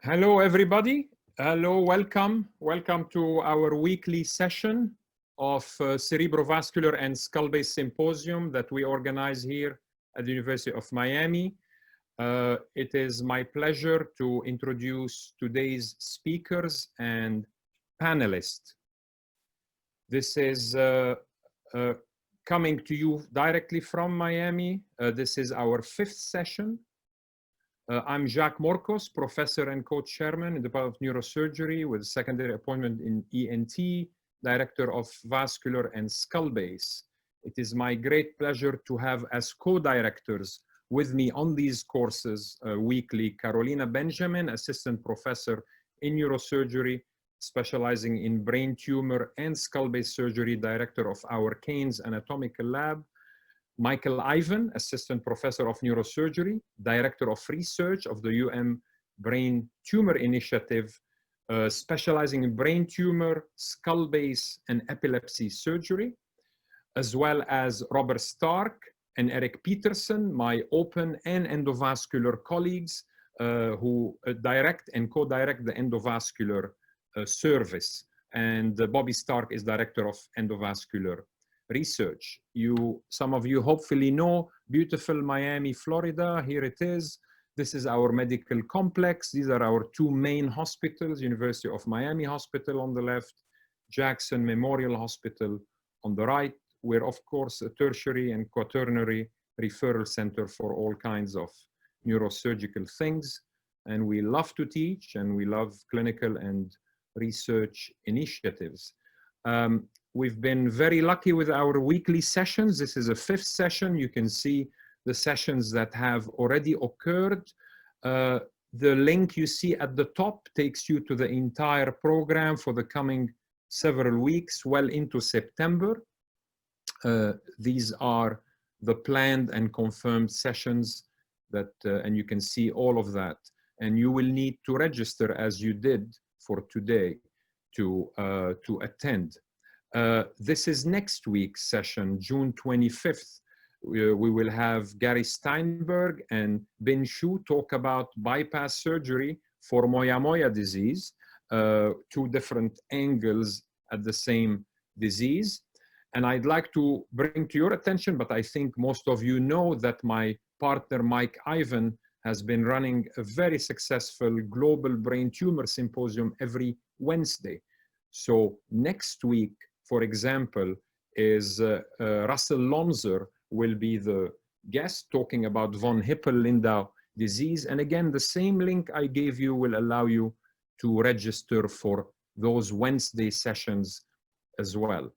Hello, everybody. Hello, welcome. Welcome to our weekly session of Cerebrovascular and Skull-Based Symposium that we organize here at the University of Miami. It is my pleasure to introduce today's speakers and panelists. This is coming to you directly from Miami. This is our 5th session. I'm Lee-Morcos, professor and co-chairman in the Department of Neurosurgery with a secondary appointment in ENT, director of vascular and skull base. It is my great pleasure to have as co-directors with me on these courses weekly, Carolina Benjamin, assistant professor in neurosurgery, specializing in brain tumor and skull-based surgery, director of our Keynes Anatomical Lab. Michael Ivan, Assistant Professor of Neurosurgery, Director of Research of the Brain Tumor Initiative, specializing in brain tumor, skull base, and epilepsy surgery, as well as Robert Stark and Eric Peterson, my open and endovascular colleagues who direct and co-direct the endovascular service. And Bobby Stark is Director of Endovascular Research. Some of you hopefully know beautiful Miami, Florida. Here it is. This is our medical complex. These are our 2 main hospitals, University of Miami Hospital on the left, Jackson Memorial Hospital on the right. We're of course a tertiary and quaternary referral center for all kinds of neurosurgical things. And we love to teach and we love clinical and research initiatives. We've been very lucky with our weekly sessions. This is a 5th session. You can see the sessions that have already occurred. The link you see at the top takes you to the entire program for the coming several weeks, well into September. These are the planned and confirmed sessions that, and you can see all of that. And you will need to register as you did for today to attend. This is next week's session, June 25th. We will have Gary Steinberg and Bin Shu talk about bypass surgery for Moyamoya disease, 2 different angles at the same disease. And I'd like to bring to your attention, but I think most of you know that my partner, Mike Ivan, has been running a very successful global brain tumor symposium every Wednesday. So next week, for example, is Russell Lonzer will be the guest talking about von Hippel-Lindau disease. And again, the same link I gave you will allow you to register for those Wednesday sessions as well.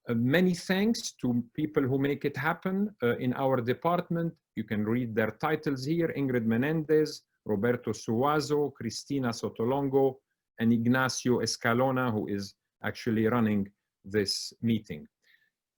Many thanks to people who make it happen in our department. You can read their titles here: Ingrid Menendez, Roberto Suazo, Cristina Sotolongo, and Ignacio Escalona, who is actually running this meeting.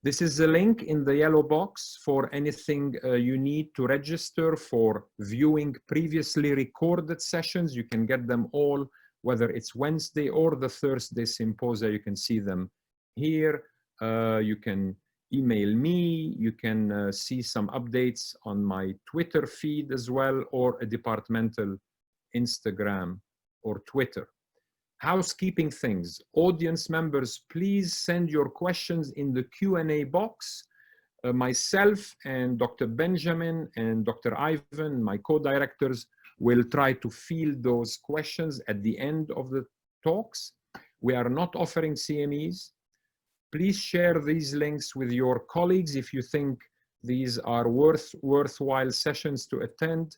This is the link in the yellow box for anything you need to register for viewing previously recorded sessions. You can get them all, whether it's Wednesday or the Thursday symposia. You can see them here. You can email me. You can see some updates on my Twitter feed as well, or a departmental Instagram or Twitter. Housekeeping things. Audience members, please send your questions in the Q&A box. Myself and Dr. Benjamin and Dr. Ivan, my co-directors, will try to field those questions at the end of the talks. We are not offering CMEs. Please share these links with your colleagues if you think these are worthwhile sessions to attend.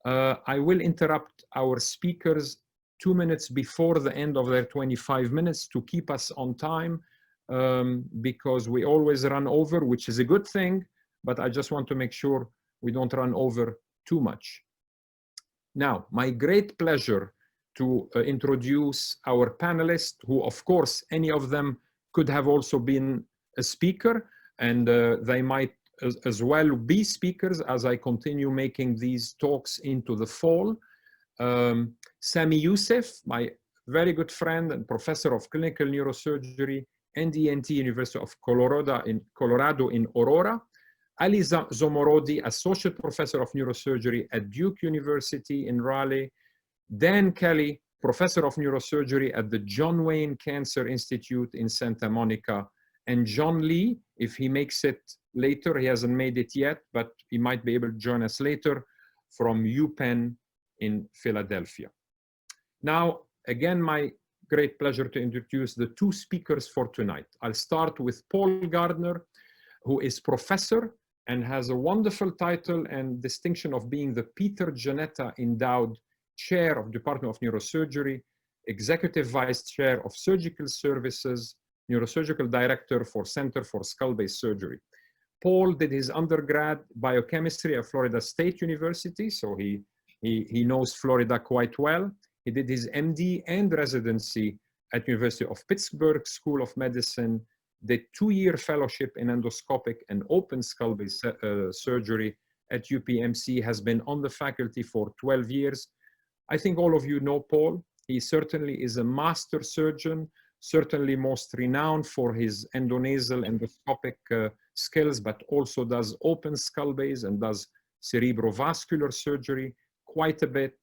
I will interrupt our speakers 2 minutes before the end of their 25 minutes to keep us on time, because we always run over, which is a good thing, but I just want to make sure we don't run over too much. Now, my great pleasure to introduce our panelists, who of course, any of them could have also been a speaker, and they might as well be speakers as I continue making these talks into the fall. Sami Youssef, my very good friend and professor of clinical neurosurgery and ENT, University of Colorado in Aurora. Ali Zomorodi, associate professor of neurosurgery at Duke University in Raleigh. Dan Kelly, professor of neurosurgery at the John Wayne Cancer Institute in Santa Monica, and John Lee, if he makes it later, he hasn't made it yet, but he might be able to join us later, from UPenn in Philadelphia. Now, again, my great pleasure to introduce the two speakers for tonight. I'll start with Paul Gardner, who is professor and has a wonderful title and distinction of being the Peter Janetta Endowed Chair of Department of Neurosurgery, Executive Vice Chair of Surgical Services, Neurosurgical Director for Center for Skull-Based Surgery. Paul did his undergrad biochemistry at Florida State University, so he knows Florida quite well. He did his MD and residency at University of Pittsburgh School of Medicine, did 2-year fellowship in endoscopic and open skull-based surgery at UPMC, has been on the faculty for 12 years. I think all of you know Paul. He certainly is a master surgeon, certainly most renowned for his endonasal endoscopic skills, but also does open skull base and does cerebrovascular surgery quite a bit.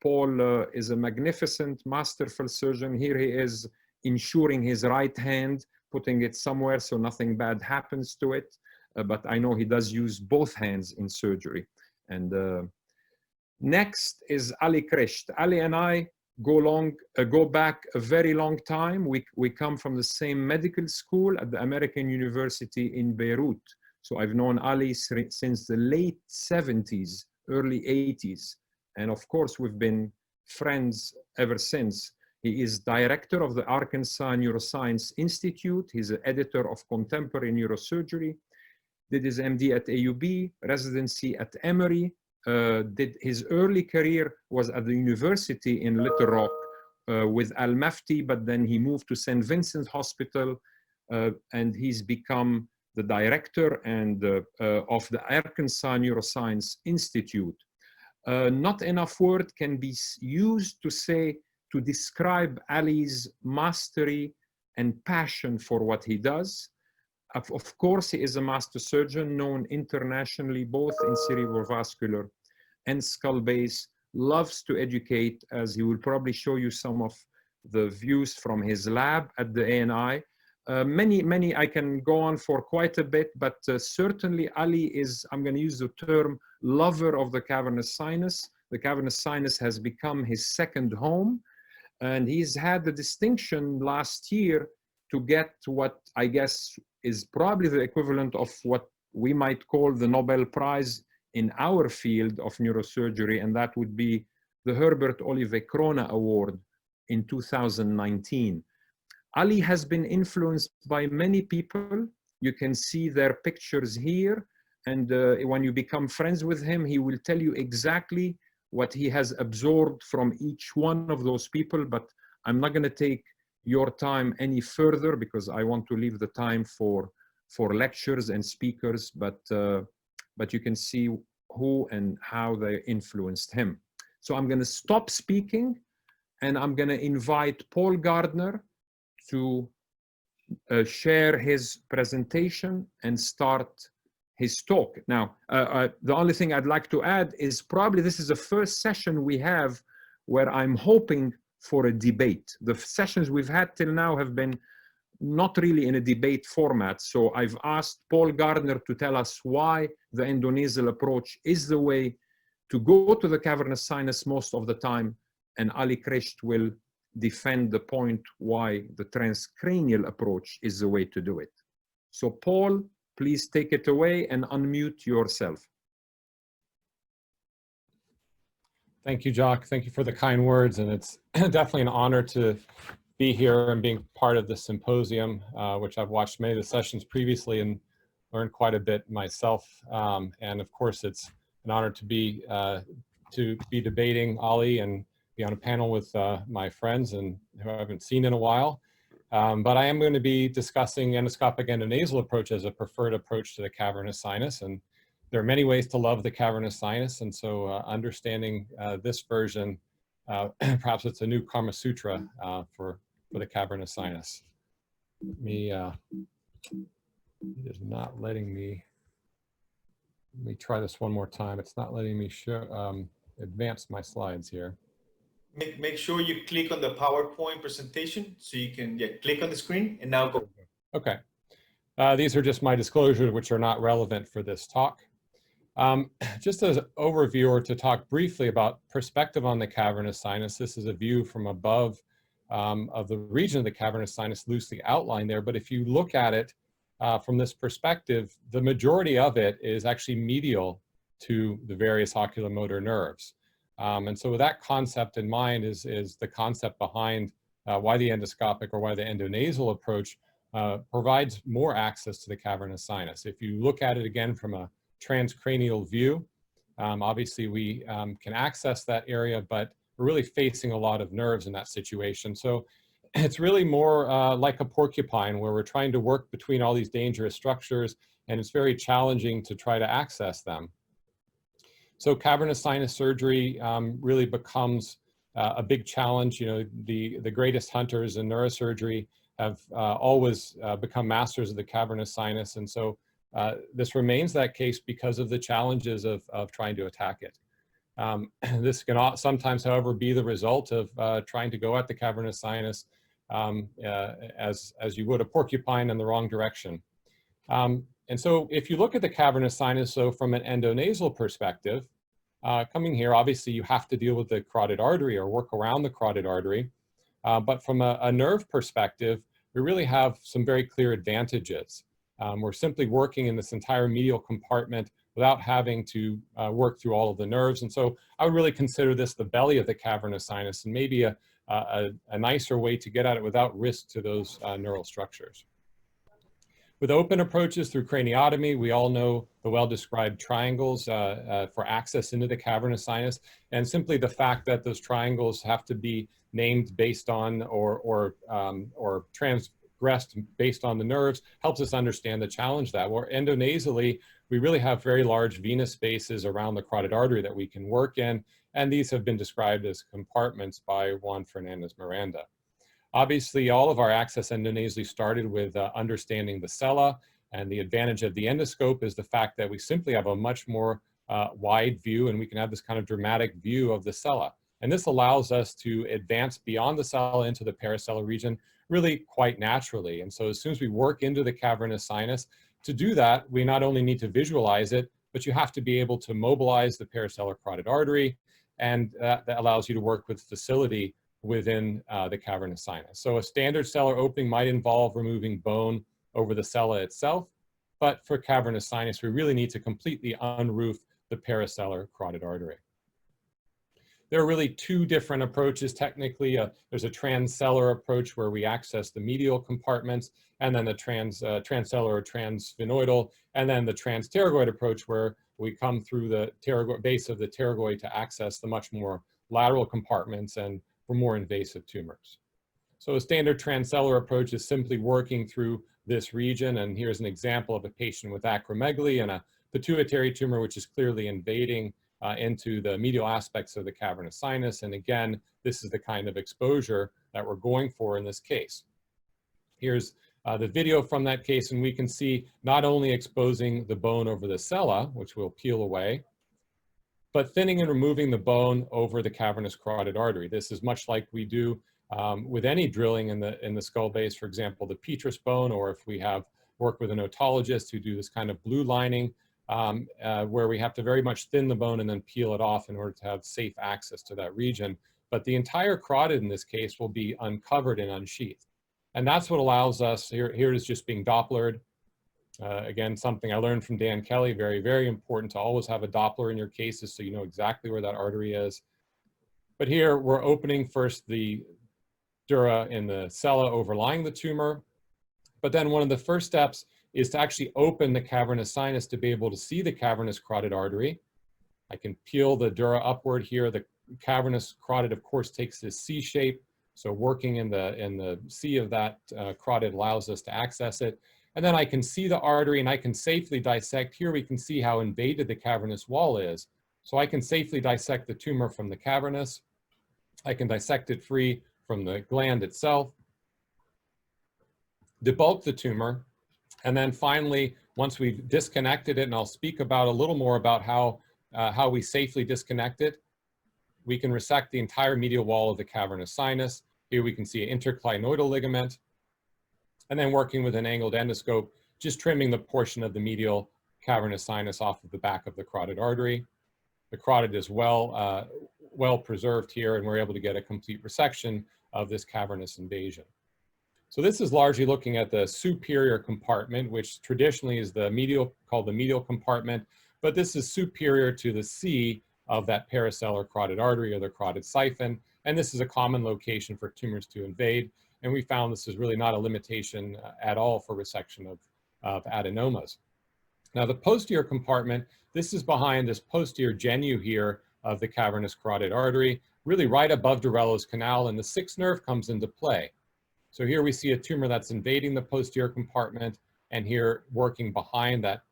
Paul is a magnificent, masterful surgeon. Here he is insuring his right hand, putting it somewhere so nothing bad happens to it. But I know he does use both hands in surgery. And next is Ali Krisht. Ali and I go back a very long time. We come from the same medical school at the American University in Beirut. So I've known Ali since the late 70s, early 80s. And of course, we've been friends ever since. He is director of the Arkansas Neuroscience Institute. He's an editor of Contemporary Neurosurgery. Did his MD at AUB, residency at Emory. Did his early career was at the university in Little Rock with Al Mafti, but then he moved to St. Vincent Hospital, and he's become the director and of the Arkansas Neuroscience Institute. Not enough word can be used to describe Ali's mastery and passion for what he does. Of course, he is a master surgeon known internationally, both in cerebrovascular and skull base, loves to educate, as he will probably show you some of the views from his lab at the ANI. Many, I can go on for quite a bit, but certainly Ali is, I'm going to use the term, lover of the cavernous sinus. The cavernous sinus has become his second home, and he's had the distinction last year to get what I guess is probably the equivalent of what we might call the Nobel Prize in our field of neurosurgery, and that would be the Herbert Olive Krona Award in 2019. Ali has been influenced by many people. You can see their pictures here, and when you become friends with him, he will tell you exactly what he has absorbed from each one of those people, but I'm not going to take your time any further because I want to leave the time for lectures and speakers, but you can see who and how they influenced him. So I'm going to stop speaking, and I'm going to invite Paul Gardner to share his presentation and start his talk. Now, the only thing I'd like to add is probably this is the first session we have where I'm hoping for a debate. The sessions we've had till now have been not really in a debate format. So I've asked Paul Gardner to tell us why the endonasal approach is the way to go to the cavernous sinus most of the time, and Ali Krisht will defend the point why the transcranial approach is the way to do it. So Paul, please take it away and unmute yourself. Thank you, Jock. Thank you for the kind words, and it's definitely an honor to be here and being part of the symposium, which I've watched many of the sessions previously and learned quite a bit myself. And of course, it's an honor to be debating Ali and be on a panel with my friends and who I haven't seen in a while. But I am going to be discussing endoscopic endonasal approach as a preferred approach to the cavernous sinus. And there are many ways to love the cavernous sinus. And so understanding this version, perhaps it's a new Kama Sutra for the cavernous sinus. It is not letting me, let me try this one more time. It's not letting me show, advance my slides here. make sure you click on the PowerPoint presentation so you can click on the screen and now go. Okay. These are just my disclosures, which are not relevant for this talk. Just as an overview, or to talk briefly about perspective on the cavernous sinus, this is a view from above of the region of the cavernous sinus, loosely outlined there. But if you look at it from this perspective, the majority of it is actually medial to the various oculomotor nerves. And so with that concept in mind is the concept behind why the endoscopic or why the endonasal approach provides more access to the cavernous sinus. If you look at it again from a transcranial view, obviously we can access that area, but we're really facing a lot of nerves in that situation. So it's really more like a porcupine, where we're trying to work between all these dangerous structures, and it's very challenging to try to access them. So cavernous sinus surgery really becomes a big challenge. You know, the greatest hunters in neurosurgery have always become masters of the cavernous sinus, and so this remains that case because of the challenges of trying to attack it. This can sometimes, however, be the result of trying to go at the cavernous sinus as you would a porcupine in the wrong direction. And so if you look at the cavernous sinus, so from an endonasal perspective, coming here, obviously you have to deal with the carotid artery or work around the carotid artery. But from a nerve perspective, we really have some very clear advantages. We're simply working in this entire medial compartment without having to work through all of the nerves. And so I would really consider this the belly of the cavernous sinus, and maybe a nicer way to get at it without risk to those neural structures. With open approaches through craniotomy, we all know the well-described triangles for access into the cavernous sinus, and simply the fact that those triangles have to be named based on or transgressed based on the nerves helps us understand the challenge that. Where endonasally, we really have very large venous spaces around the carotid artery that we can work in, and these have been described as compartments by Juan Fernandez Miranda. Obviously, all of our access endonasally started with understanding the sella, and the advantage of the endoscope is the fact that we simply have a much more wide view, and we can have this kind of dramatic view of the sella. And this allows us to advance beyond the sella into the paracellar region really quite naturally. And so as soon as we work into the cavernous sinus, to do that, we not only need to visualize it, but you have to be able to mobilize the paracellar carotid artery, and that allows you to work with facility within the cavernous sinus. So a standard cellar opening might involve removing bone over the sella itself, but for cavernous sinus, we really need to completely unroof the paracellar carotid artery. There are really two different approaches technically. There's a transcellar approach where we access the medial compartments, and then the transcellar or transphenoidal, and then the transpterygoid approach where we come through the base of the pterygoid to access the much more lateral compartments and for more invasive tumors. So a standard transcellar approach is simply working through this region, and here's an example of a patient with acromegaly and a pituitary tumor which is clearly invading into the medial aspects of the cavernous sinus. And again, this is the kind of exposure that we're going for in this case. Here's the video from that case, and we can see not only exposing the bone over the sella, which will peel away, but thinning and removing the bone over the cavernous carotid artery. This is much like we do with any drilling in the skull base, for example, the petrous bone, or if we have work with an otologist who do this kind of blue lining, where we have to very much thin the bone and then peel it off in order to have safe access to that region. But the entire carotid in this case will be uncovered and unsheathed. And that's what allows us, here it is just being Dopplered. Again, something I learned from Dan Kelly, very, very important to always have a Doppler in your cases so you know exactly where that artery is. But here we're opening first the dura in the sella overlying the tumor. But then one of the first steps is to actually open the cavernous sinus to be able to see the cavernous carotid artery. I can peel the dura upward here. The cavernous carotid, of course, takes this C shape. So working in the C of that carotid allows us to access it. And then I can see the artery and I can safely dissect. Here we can see how invaded the cavernous wall is. So I can safely dissect the tumor from the cavernous. I can dissect it free from the gland itself, debulk the tumor, and then finally, once we've disconnected it, and I'll speak about a little more about how we safely disconnect it, we can resect the entire medial wall of the cavernous sinus. Here we can see an interclinoidal ligament. And then working with an angled endoscope, just trimming the portion of the medial cavernous sinus off of the back of the carotid artery. The carotid is well preserved here, and we're able to get a complete resection of this cavernous invasion. So this is largely looking at the superior compartment, which traditionally is the medial, called the medial compartment, but this is superior to the C of that paracellular carotid artery or the carotid siphon. And this is a common location for tumors to invade. And we found this is really not a limitation at all for resection of adenomas. Now the posterior compartment, this is behind this posterior genu here of the cavernous carotid artery, really right above Darrell's canal, and the sixth nerve comes into play. So here we see a tumor that's invading the posterior compartment, and here working behind that,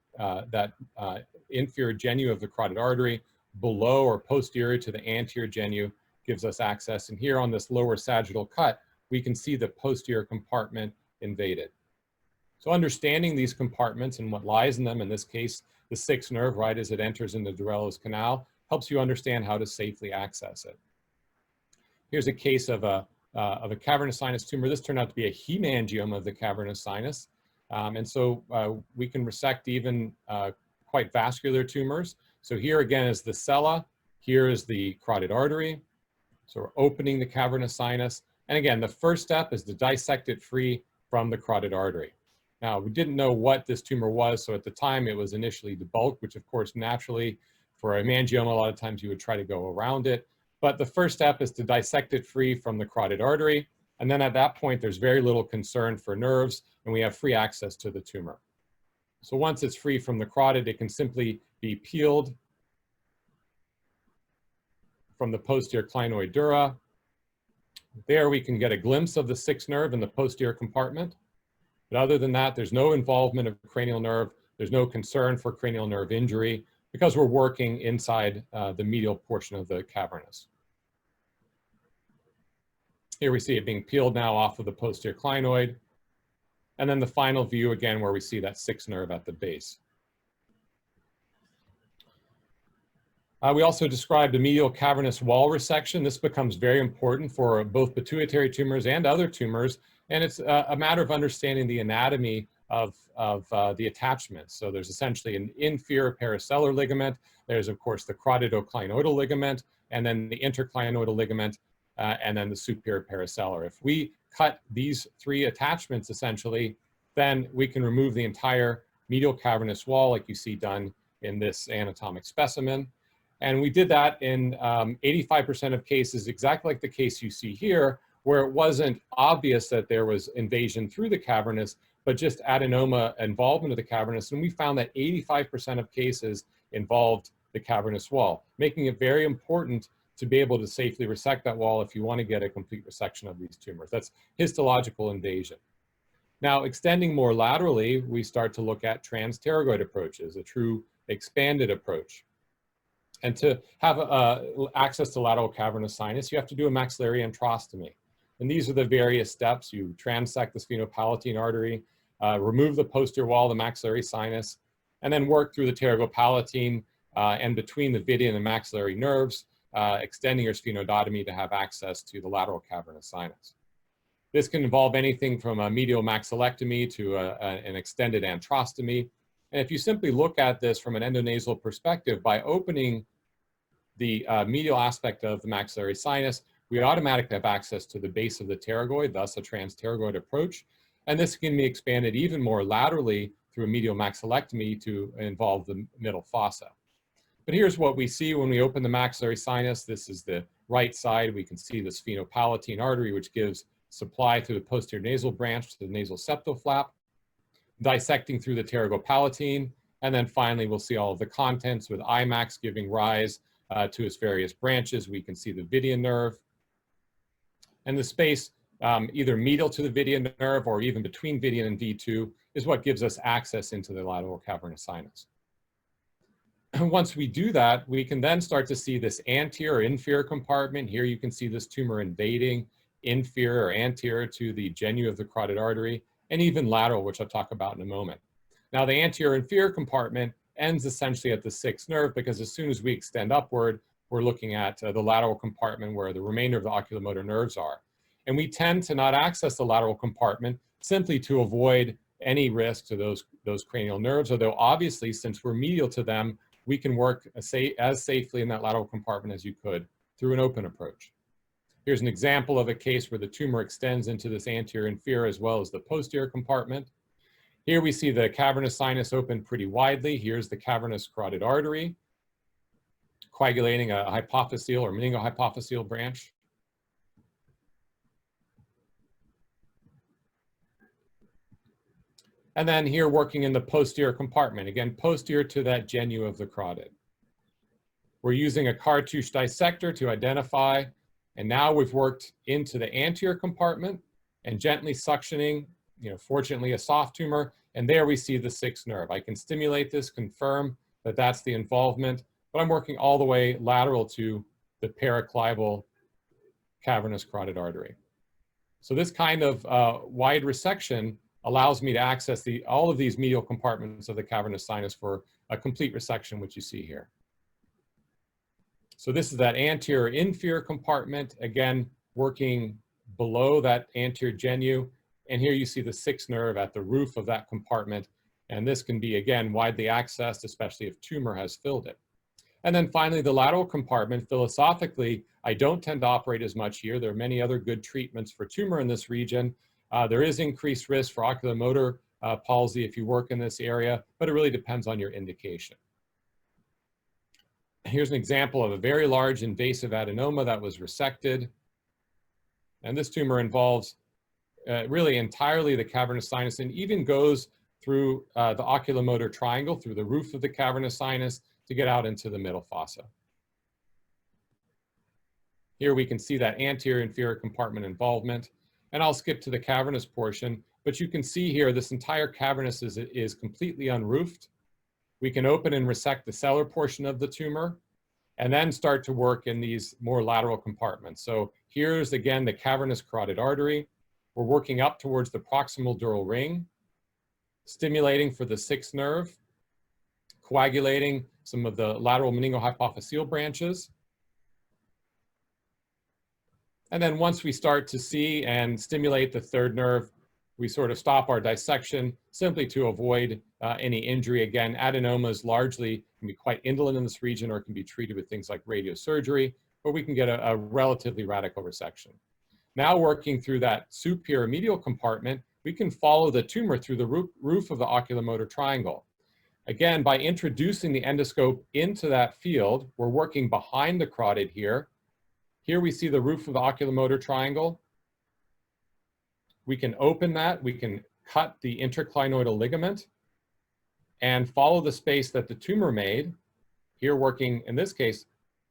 inferior genu of the carotid artery, below or posterior to the anterior genu, gives us access. And here on this lower sagittal cut, we can see the posterior compartment invaded. So understanding these compartments and what lies in them, in this case, the sixth nerve, right as it enters into Darrell's canal, helps you understand how to safely access it. Here's a case of a cavernous sinus tumor. This turned out to be a hemangioma of the cavernous sinus. And so we can resect even quite vascular tumors. So here again is the sella, here is the carotid artery. So we're opening the cavernous sinus. And again, the first step is to dissect it free from the carotid artery. Now, we didn't know what this tumor was, so at the time it was initially debulked, which of course naturally for a hemangioma, a lot of times you would try to go around it. But the first step is to dissect it free from the carotid artery. And then at that point, there's very little concern for nerves, and we have free access to the tumor. So once it's free from the carotid, it can simply be peeled from the posterior clinoid dura. There we can get a glimpse of the sixth nerve in the posterior compartment. But other than that, there's no involvement of cranial nerve. There's no concern for cranial nerve injury because we're working inside the medial portion of the cavernous. Here we see it being peeled now off of the posterior clinoid. And then the final view again where we see that sixth nerve at the base. We also described a medial cavernous wall resection. This becomes very important for both pituitary tumors and other tumors. And it's a matter of understanding the anatomy of the attachments. So there's essentially an inferior paracellular ligament. There's, of course, the carotidoclinoidal ligament, and then the interclinoidal ligament, and then the superior paracellular. If we cut these three attachments, essentially, then we can remove the entire medial cavernous wall, like you see done in this anatomic specimen. And we did that in 85% of cases, exactly like the case you see here, where it wasn't obvious that there was invasion through the cavernous, but just adenoma involvement of the cavernous. And we found that 85% of cases involved the cavernous wall, making it very important to be able to safely resect that wall if you want to get a complete resection of these tumors. That's histological invasion. Now, extending more laterally, we start to look at transpterygoid approaches, a true expanded approach. And to have access to lateral cavernous sinus, you have to do a maxillary antrostomy. And these are the various steps. You transect the sphenopalatine artery, remove the posterior wall of the maxillary sinus, and then work through the pterygopalatine and between the vidian and maxillary nerves, extending your sphenodotomy to have access to the lateral cavernous sinus. This can involve anything from a medial maxillectomy to an extended antrostomy. And if you simply look at this from an endonasal perspective, by opening the medial aspect of the maxillary sinus, we automatically have access to the base of the pterygoid, thus a transpterygoid approach. And this can be expanded even more laterally through a medial maxillectomy to involve the middle fossa. But here's what we see when we open the maxillary sinus. This is the right side. We can see the sphenopalatine artery, which gives supply through the posterior nasal branch to the nasal septal flap, dissecting through the pterygopalatine. And then finally, we'll see all of the contents with IMAX giving rise to its various branches. We can see the vidian nerve. And the space either medial to the vidian nerve or even between vidian and V2 is what gives us access into the lateral cavernous sinus. Once we do that, we can then start to see this anterior or inferior compartment. Here you can see this tumor invading inferior or anterior to the genu of the carotid artery, and even lateral, which I'll talk about in a moment. Now, the anterior inferior compartment ends essentially at the sixth nerve because as soon as we extend upward, we're looking at the lateral compartment where the remainder of the oculomotor nerves are. And we tend to not access the lateral compartment simply to avoid any risk to those cranial nerves, although obviously, since we're medial to them, we can work as safely in that lateral compartment as you could through an open approach. Here's an example of a case where the tumor extends into this anterior inferior as well as the posterior compartment. Here we see the cavernous sinus open pretty widely. Here's the cavernous carotid artery, coagulating a hypophyseal or meningohypophyseal branch. And then here working in the posterior compartment, again, posterior to that genu of the carotid. We're using a cartouche dissector to identify, and now we've worked into the anterior compartment and gently suctioning, fortunately a soft tumor, and there we see the sixth nerve. I can stimulate this, confirm that that's the involvement, but I'm working all the way lateral to the paraclival cavernous carotid artery. So this kind of wide resection allows me to access all of these medial compartments of the cavernous sinus for a complete resection, which you see here. So this is that anterior inferior compartment, again, working below that anterior genu. And here you see the sixth nerve at the roof of that compartment. And this can be, again, widely accessed, especially if tumor has filled it. And then finally, the lateral compartment. Philosophically, I don't tend to operate as much here. There are many other good treatments for tumor in this region. There is increased risk for oculomotor palsy if you work in this area, but it really depends on your indication. Here's an example of a very large invasive adenoma that was resected. And this tumor involves really entirely the cavernous sinus and even goes through the oculomotor triangle, through the roof of the cavernous sinus to get out into the middle fossa. Here we can see that anterior inferior compartment involvement. And I'll skip to the cavernous portion, but you can see here this entire cavernous is completely unroofed. We can open and resect the sellar portion of the tumor and then start to work in these more lateral compartments. So here's again the cavernous carotid artery. We're working up towards the proximal dural ring, stimulating for the sixth nerve, coagulating some of the lateral meningohypophyseal branches. And then once we start to see and stimulate the third nerve, we sort of stop our dissection simply to avoid any injury. Again, adenomas largely can be quite indolent in this region or can be treated with things like radiosurgery, but we can get a relatively radical resection. Now working through that superior medial compartment, we can follow the tumor through the roof of the oculomotor triangle. Again, by introducing the endoscope into that field, we're working behind the carotid here. Here we see the roof of the oculomotor triangle. We can open that, we can cut the interclinoidal ligament and follow the space that the tumor made. Here working, in this case,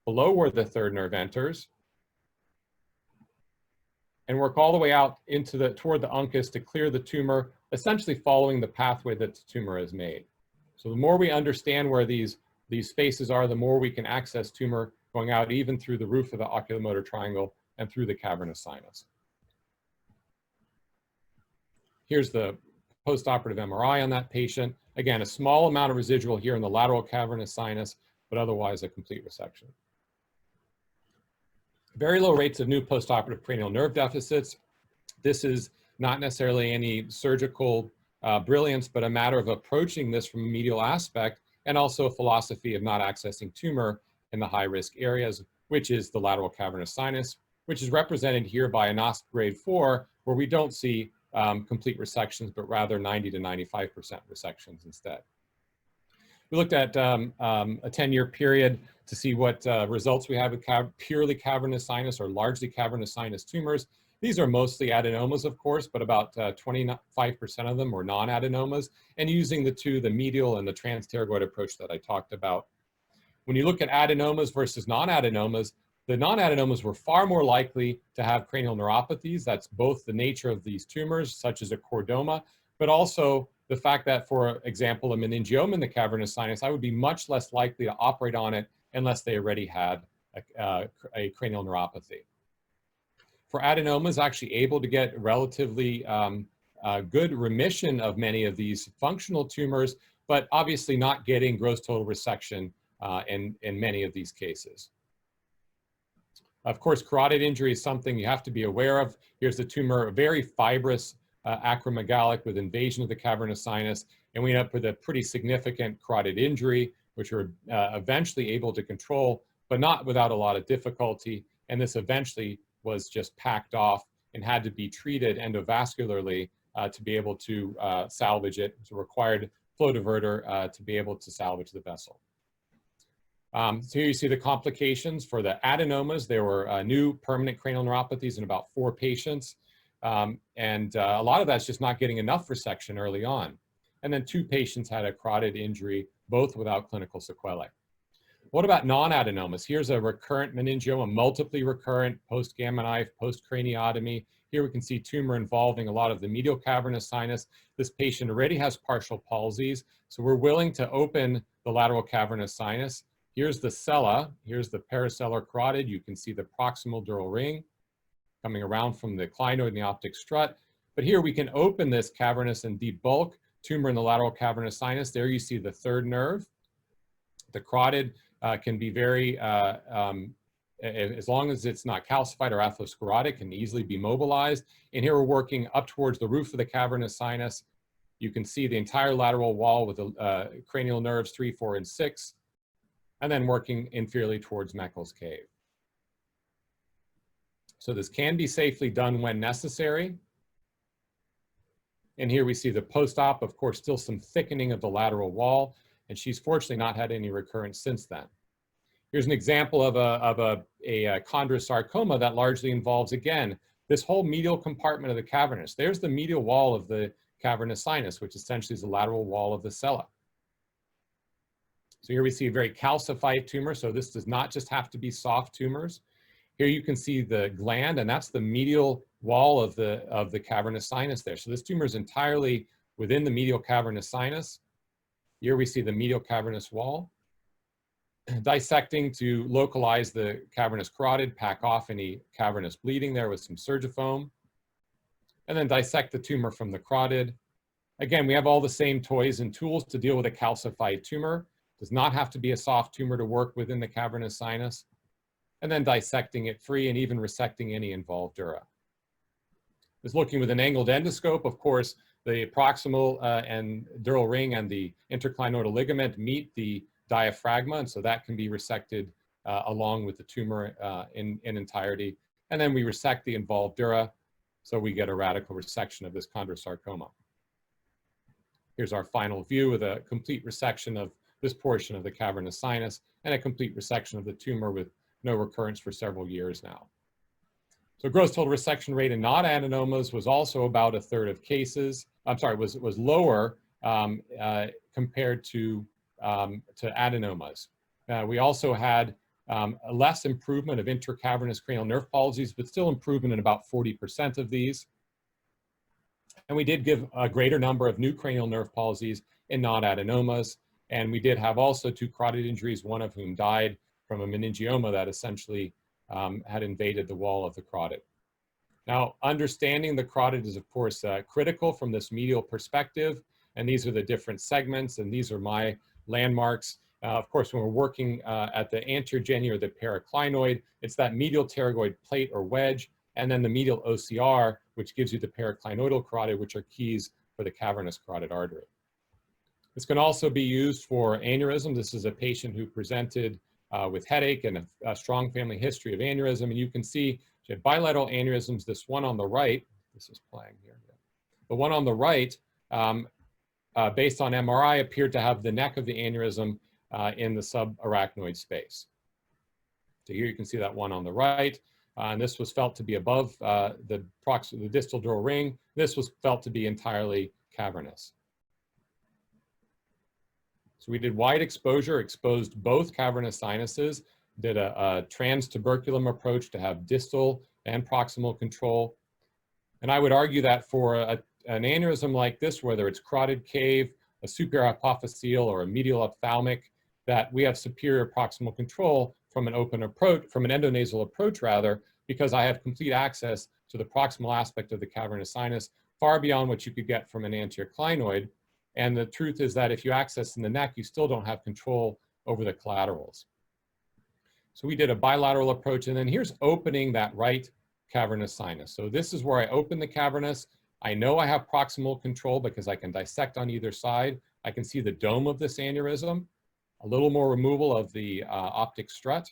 below where the third nerve enters. And work all the way out into toward the uncus to clear the tumor, essentially following the pathway that the tumor has made. So the more we understand where these spaces are, the more we can access tumor going out even through the roof of the oculomotor triangle and through the cavernous sinus. Here's the postoperative MRI on that patient. Again, a small amount of residual here in the lateral cavernous sinus, but otherwise a complete resection. Very low rates of new postoperative cranial nerve deficits. This is not necessarily any surgical brilliance, but a matter of approaching this from a medial aspect and also a philosophy of not accessing tumor in the high-risk areas, which is the lateral cavernous sinus, which is represented here by a NOSC grade 4, where we don't see complete resections, but rather 90 to 95% resections instead. We looked at a 10-year period to see what results we have with purely cavernous sinus or largely cavernous sinus tumors. These are mostly adenomas, of course, but about 25% of them were non-adenomas, and using the medial and the transpterygoid approach that I talked about. When you look at adenomas versus non-adenomas, the non-adenomas were far more likely to have cranial neuropathies. That's both the nature of these tumors, such as a chordoma, but also the fact that, for example, a meningioma in the cavernous sinus, I would be much less likely to operate on it unless they already had a cranial neuropathy. For adenomas, actually able to get relatively good remission of many of these functional tumors, but obviously not getting gross total resection in many of these cases. Of course, carotid injury is something you have to be aware of. Here's the tumor, very fibrous acromegalic with invasion of the cavernous sinus, and we end up with a pretty significant carotid injury, which we're eventually able to control, but not without a lot of difficulty. And this eventually was just packed off and had to be treated endovascularly to be able to salvage it. It's a required flow diverter to be able to salvage the vessel. So here you see the complications for the adenomas. There were new permanent cranial neuropathies in about 4 patients. And a lot of that's just not getting enough resection early on. And then 2 patients had a carotid injury, both without clinical sequelae. What about non-adenomas? Here's a recurrent meningioma, multiply recurrent, post-gamma knife, post-craniotomy. Here we can see tumor involving a lot of the medial cavernous sinus. This patient already has partial palsies, so we're willing to open the lateral cavernous sinus. Here's the sella, here's the paracellar carotid. You can see the proximal dural ring coming around from the clinoid and the optic strut. But here we can open this cavernous and debulk tumor in the lateral cavernous sinus. There you see the 3rd nerve. The carotid can be very, as long as it's not calcified or atherosclerotic, can easily be mobilized. And here we're working up towards the roof of the cavernous sinus. You can see the entire lateral wall with the cranial nerves 3, 4, and 6, and then working inferiorly towards Meckel's cave. So this can be safely done when necessary. And here we see the post-op, of course, still some thickening of the lateral wall, and she's fortunately not had any recurrence since then. Here's an example of a chondrosarcoma that largely involves, again, this whole medial compartment of the cavernous. There's the medial wall of the cavernous sinus, which essentially is the lateral wall of the sella. So here we see a very calcified tumor. So this does not just have to be soft tumors. Here you can see the gland, and that's the medial wall of the cavernous sinus there. So this tumor is entirely within the medial cavernous sinus. Here we see the medial cavernous wall. Dissecting to localize the cavernous carotid, pack off any cavernous bleeding there with some surgifoam, and then dissect the tumor from the carotid. Again, we have all the same toys and tools to deal with a calcified tumor. Does not have to be a soft tumor to work within the cavernous sinus, and then dissecting it free and even resecting any involved dura. Is looking with an angled endoscope. Of course, the proximal and dural ring and the interclinoidal ligament meet the diaphragma, and so that can be resected along with the tumor in entirety. And then we resect the involved dura, so we get a radical resection of this chondrosarcoma. Here's our final view with a complete resection of this portion of the cavernous sinus and a complete resection of the tumor with no recurrence for several years now. So gross total resection rate in non-adenomas was also about 1/3 of cases. I'm sorry, was lower compared to adenomas. We also had a less improvement of intercavernous cranial nerve palsies, but still improvement in about 40% of these. And we did give a greater number of new cranial nerve palsies in non-adenomas. And we did have also 2 carotid injuries, one of whom died from a meningioma that essentially had invaded the wall of the carotid. Now, understanding the carotid is, of course, critical from this medial perspective. And these are the different segments, and these are my landmarks. Of course, when we're working at the anterior genu or the paraclinoid, it's that medial pterygoid plate or wedge, and then the medial OCR, which gives you the paraclinoidal carotid, which are keys for the cavernous carotid artery. This can also be used for aneurysm. This is a patient who presented with headache and a strong family history of aneurysm, and you can see she had bilateral aneurysms. This one on the right, this is playing here. The one on the right, based on MRI, appeared to have the neck of the aneurysm in the subarachnoid space. So here you can see that one on the right. And this was felt to be above the distal dural ring. This was felt to be entirely cavernous. So we did wide exposure, exposed both cavernous sinuses, did a trans-tuberculum approach to have distal and proximal control. And I would argue that for an aneurysm like this, whether it's carotid cave, a superior hypophyseal, or a medial ophthalmic, that we have superior proximal control from an open approach, from an endonasal approach rather, because I have complete access to the proximal aspect of the cavernous sinus, far beyond what you could get from an anterior clinoid. And the truth is that if you access in the neck, you still don't have control over the collaterals. So we did a bilateral approach, and then here's opening that right cavernous sinus. So this is where I open the cavernous. I know I have proximal control because I can dissect on either side. I can see the dome of this aneurysm, a little more removal of the optic strut,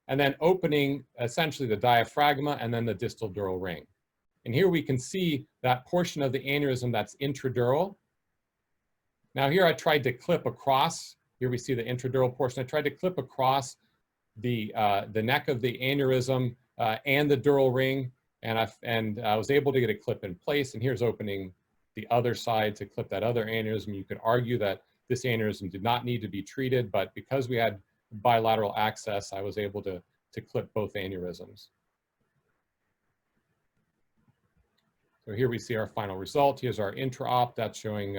and then opening essentially the diaphragma and then the distal dural ring. And here we can see that portion of the aneurysm that's intradural. Now here I tried to clip across. Here we see the intradural portion. I tried to clip across the neck of the aneurysm and the dural ring, and I was able to get a clip in place. And here's opening the other side to clip that other aneurysm. You could argue that this aneurysm did not need to be treated, but because we had bilateral access, I was able to clip both aneurysms. So here we see our final result. Here's our intra-op, that's showing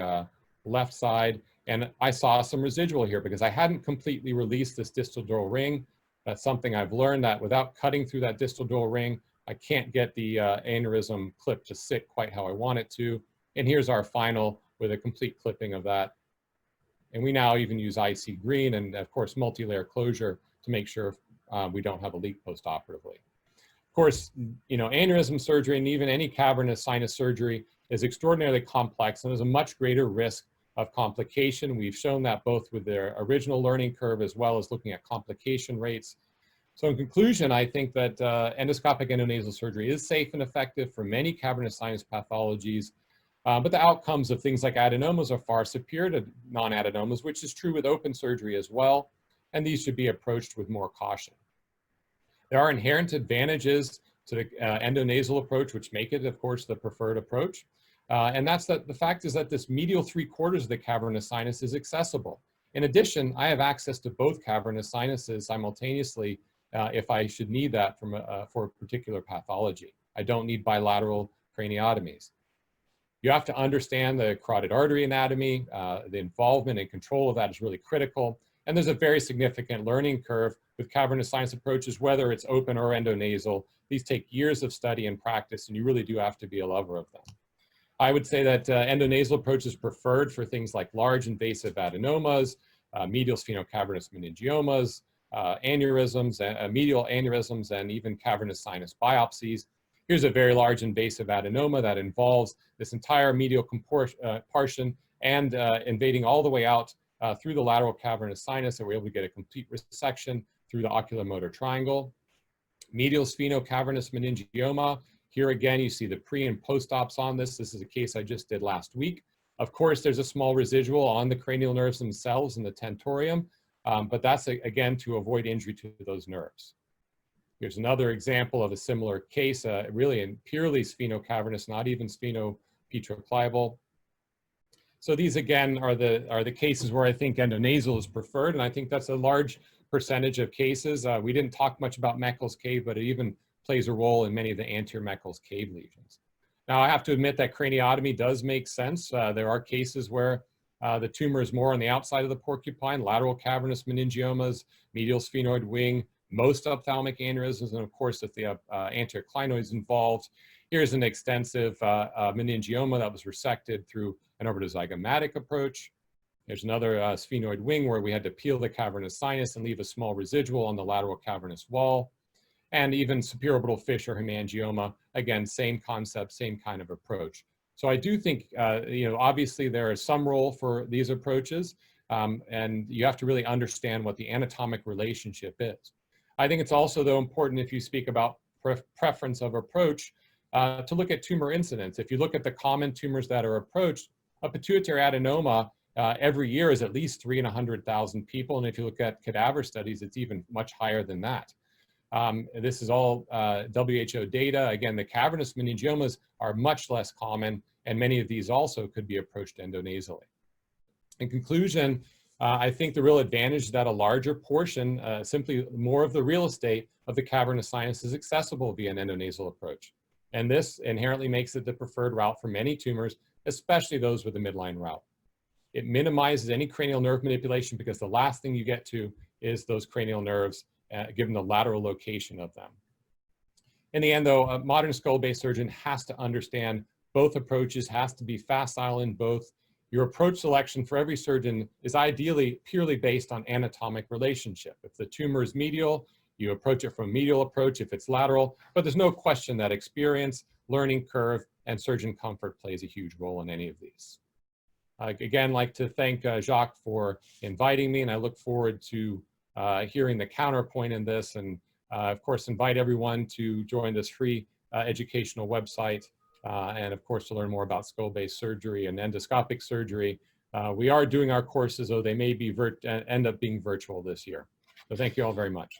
left side. And I saw some residual here because I hadn't completely released this distal dural ring. That's something I've learned, that without cutting through that distal dural ring, I can't get the aneurysm clip to sit quite how I want it to. And here's our final with a complete clipping of that. And we now even use IC green and of course multi-layer closure to make sure we don't have a leak post-operatively. Of course, you know, aneurysm surgery and even any cavernous sinus surgery is extraordinarily complex and there's a much greater risk of complication. We've shown that both with their original learning curve as well as looking at complication rates. So in conclusion, I think that endoscopic endonasal surgery is safe and effective for many cavernous sinus pathologies, but the outcomes of things like adenomas are far superior to non-adenomas, which is true with open surgery as well, and these should be approached with more caution. There are inherent advantages to the endonasal approach, which make it, of course, the preferred approach. And that's that the fact is that this medial 3/4 of the cavernous sinus is accessible. In addition, I have access to both cavernous sinuses simultaneously if I should need that for a particular pathology. I don't need bilateral craniotomies. You have to understand the carotid artery anatomy. The involvement and control of that is really critical. And there's a very significant learning curve with cavernous sinus approaches, whether it's open or endonasal. These take years of study and practice, and you really do have to be a lover of them. I would say that endonasal approach is preferred for things like large invasive adenomas, medial sphenocavernos meningiomas, aneurysms, medial aneurysms, and even cavernous sinus biopsies. Here's a very large invasive adenoma that involves this entire medial compartment and invading all the way out through the lateral cavernous sinus, and we're able to get a complete resection through the oculomotor triangle. Medial sphenocavernos meningioma. Here again, you see the pre and post-ops on this. This is a case I just did last week. Of course, there's a small residual on the cranial nerves themselves in the tentorium, but that's, again, to avoid injury to those nerves. Here's another example of a similar case, really in purely sphenocavernos, not even sphenopetroclival. So these, again, are the cases where I think endonasal is preferred, and I think that's a large percentage of cases. We didn't talk much about Meckel's cave, but it even plays a role in many of the anterior Meckel's cave lesions. Now, I have to admit that craniotomy does make sense. There are cases where the tumor is more on the outside of the porcupine, lateral cavernous meningiomas, medial sphenoid wing, most ophthalmic aneurysms, and of course, if the anterior clinoid is involved. Here's an extensive meningioma that was resected through an orbitozygomatic approach. There's another sphenoid wing where we had to peel the cavernous sinus and leave a small residual on the lateral cavernous wall. And even superiorbital fissure hemangioma, again, same concept, same kind of approach. So I do think, you know, obviously there is some role for these approaches, and you have to really understand what the anatomic relationship is. I think it's also, though, important if you speak about preference of approach to look at tumor incidence. If you look at the common tumors that are approached, a pituitary adenoma every year is at least 3 in 100,000 people. And if you look at cadaver studies, it's even much higher than that. This is all WHO data. Again, the cavernous meningiomas are much less common, and many of these also could be approached endonasally. In conclusion, I think the real advantage is that a larger portion, simply more of the real estate of the cavernous sinus is accessible via an endonasal approach. And this inherently makes it the preferred route for many tumors, especially those with a midline route. It minimizes any cranial nerve manipulation because the last thing you get to is those cranial nerves, given the lateral location of them. In the end, though, a modern skull-based surgeon has to understand both approaches, has to be facile in both. Your approach selection for every surgeon is ideally purely based on anatomic relationship. If the tumor is medial, you approach it from a medial approach if it's lateral, but there's no question that experience, learning curve, and surgeon comfort plays a huge role in any of these. Again, like to thank Jacques for inviting me, and I look forward to hearing the counterpoint in this, and of course invite everyone to join this free educational website, and of course to learn more about skull-based surgery and endoscopic surgery. We are doing our courses, though they may be end up being virtual this year. So thank you all very much.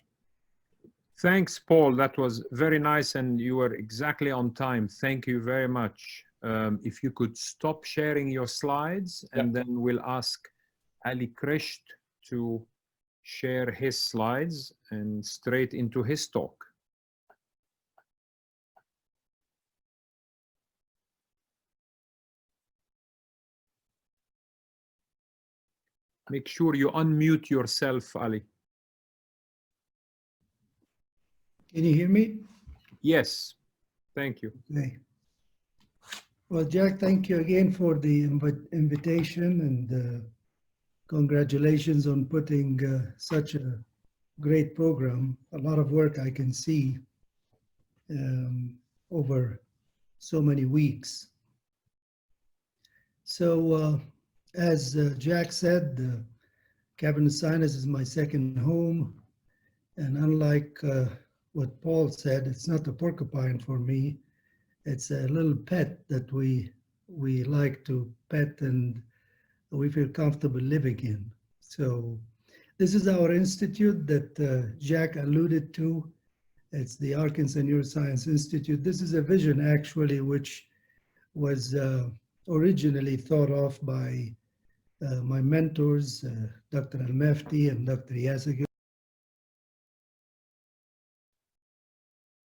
Thanks, Paul. That was very nice, and you were exactly on time. Thank you very much. If you could stop sharing your slides, and then we'll ask Ali Krisht to share his slides and straight into his talk. Make sure you unmute yourself, Ali. Can you hear me? Yes, thank you. Okay. Well, Jack, thank you again for the invitation, and congratulations on putting such a great program. A lot of work I can see over so many weeks. So as Jack said, Cavernous Sinus is my second home. And unlike what Paul said, it's not a porcupine for me. It's a little pet that we like to pet and we feel comfortable living in. So this is our institute that Jack alluded to. It's the Arkansas Neuroscience Institute. This is a vision actually which was originally thought of by my mentors, Dr. Al-Mafti and Dr. Yazigi.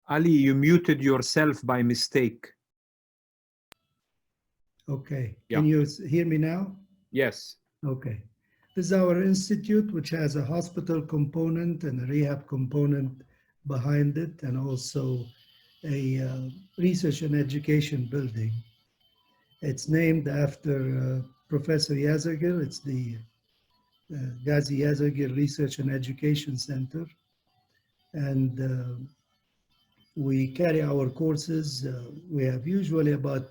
Ali, you muted yourself by mistake. Okay, Yeah. Can you hear me now? Yes. Okay. This is our institute, which has a hospital component and a rehab component behind it, and also a research and education building. It's named after Professor Yazigi. It's the Ghazi Yazigi Research and Education Center. And we carry our courses. We have usually about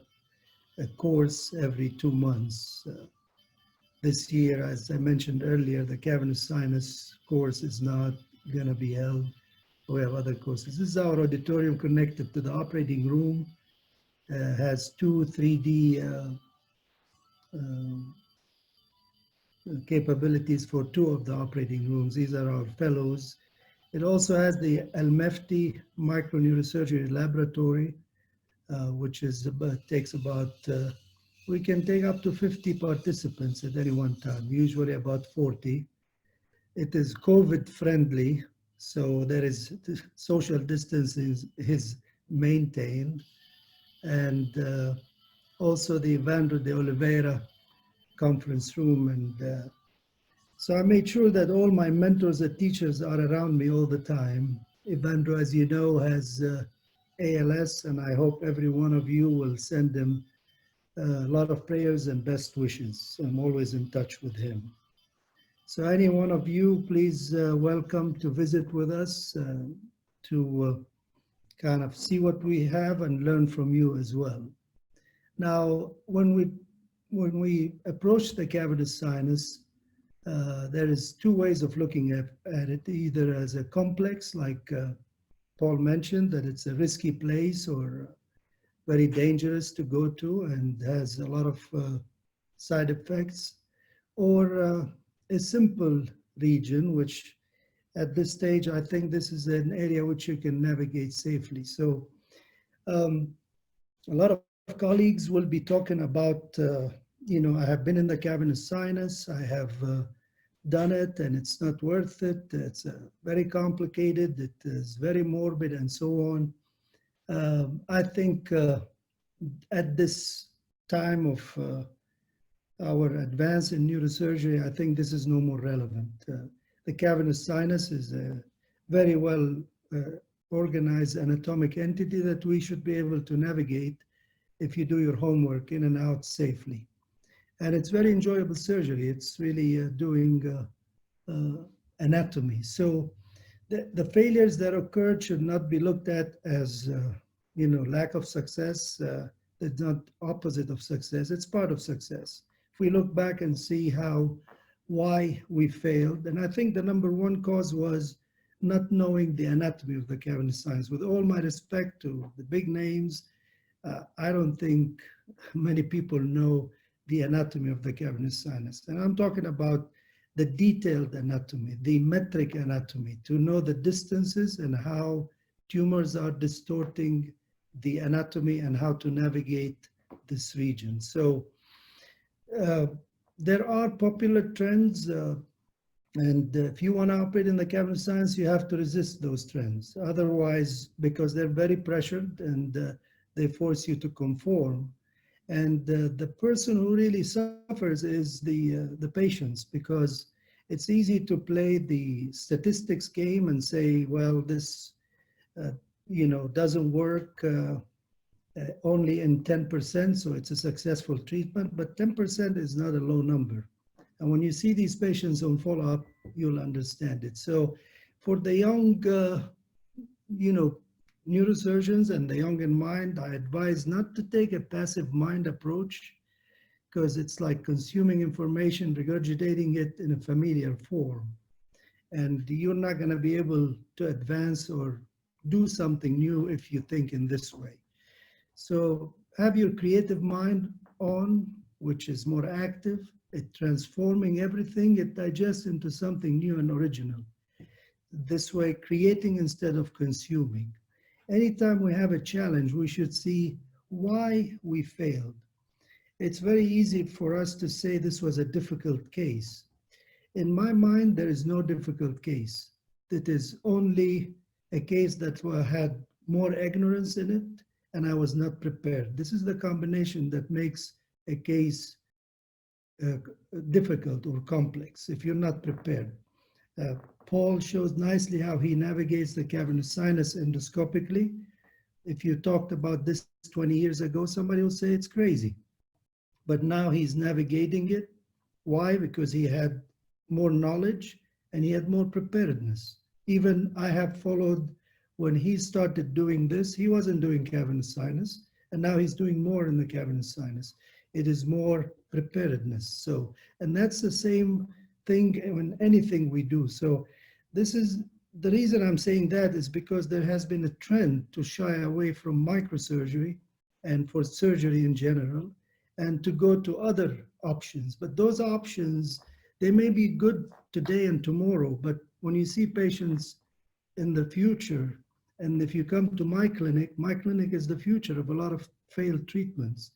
a course every 2 months. This year, as I mentioned earlier, the Cavernous Sinus course is not going to be held. We have other courses. This is our auditorium connected to the operating room. Has 2 3D capabilities for 2 of the operating rooms. These are our fellows. It also has the Al-Mafti Microneurosurgery Laboratory, which is takes about, we can take up to 50 participants at any one time, usually about 40. It is COVID friendly, so there is social distancing is maintained. And also the Evandro de Oliveira conference room. And so I made sure that all my mentors and teachers are around me all the time. Evandro, as you know, has ALS, and I hope every one of you will send him a lot of prayers and best wishes. I'm always in touch with him. So any one of you, please welcome to visit with us to kind of see what we have and learn from you as well. Now, when we approach the cavernous sinus, there is 2 ways of looking at it, either as a complex, like Paul mentioned, that it's a risky place or very dangerous to go to and has a lot of side effects, or a simple region, which at this stage, I think this is an area which you can navigate safely. So a lot of colleagues will be talking about, I have been in the cavernous sinus, I have done it and it's not worth it. It's very complicated. It is very morbid and so on. I think at this time of our advance in neurosurgery, I think this is no more relevant. The cavernous sinus is a very well organized anatomic entity that we should be able to navigate if you do your homework in and out safely. And it's very enjoyable surgery. It's really doing anatomy. So The failures that occurred should not be looked at as, lack of success. It's not opposite of success. It's part of success. If we look back and see why we failed, and I think the number one cause was not knowing the anatomy of the cavernous sinus. With all my respect to the big names, I don't think many people know the anatomy of the cavernous sinus. And I'm talking about the detailed anatomy, the metric anatomy, to know the distances and how tumors are distorting the anatomy and how to navigate this region. So there are popular trends, and if you want to operate in the cavernous sinus, you have to resist those trends. Otherwise, because they're very pressured and they force you to conform. And the person who really suffers is the patients, because it's easy to play the statistics game and say, well, this doesn't work only in 10%, so it's a successful treatment. But 10% is not a low number. And when you see these patients on follow-up, you'll understand it. So for the young, neurosurgeons and the young in mind, I advise not to take a passive mind approach, because it's like consuming information, regurgitating it in a familiar form. And you're not going to be able to advance or do something new if you think in this way. So have your creative mind on, which is more active. It transforming everything it digests into something new and original. This way, creating instead of consuming. Anytime we have a challenge, we should see why we failed. It's very easy for us to say this was a difficult case. In my mind, there is no difficult case. It is only a case that had more ignorance in it, and I was not prepared. This is the combination that makes a case difficult or complex if you're not prepared. Paul shows nicely how he navigates the cavernous sinus endoscopically. If you talked about this 20 years ago, somebody will say it's crazy. But now he's navigating it. Why? Because he had more knowledge and he had more preparedness. Even I have followed when he started doing this, he wasn't doing cavernous sinus, and now he's doing more in the cavernous sinus. It is more preparedness. So, and that's the same thing in anything we do. So this is the reason I'm saying that is because there has been a trend to shy away from microsurgery and for surgery in general, and to go to other options. But those options, they may be good today and tomorrow, but when you see patients in the future, and if you come to my clinic is the future of a lot of failed treatments.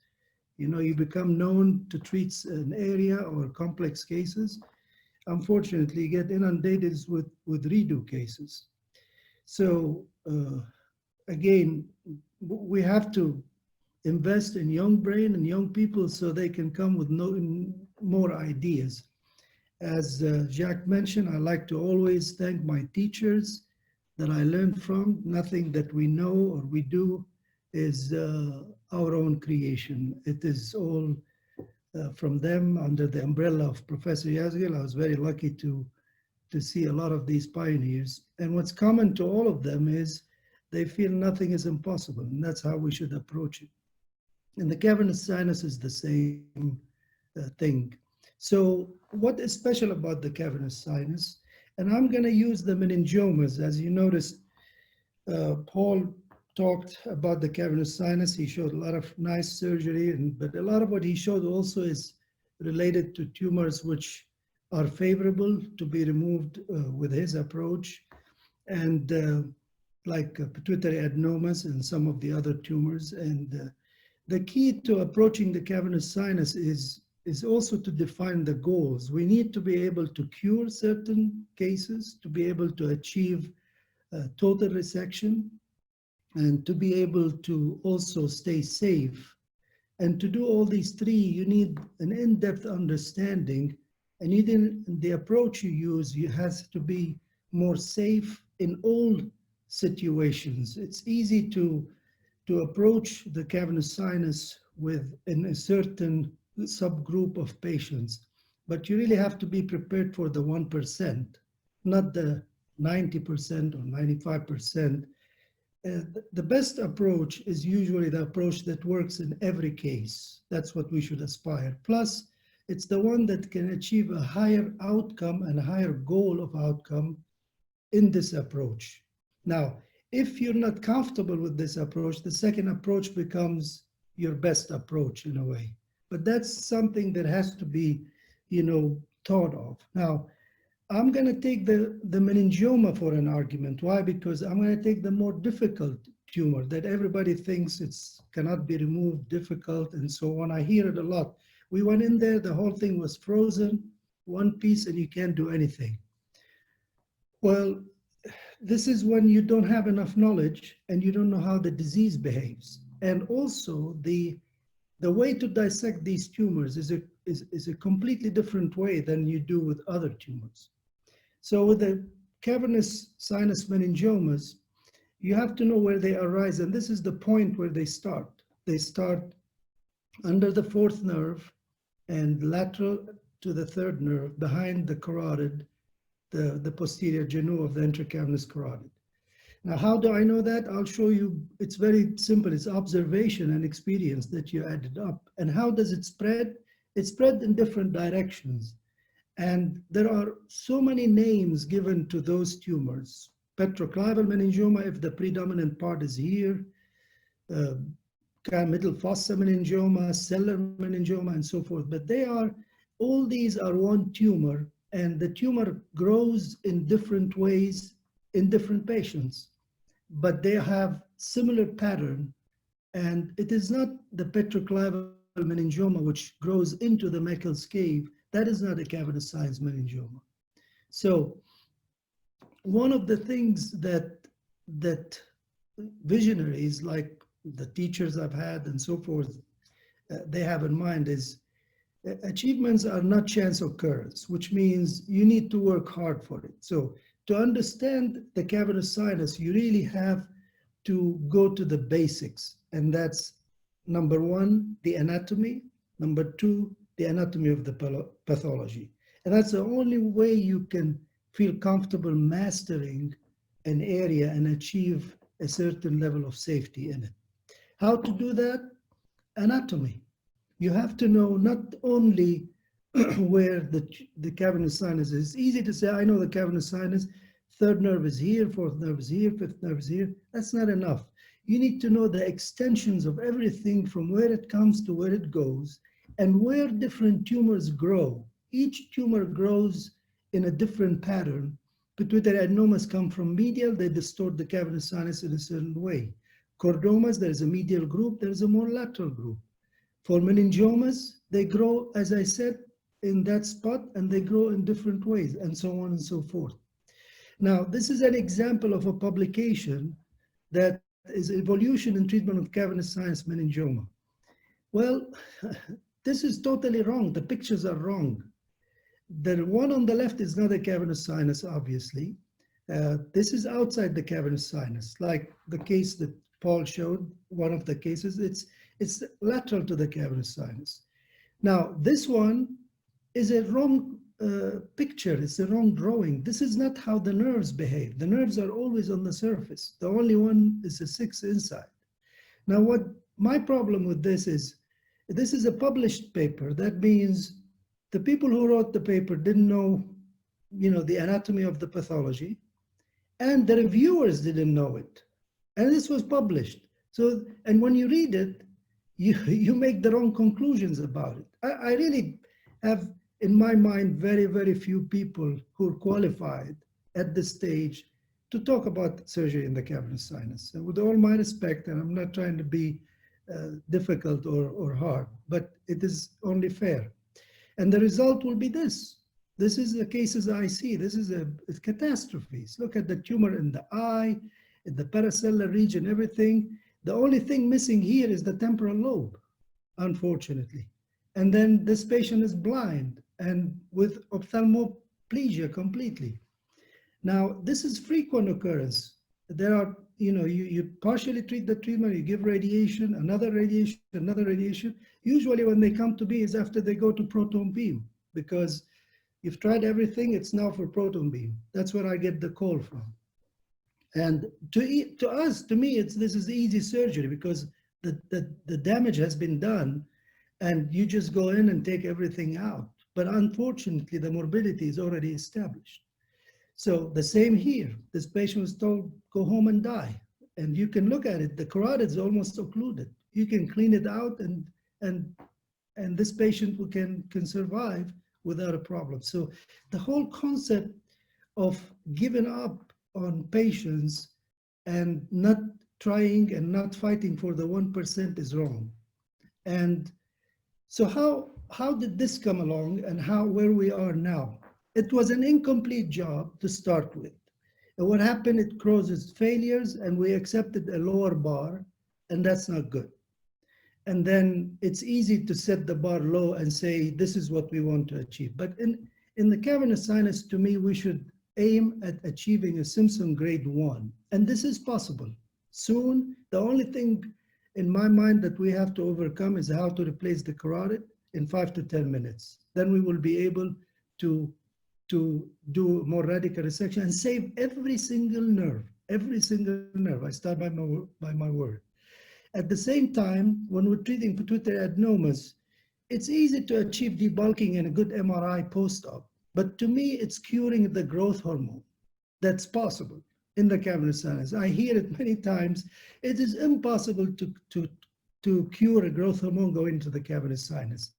You become known to treat an area or complex cases. Unfortunately, you get inundated with redo cases. So again, we have to invest in young brain and young people so they can come with more ideas. As Jacques mentioned, I like to always thank my teachers that I learned from. Nothing that we know or we do is our own creation. It is all from them under the umbrella of Professor Yazgil. I was very lucky to see a lot of these pioneers. And what's common to all of them is they feel nothing is impossible, and that's how we should approach it. And the cavernous sinus is the same thing. So what is special about the cavernous sinus? And I'm going to use the meningiomas. As you noticed, Paul talked about the cavernous sinus. He showed a lot of nice surgery, but a lot of what he showed also is related to tumors which are favorable to be removed with his approach, and like pituitary adenomas and some of the other tumors. And the key to approaching the cavernous sinus is also to define the goals. We need to be able to cure certain cases, to be able to achieve total resection, and to be able to also stay safe. And to do all these three, you need an in-depth understanding, and the approach you use, has to be more safe in all situations. It's easy to approach the cavernous sinus in a certain subgroup of patients, but you really have to be prepared for the 1%, not the 90% or 95%, the best approach is usually the approach that works in every case. That's what we should aspire. Plus, it's the one that can achieve a higher outcome and a higher goal of outcome in this approach. Now, if you're not comfortable with this approach, the second approach becomes your best approach in a way. But that's something that has to be, thought of. Now, I'm going to take the meningioma for an argument. Why? Because I'm going to take the more difficult tumor that everybody thinks it cannot be removed, difficult, and so on. I hear it a lot. We went in there, the whole thing was frozen, one piece, and you can't do anything. Well, this is when you don't have enough knowledge and you don't know how the disease behaves. And also the way to dissect these tumors is a completely different way than you do with other tumors. So with the cavernous sinus meningiomas, you have to know where they arise, and this is the point where they start. They start under the fourth nerve and lateral to the third nerve behind the carotid, the posterior genu of the intracavernous carotid. Now, how do I know that? I'll show you. It's very simple. It's observation and experience that you added up. And how does it spread? It spread in different directions. And there are so many names given to those tumors. Petroclival meningioma, if the predominant part is here, middle fossa meningioma, cellular meningioma, and so forth. But all these are one tumor, and the tumor grows in different ways in different patients. But they have similar pattern, and it is not the petroclival meningioma which grows into the Meckel's cave. That is not a cavernous sinus meningioma. So one of the things that visionaries like the teachers I've had and so forth, they have in mind is achievements are not chance occurrence, which means you need to work hard for it. So to understand the cavernous sinus, you really have to go to the basics, and that's number one, the anatomy, number two, the anatomy of the pathology. And that's the only way you can feel comfortable mastering an area and achieve a certain level of safety in it. How to do that? Anatomy. You have to know not only where the cavernous sinus is. It's easy to say, I know the cavernous sinus, third nerve is here, fourth nerve is here, fifth nerve is here. That's not enough. You need to know the extensions of everything from where it comes to where it goes and where different tumors grow. Each tumor grows in a different pattern. Pituitary adenomas come from medial, they distort the cavernous sinus in a certain way. Chordomas, there's a medial group, there's a more lateral group. For meningiomas, they grow, as I said, in that spot, and they grow in different ways, and so on and so forth. Now, this is an example of a publication that is evolution in treatment of cavernous sinus meningioma. Well, this is totally wrong. The pictures are wrong. The one on the left is not a cavernous sinus, obviously. This is outside the cavernous sinus, like the case that Paul showed, one of the cases. It's lateral to the cavernous sinus. Now, this one is a wrong picture. It's a wrong drawing. This is not how the nerves behave. The nerves are always on the surface. The only one is a 6 inside. Now, what my problem with this is a published paper. That means the people who wrote the paper didn't know, the anatomy of the pathology, and the reviewers didn't know it. And this was published. So, and when you read it, you make the wrong conclusions about it. I really have, in my mind, very, very few people who are qualified at this stage to talk about surgery in the cavernous sinus. And with all my respect, and I'm not trying to be difficult or hard, but it is only fair. And the result will be this. This is the cases I see. This is it's catastrophes. Look at the tumor in the eye, in the paracellular region, everything. The only thing missing here is the temporal lobe, unfortunately. And then this patient is blind and with ophthalmoplegia completely. Now, this is frequent occurrence. There are, you partially treat the treatment, you give radiation, another radiation. Usually when they come to me is after they go to proton beam, because You've tried everything, it's now for proton beam. That's where I get the call from. And to me, this is easy surgery because the damage has been done and you just go in and take everything out. But unfortunately, the morbidity is already established. So the same here, this patient was told, go home and die. And you can look at it, the carotid is almost occluded. You can clean it out and this patient can survive without a problem. So the whole concept of giving up on patients and not trying and not fighting for the 1% is wrong. And so how did this come along and where we are now? It was an incomplete job to start with. And what happened, it causes failures and we accepted a lower bar, and that's not good. And then it's easy to set the bar low and say, this is what we want to achieve. But in the cavernous sinus, to me, we should aim at achieving a Simpson grade 1. And this is possible. Soon, the only thing in my mind that we have to overcome is how to replace the carotid in 5 to 10 minutes. Then we will be able to do more radical resection and save every single nerve, every single nerve. I start by my word. At the same time, when we're treating pituitary adenomas, it's easy to achieve debulking and a good MRI post-op. But to me, it's curing the growth hormone. That's possible in the cavernous sinus. I hear it many times. It is impossible to cure a growth hormone going into the cavernous sinus.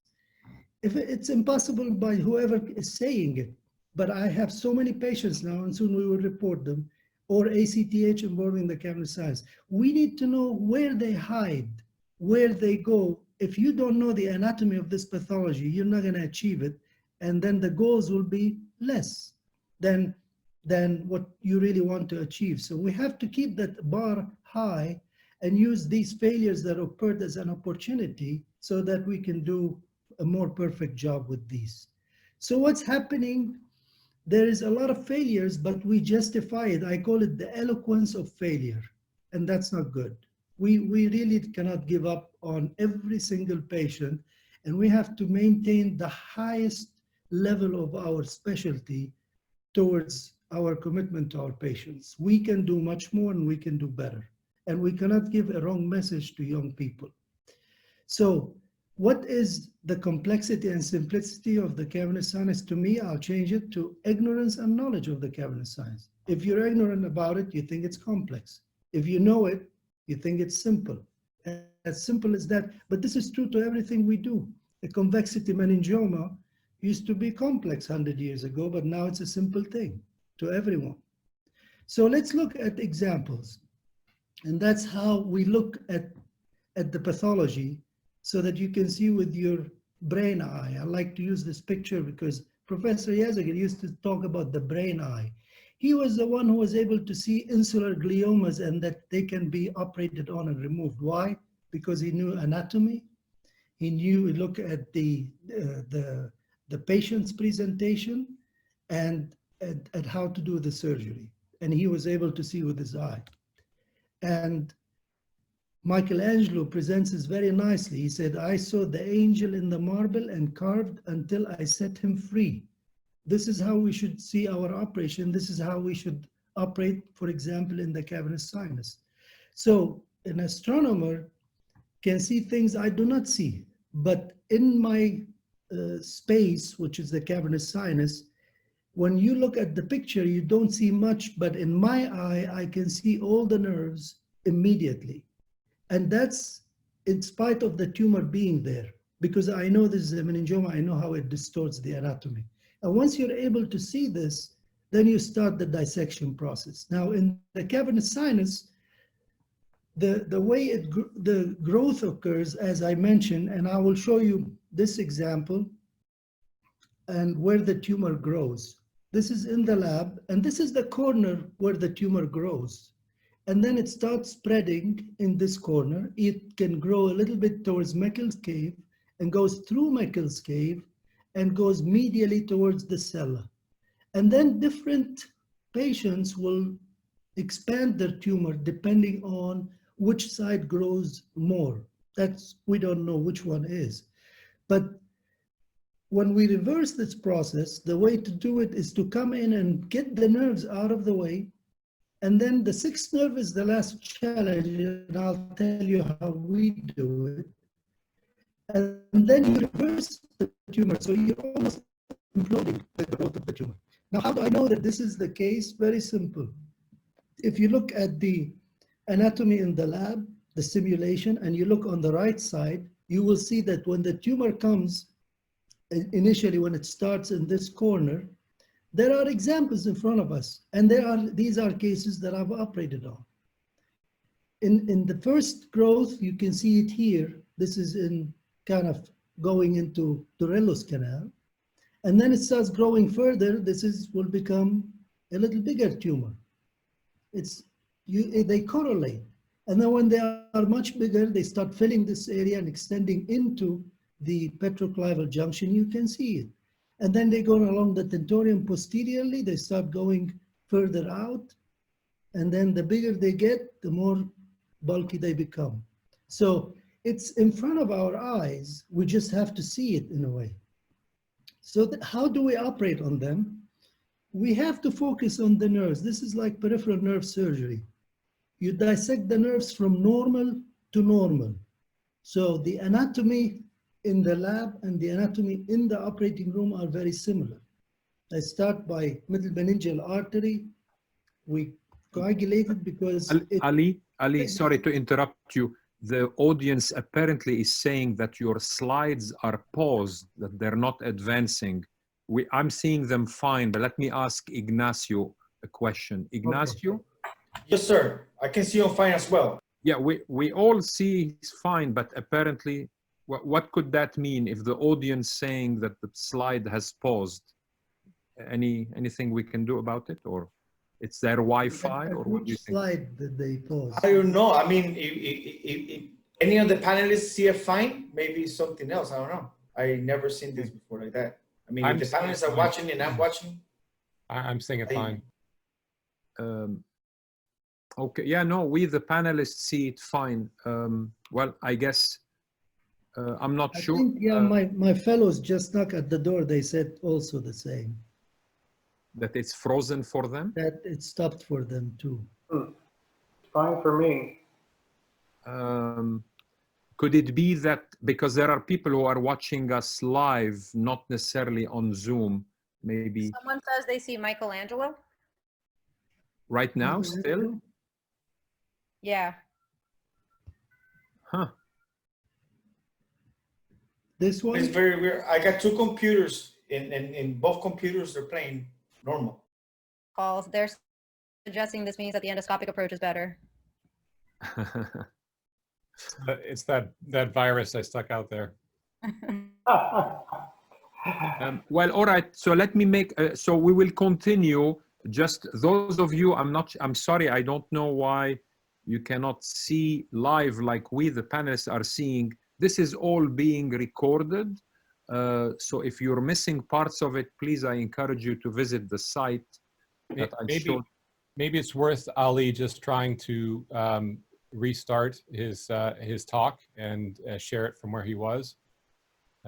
If it's impossible by whoever is saying it, but I have so many patients now, and soon we will report them, or ACTH involving the cavernous sinus. We need to know where they hide, where they go. If you don't know the anatomy of this pathology, you're not going to achieve it, and then the goals will be less than what you really want to achieve. So we have to keep that bar high and use these failures that occurred as an opportunity so that we can do a more perfect job with these. So what's happening? There is a lot of failures, but we justify it. I call it the eloquence of failure, and that's not good. We really cannot give up on every single patient, and we have to maintain the highest level of our specialty towards our commitment to our patients. We can do much more and we can do better, and we cannot give a wrong message to young people. So what is the complexity and simplicity of the cavernous sinus? To me, I'll change it to ignorance and knowledge of the cavernous sinus. If you're ignorant about it, you think it's complex. If you know it, you think it's simple. As simple as that. But this is true to everything we do. A convexity meningioma used to be complex 100 years ago, but now it's a simple thing to everyone. So let's look at examples. And that's how we look at the pathology, so that you can see with your brain eye. I like to use this picture because Professor Yazagar used to talk about the brain eye. He was the one who was able to see insular gliomas and that they can be operated on and removed. Why? Because he knew anatomy. He looked at the patient's presentation and at how to do the surgery. And he was able to see with his eye. And Michelangelo presents this very nicely. He said, I saw the angel in the marble and carved until I set him free. This is how we should see our operation. This is how we should operate, for example, in the cavernous sinus. So an astronomer can see things I do not see, but in my space, which is the cavernous sinus, when you look at the picture, you don't see much, but in my eye, I can see all the nerves immediately. And that's in spite of the tumor being there, because I know this is a meningioma, I know how it distorts the anatomy. And once you're able to see this, then you start the dissection process. Now in the cavernous sinus, the way the growth occurs, as I mentioned, and I will show you this example and where the tumor grows. This is in the lab, and this is the corner where the tumor grows. And then it starts spreading in this corner. It can grow a little bit towards Meckel's cave and goes through Meckel's cave and goes medially towards the cella. And then different patients will expand their tumor depending on which side grows more. We don't know which one is. But when we reverse this process, the way to do it is to come in and get the nerves out of the way. And then the sixth nerve is the last challenge, and I'll tell you how we do it. And then you reverse the tumor, so you're almost imploding the growth of the tumor. Now, how do I know that this is the case? Very simple. If you look at the anatomy in the lab, the simulation, and you look on the right side, you will see that when the tumor comes, initially when it starts in this corner, there are examples in front of us, and these are cases that I've operated on. In the first growth, you can see it here. This is in kind of going into Darrell's canal, and then it starts growing further. Will become a little bigger tumor. They correlate, and then when they are much bigger, they start filling this area and extending into the petroclival junction. You can see it. And then they go along the tentorium posteriorly, they start going further out. And then the bigger they get, the more bulky they become. So it's in front of our eyes. We just have to see it in a way. So how do we operate on them? We have to focus on the nerves. This is like peripheral nerve surgery. You dissect the nerves from normal to normal. So the anatomy in the lab and the anatomy in the operating room are very similar. I start by middle meningeal artery. We coagulate it because Ali, sorry to interrupt you. The audience apparently is saying that your slides are paused, that they're not advancing. I'm seeing them fine, but let me ask Ignacio a question. Ignacio? Okay. Yes, sir. I can see you fine as well. Yeah, we all see it's fine, but apparently, what could that mean if the audience saying that the slide has paused? Anything we can do about it, or it's their Wi-Fi, or what do you think? Slide did they pause? I don't know. I mean, if any of the panelists see it fine, maybe something else. I don't know. I never seen this before like that. I mean, if the panelists are watching and I'm watching, I'm seeing it fine. Okay. Yeah. No, we the panelists see it fine. Well, I guess. I'm not sure. Think, yeah, my fellows just knocked at the door. They said also the same. That it's frozen for them? That it stopped for them too. Fine for me. Could it be that because there are people who are watching us live, not necessarily on Zoom, maybe? Someone says they see Michelangelo. Right now, still? Yeah. Huh. This one? it's very weird. I got two computers, in both computers they're playing normal. Calls. They're suggesting this means that the endoscopic approach is better. It's that virus I stuck out there. Well, all right. So let me make. So we will continue. Just those of you, I'm sorry. I don't know why you cannot see live like we, the panelists, are seeing. This is all being recorded. So if you're missing parts of it, please, I encourage you to visit the site. Maybe it's worth Ali just trying to restart his talk and share it from where he was.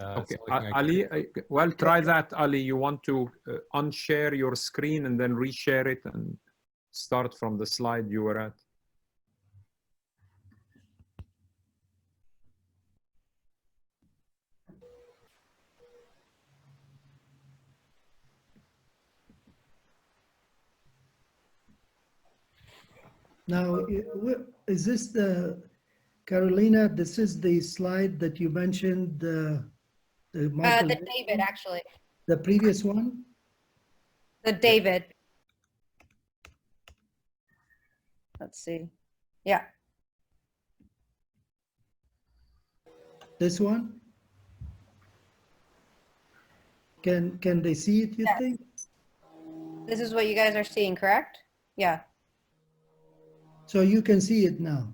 Okay, Ali, well, try that, Ali. You want to unshare your screen and then reshare it and start from the slide you were at. Now, is this Carolina, this is the slide that you mentioned, the David, actually. The previous one? The David. Let's see. Yeah. This one? Can they see it, you Yes. think? This is what you guys are seeing, correct? Yeah. So you can see it now.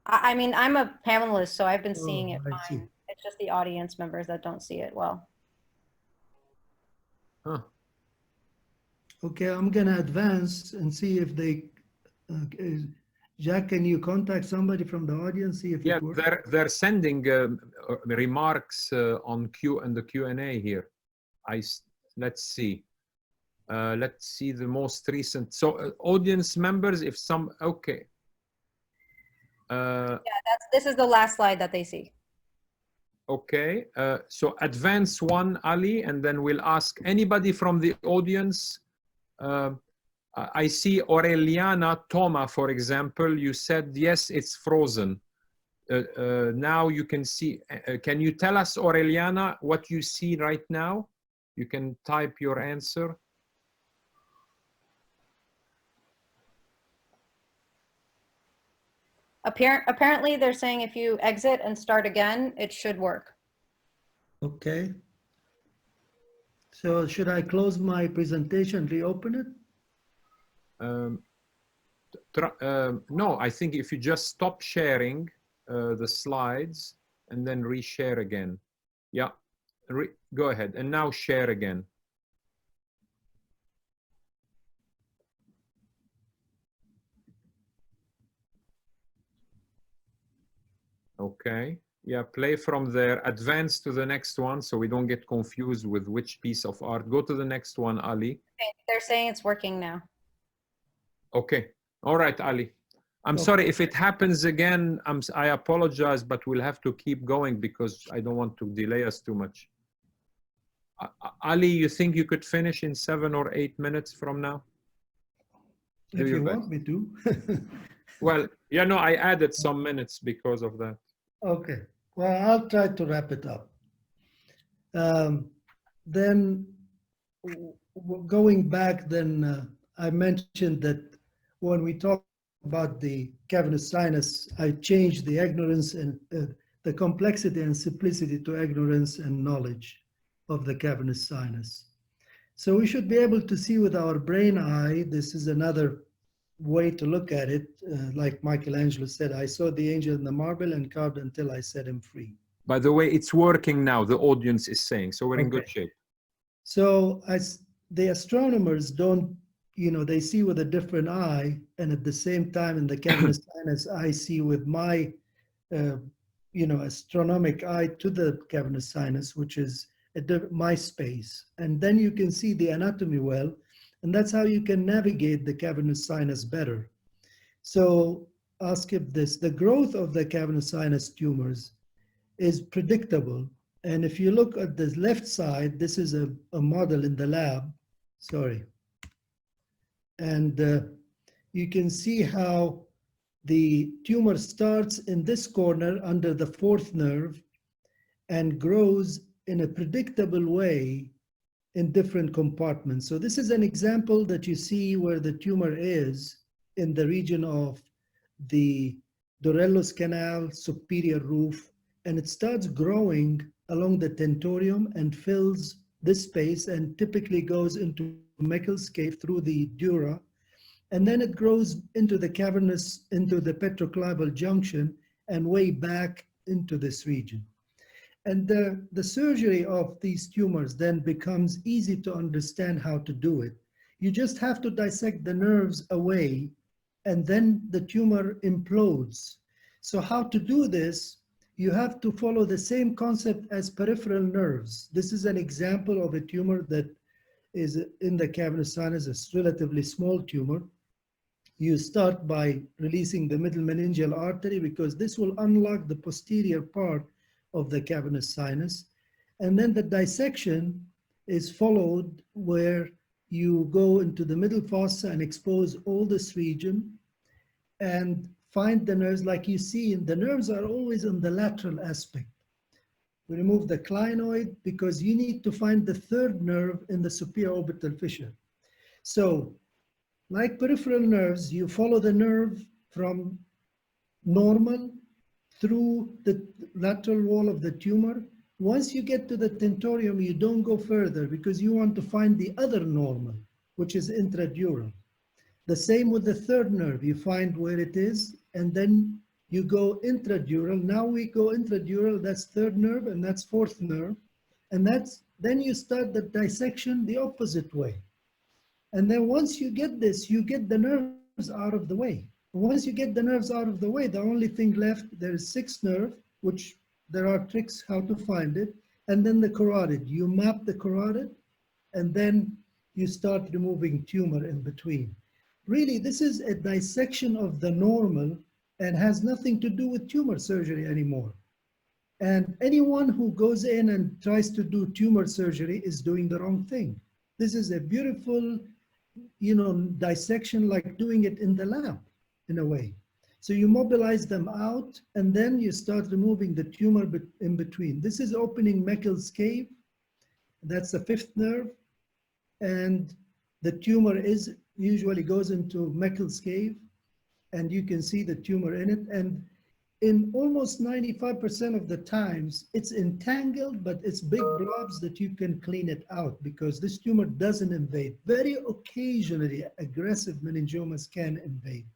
I mean, I'm a panelist, so I've been seeing it I see. fine. It's just the audience members that don't see it well. Huh. Okay, I'm gonna advance and see if they, Jack, can you contact somebody from the audience, see if Yeah, it works? they're sending remarks on the Q&A here. Let's see. Let's see the most recent. So audience members, if some, okay. Yeah, this is the last slide that they see. Okay, so advance one, Ali, and then we'll ask anybody from the audience. I see Aureliana Toma, for example. You said, yes, it's frozen. Now you can see, can you tell us, Aureliana, what you see right now? You can type your answer. Apparently, they're saying if you exit and start again, it should work. Okay. So should I close my presentation, reopen it? No, I think if you just stop sharing the slides and then reshare again. Yeah, go ahead. And now share again. Okay. Yeah, play from there. Advance to the next one so we don't get confused with which piece of art. Go to the next one, Ali. Okay, they're saying it's working now. Okay. All right, Ali. I'm Okay. sorry if it happens again. I apologize, but we'll have to keep going because I don't want to delay us too much. Ali, you think you could finish in 7 or 8 minutes from now? Do If your you best. want me to. Well, yeah, no, I added some minutes because of that. Okay, well, I'll try to wrap it up. Then going back, then I mentioned that when we talk about the cavernous sinus, I changed the ignorance and the complexity and simplicity to ignorance and knowledge of the cavernous sinus. So we should be able to see with our brain eye. This is another way to look at it. Like Michelangelo said, I saw the angel in the marble and carved until I set him free. By the way, it's working now, the audience is saying, so we're in good shape. So as the astronomers don't, they see with a different eye, and at the same time in the cavernous sinus, I see with my, astronomic eye to the cavernous sinus, which is my space. And then you can see the anatomy well, and that's how you can navigate the cavernous sinus better. So I'll skip this. The growth of the cavernous sinus tumors is predictable. And if you look at the left side, this is a model in the lab. Sorry. And you can see how the tumor starts in this corner under the fourth nerve and grows in a predictable way in different compartments. So this is an example that you see where the tumor is in the region of the Darrell's canal, superior roof, and it starts growing along the tentorium and fills this space and typically goes into Meckel's cave through the dura, and then it grows into the cavernous, into the petroclival junction and way back into this region. And the surgery of these tumors then becomes easy to understand how to do it. You just have to dissect the nerves away, and then the tumor implodes. So how to do this? You have to follow the same concept as peripheral nerves. This is an example of a tumor that is in the cavernous sinus, a relatively small tumor. You start by releasing the middle meningeal artery because this will unlock the posterior part of the cavernous sinus. And then the dissection is followed where you go into the middle fossa and expose all this region and find the nerves. Like you see, the nerves are always on the lateral aspect. We remove the clinoid because you need to find the third nerve in the superior orbital fissure. So like peripheral nerves, you follow the nerve from normal through the lateral wall of the tumor. Once you get to the tentorium, you don't go further because you want to find the other normal, which is intradural. The same with the third nerve. You find where it is, and then you go intradural. Now we go intradural, that's third nerve, and that's fourth nerve. And then you start the dissection the opposite way. And then once you get this, you get the nerves out of the way. Once you get the nerves out of the way, the only thing left, there is sixth nerve, which there are tricks how to find it, and then the carotid. You map the carotid, and then you start removing tumor in between. Really, this is a dissection of the normal and has nothing to do with tumor surgery anymore. And anyone who goes in and tries to do tumor surgery is doing the wrong thing. This is a beautiful, dissection like doing it in the lab, in a way. So you mobilize them out, and then you start removing the tumor in between. This is opening Meckel's cave. That's the fifth nerve. And the tumor usually goes into Meckel's cave, and you can see the tumor in it. And in almost 95% of the times, it's entangled, but it's big blobs that you can clean it out because this tumor doesn't invade. Very occasionally, aggressive meningiomas can invade.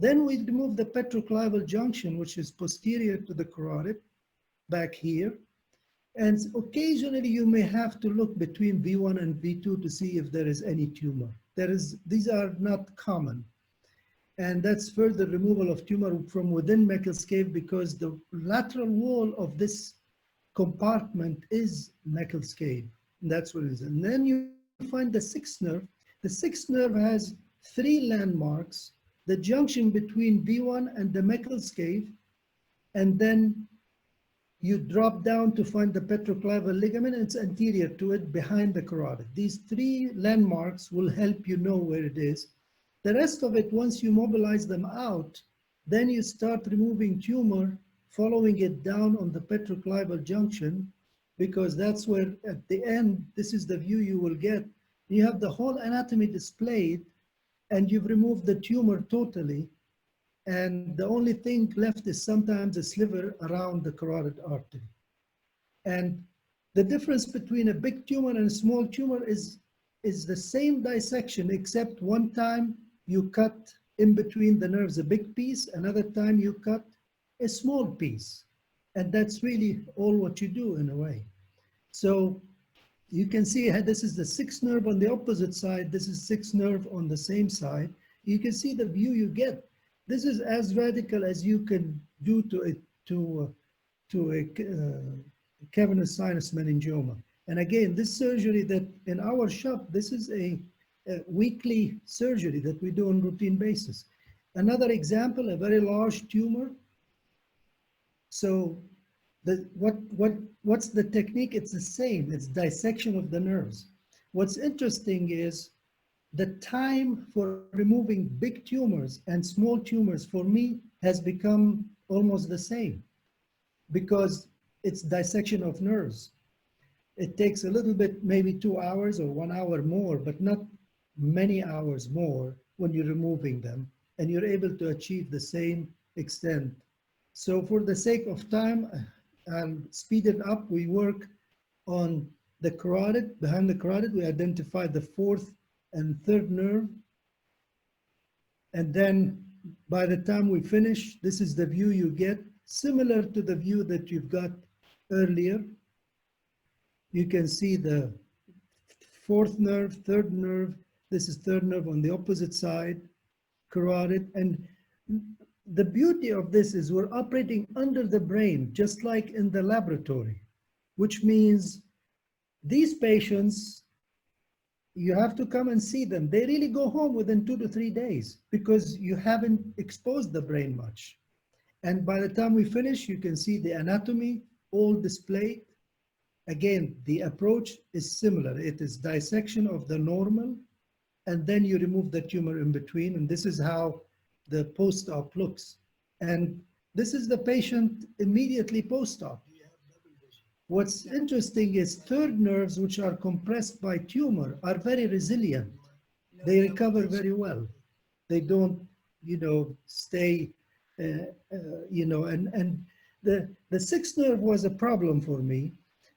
Then we remove the petroclival junction, which is posterior to the carotid, back here. And occasionally you may have to look between V1 and V2 to see if there is any tumor. These are not common. And that's further removal of tumor from within Meckel's cave because the lateral wall of this compartment is Meckel's cave. And that's what it is. And then you find the sixth nerve. The sixth nerve has three landmarks, the junction between V1 and the Meckel's cave, and then you drop down to find the petroclival ligament, and it's anterior to it behind the carotid. These three landmarks will help you know where it is. The rest of it, once you mobilize them out, then you start removing tumor, following it down on the petroclival junction, because that's where at the end, this is the view you will get. You have the whole anatomy displayed, and you've removed the tumor totally. And the only thing left is sometimes a sliver around the carotid artery. And the difference between a big tumor and a small tumor is the same dissection, except one time you cut in between the nerves a big piece, another time you cut a small piece. And that's really all what you do in a way. So you can see this is the sixth nerve on the opposite side. This is sixth nerve on the same side. You can see the view you get. This is as radical as you can do to a cavernous sinus meningioma. And again, this surgery that in our shop, this is a weekly surgery that we do on routine basis. Another example, a very large tumor. So what's the technique? It's the same. It's dissection of the nerves. What's interesting is the time for removing big tumors and small tumors for me has become almost the same because it's dissection of nerves. It takes a little bit, maybe 2 hours or 1 hour more, but not many hours more when you're removing them, and you're able to achieve the same extent. So for the sake of time, I'll speed it up. We work on the carotid. Behind the carotid, we identify the fourth and third nerve. And then by the time we finish, this is the view you get, similar to the view that you've got earlier. You can see the fourth nerve, third nerve. This is third nerve on the opposite side, carotid. And the beauty of this is we're operating under the brain, just like in the laboratory, which means these patients, you have to come and see them. They really go home within 2 to 3 days because you haven't exposed the brain much. And by the time we finish, you can see the anatomy all displayed. Again, the approach is similar. It is dissection of the normal, and then you remove the tumor in between. And this is how the post-op looks. And this is the patient immediately post-op. What's interesting is third nerves, which are compressed by tumor, are very resilient. They recover very well. They don't, stay, and the sixth nerve was a problem for me,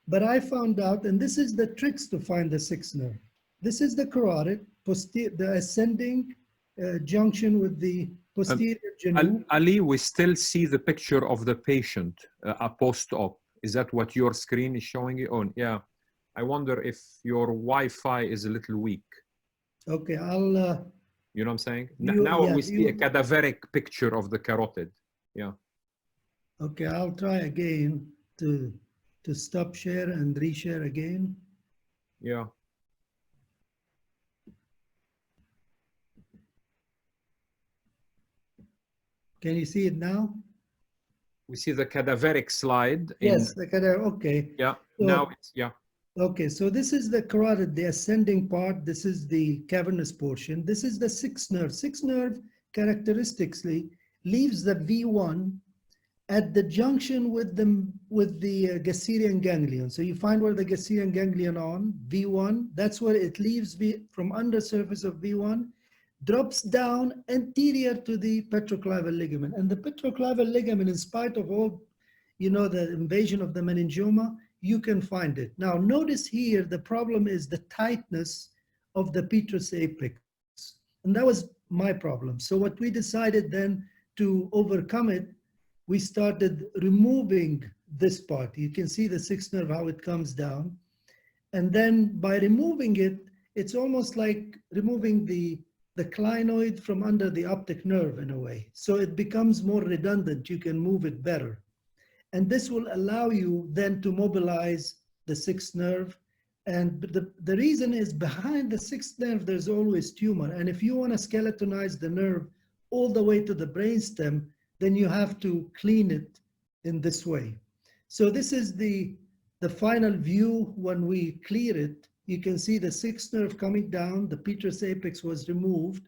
but I found out, and this is the tricks to find the sixth nerve. This is the carotid, the ascending junction with the posterior genu. Ali, we still see the picture of the patient post-op. Is that what your screen is showing you on? Yeah. I wonder if your Wi-Fi is a little weak. Okay, You know what I'm saying? You- Now yeah, we see a you- cadaveric picture of the carotid. Yeah. Okay, I'll try again to stop share and reshare again. Yeah. Can you see it now? We see the cadaveric slide. Yes, the cadaveric, okay. Yeah. So- Now it's, yeah. Okay, so this is the carotid, the ascending part. This is the cavernous portion. This is the sixth nerve. Sixth nerve characteristically leaves the V1 at the junction with the Gasserian ganglion. So you find where the Gasserian ganglion on, V1, that's where it leaves from undersurface of V1, drops down anterior to the petroclival ligament. And the petroclival ligament, in spite of all, the invasion of the meningioma, you can find it. Now, notice here, the problem is the tightness of the petrous apex. And that was my problem. So what we decided then to overcome it, we started removing this part. You can see the sixth nerve, how it comes down. And then by removing it, it's almost like removing the clinoid from under the optic nerve in a way. So it becomes more redundant. You can move it better. And this will allow you then to mobilize the sixth nerve. And the reason is behind the sixth nerve, there's always tumor. And if you want to skeletonize the nerve all the way to the brainstem, then you have to clean it in this way. So this is the final view when we clear it. You can see the sixth nerve coming down, the petrous apex was removed.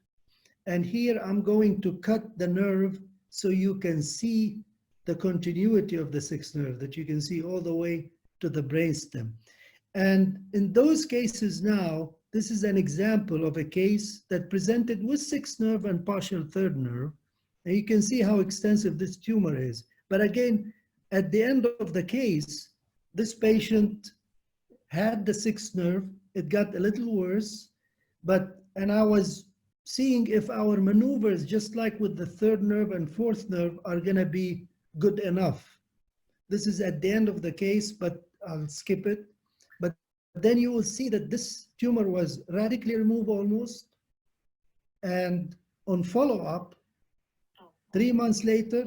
And here I'm going to cut the nerve so you can see the continuity of the sixth nerve, that you can see all the way to the brainstem. And in those cases now, this is an example of a case that presented with sixth nerve and partial third nerve. And you can see how extensive this tumor is. But again, at the end of the case, this patient had the sixth nerve. It got a little worse, and I was seeing if our maneuvers, just like with the third nerve and fourth nerve, are gonna be good enough. This is at the end of the case, but I'll skip it. But then you will see that this tumor was radically removed almost. And on follow-up, 3 months later,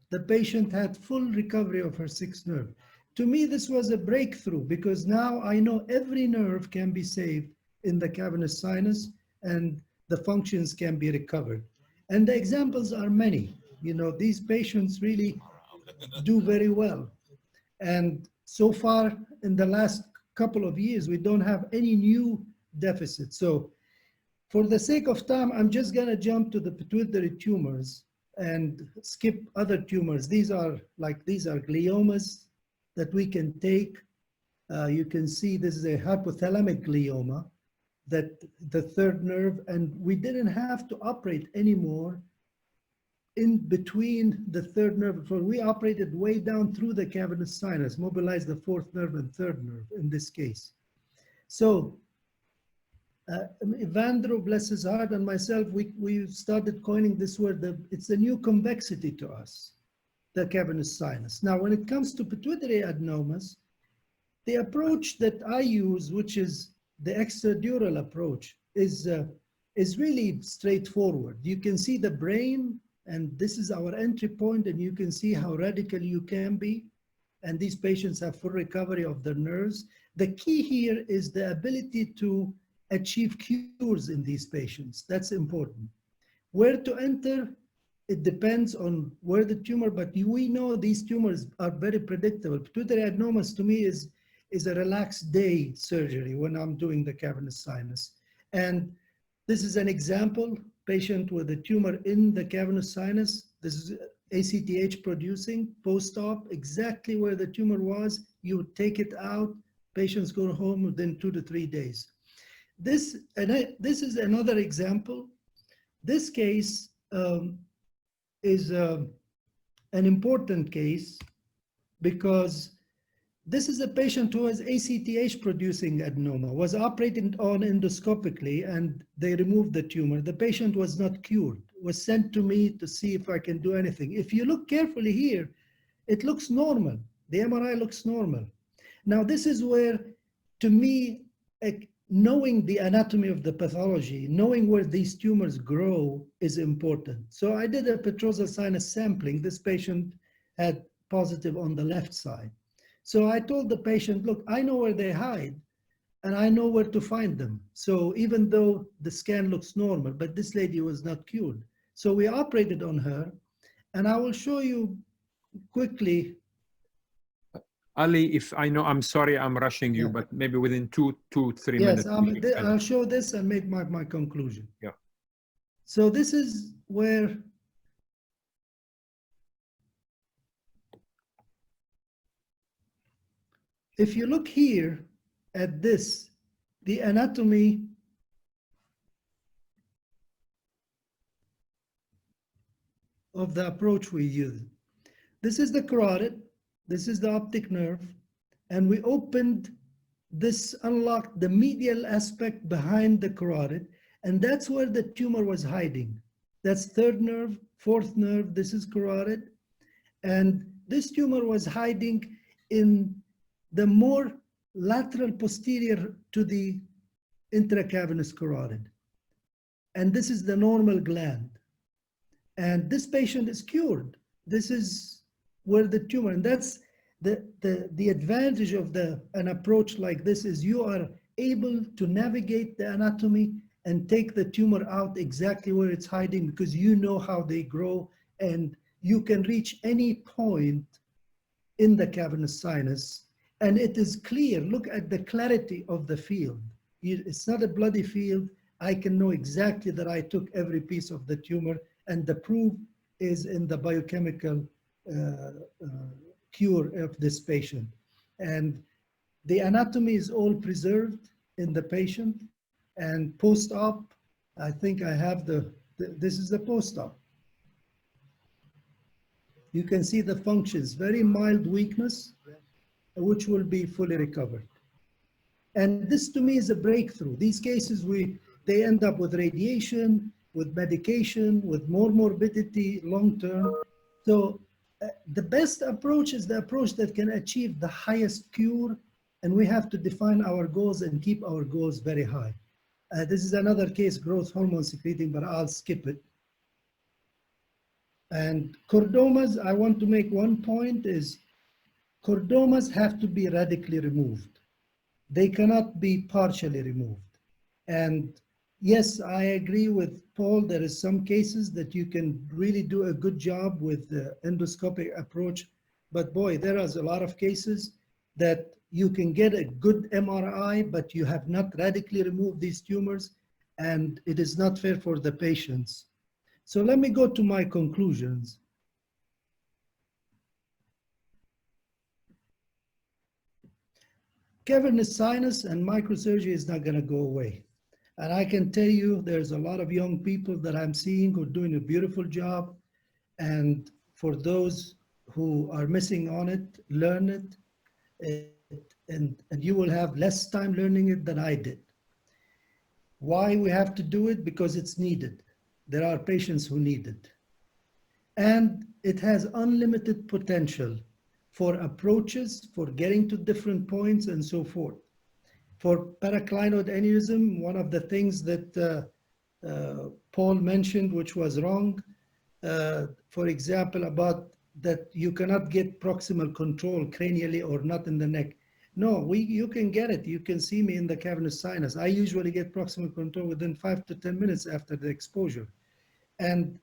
the patient had full recovery of her sixth nerve. To me, this was a breakthrough because now I know every nerve can be saved in the cavernous sinus and the functions can be recovered. And the examples are many. These patients really do very well. And so far, in the last couple of years, we don't have any new deficits. So for the sake of time, I'm just gonna jump to the pituitary tumors and skip other tumors. These are gliomas that we can take. You can see this is a hypothalamic glioma, that the third nerve, and we didn't have to operate anymore in between the third nerve. So we operated way down through the cavernous sinus, mobilized the fourth nerve and third nerve in this case. So Evandro, bless his heart, and myself, we started coining this word. It's a new convexity to us, the cavernous sinus. Now, when it comes to pituitary adenomas, the approach that I use, which is the extradural approach, is really straightforward. You can see the brain, and this is our entry point, and you can see how radical you can be. And these patients have full recovery of their nerves. The key here is the ability to achieve cures in these patients. That's important. Where to enter, it depends on where the tumor, but we know these tumors are very predictable. Pituitary adenomas to me is a relaxed day surgery when I'm doing the cavernous sinus. And this is an example, patient with a tumor in the cavernous sinus. This is ACTH producing, post-op, exactly where the tumor was. You would take it out, patients go home within 2 to 3 days. This is another example. This case is an important case because this is a patient who has ACTH producing adenoma, was operated on endoscopically, and they removed the tumor. The patient was not cured, was sent to me to see if I can do anything. If you look carefully here, it looks normal. The MRI looks normal. Now, this is where, to me, knowing the anatomy of the pathology, knowing where these tumors grow is important. So I did a petrosal sinus sampling. This patient had positive on the left side. So I told the patient, look, I know where they hide and I know where to find them. So even though the scan looks normal, but this lady was not cured. So we operated on her, and I will show you quickly. Ali, if I know, I'm sorry, I'm rushing you, Yeah. but maybe within 3 Yes, minutes. I'll show this and make my conclusion. Yeah. So this is where if you look here at this, the anatomy of the approach we use. This is the carotid, this is the optic nerve, and we opened this, unlocked the medial aspect behind the carotid, and that's where the tumor was hiding. That's third nerve, fourth nerve, this is carotid, and this tumor was hiding in the more lateral posterior to the intracavernous carotid. And this is the normal gland. And this patient is cured. This is where the tumor, and that's the advantage of an approach like this is you are able to navigate the anatomy and take the tumor out exactly where it's hiding because you know how they grow and you can reach any point in the cavernous sinus. And it is clear, look at the clarity of the field. It's not a bloody field. I can know exactly that I took every piece of the tumor, and the proof is in the biochemical cure of this patient. And the anatomy is all preserved in the patient. And post-op, I think I have this is the post-op. You can see the functions, very mild weakness, which will be fully recovered. And this to me is a breakthrough. These cases, they end up with radiation, with medication, with more morbidity long-term. So the best approach is the approach that can achieve the highest cure, and we have to define our goals and keep our goals very high. This is another case, growth hormone secreting, but I'll skip it. And chordomas, I want to make one point is chordomas have to be radically removed. They cannot be partially removed. And yes, I agree with Paul. There is some cases that you can really do a good job with the endoscopic approach. But boy, there is a lot of cases that you can get a good MRI, but you have not radically removed these tumors, and it is not fair for the patients. So let me go to my conclusions. Cavernous sinus and microsurgery is not going to go away. And I can tell you there's a lot of young people that I'm seeing who are doing a beautiful job. And for those who are missing on it, learn it. And you will have less time learning it than I did. Why we have to do it? Because it's needed. There are patients who need it. And it has unlimited potential for approaches, for getting to different points and so forth. For paraclinoid aneurysm, one of the things that Paul mentioned, which was wrong, for example, about that you cannot get proximal control cranially or not in the neck. No, you can get it. You can see me in the cavernous sinus. I usually get proximal control within 5 to 10 minutes after the exposure. And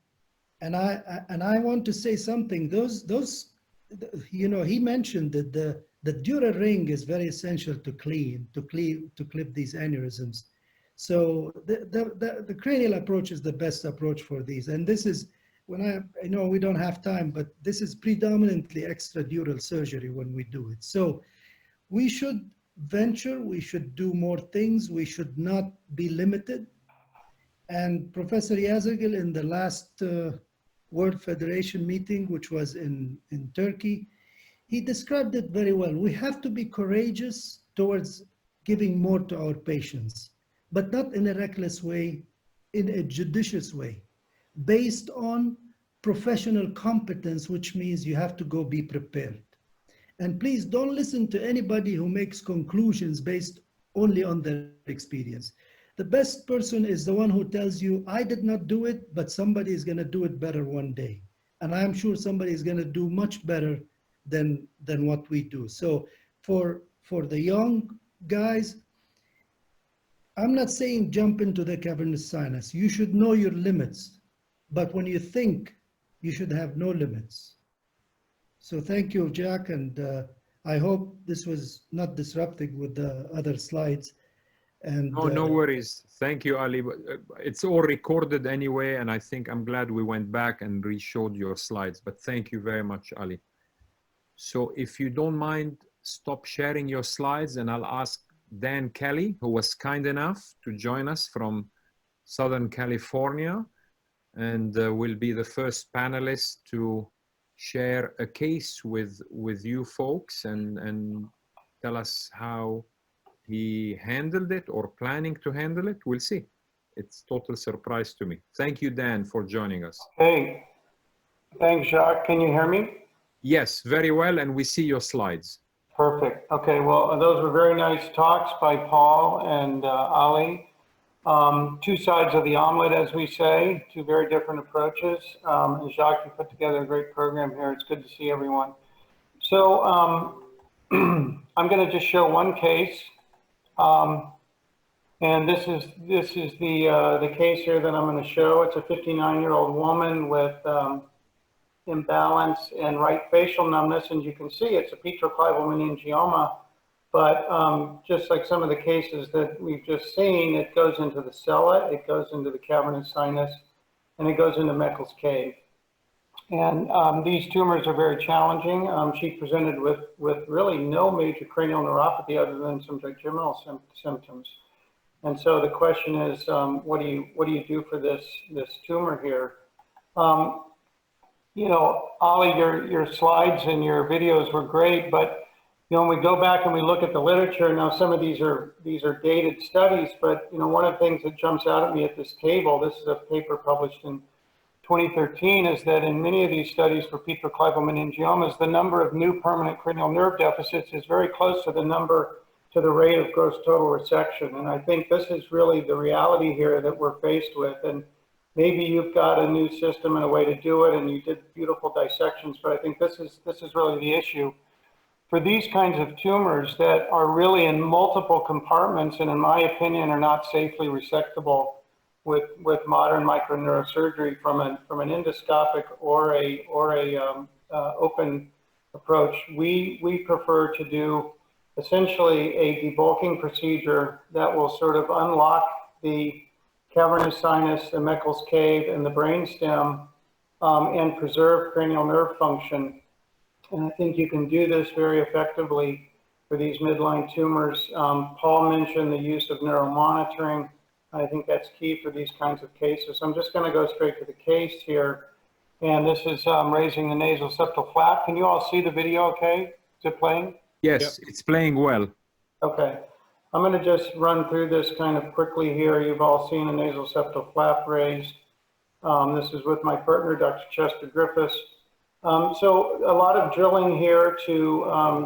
I want to say something. Those you know, he mentioned that the dural ring is very essential to clip these aneurysms. So the cranial approach is the best approach for these. And this is, when I know we don't have time, but this is predominantly extradural surgery when we do it. So we should venture, we should do more things, we should not be limited. And Professor Yazagil in the last World Federation meeting, which was in Turkey, he described it very well. We have to be courageous towards giving more to our patients, but not in a reckless way, in a judicious way, based on professional competence, which means you have to go be prepared. And please don't listen to anybody who makes conclusions based only on their experience. The best person is the one who tells you, I did not do it, but somebody is going to do it better one day. And I'm sure somebody is going to do much better than what we do. So for the young guys, I'm not saying jump into the cavernous sinus. You should know your limits. But when you think, you should have no limits. So thank you, Jack. And I hope this was not disrupting with the other slides. And Oh, no worries. Thank you, Ali. It's all recorded anyway, and I think I'm glad we went back and re-showed your slides. But thank you very much, Ali. So if you don't mind, stop sharing your slides, and I'll ask Dan Kelly, who was kind enough to join us from Southern California, and will be the first panelist to share a case with you folks and tell us how he handled it or planning to handle it. We'll see. It's total surprise to me. Thank you, Dan, for joining us. Hey, thanks, Jacques. Can you hear me? Yes, very well, and we see your slides. Perfect. Okay, well, those were very nice talks by Paul and Ali. Two sides of the omelet, as we say, two very different approaches. And Jacques, you put together a great program here. It's good to see everyone. So I'm going to just show one case. And this is the case here that I'm going to show. It's a 59-year-old woman with imbalance and right facial numbness, and you can see it's a petroclival meningioma. But just like some of the cases that we've just seen, it goes into the sella, it goes into the cavernous sinus, and it goes into Meckel's cave. And these tumors are very challenging. She presented with really no major cranial neuropathy other than some trigeminal symptoms. And so the question is, what do you do for this tumor here? You know, Ali, your slides and your videos were great, but you know, when we go back and we look at the literature, now some of these are dated studies, but you know, one of the things that jumps out at me at this table, this is a paper published in 2013, is that in many of these studies for petroclival meningiomas, the number of new permanent cranial nerve deficits is very close to the rate of gross total resection. And I think this is really the reality here that we're faced with. And maybe you've got a new system and a way to do it, and you did beautiful dissections, but I think this is really the issue. For these kinds of tumors that are really in multiple compartments, and in my opinion, are not safely resectable with modern microneurosurgery from an endoscopic or a open approach, we prefer to do essentially a debulking procedure that will sort of unlock the cavernous sinus, the Meckel's cave, and the brainstem, and preserve cranial nerve function. And I think you can do this very effectively for these midline tumors. Paul mentioned the use of neuromonitoring. I think that's key for these kinds of cases. I'm just going to go straight to the case here. And this is raising the nasal septal flap. Can you all see the video okay? Is it playing? Yes, yep. It's playing well. Okay. I'm going to just run through this kind of quickly here. You've all seen a nasal septal flap raised. This is with my partner, Dr. Chester Griffiths. So a lot of drilling here to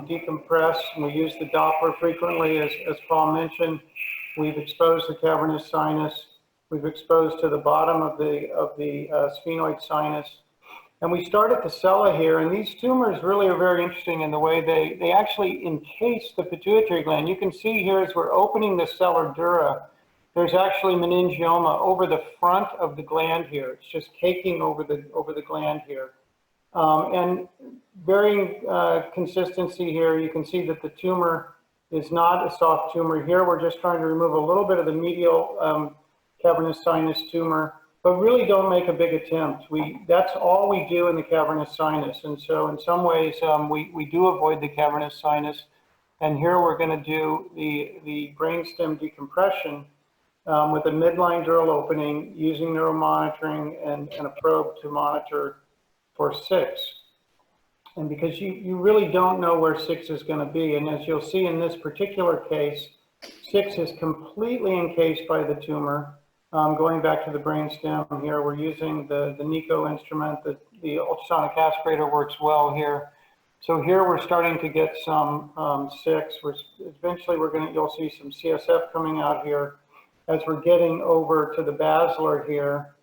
decompress, and we use the Doppler frequently, as Paul mentioned. We've exposed the cavernous sinus. We've exposed to the bottom of the sphenoid sinus. And we start at the sella here, and these tumors really are very interesting in the way they actually encase the pituitary gland. You can see here as we're opening the sellar dura, there's actually meningioma over the front of the gland here. It's just caking over the gland here. And varying consistency here, you can see that the tumor is not a soft tumor here. We're just trying to remove a little bit of the medial cavernous sinus tumor, but really don't make a big attempt. That's all we do in the cavernous sinus. And so in some ways, we do avoid the cavernous sinus. And here we're going to do the brainstem decompression with a midline dural opening using neuromonitoring and a probe to monitor for 6. And because you really don't know where 6 is going to be. And as you'll see in this particular case, 6 is completely encased by the tumor. Going back to the brainstem here, we're using the NICO instrument. The ultrasonic aspirator works well here. So here we're starting to get some 6. Eventually you'll see some CSF coming out here. As we're getting over to the basilar here,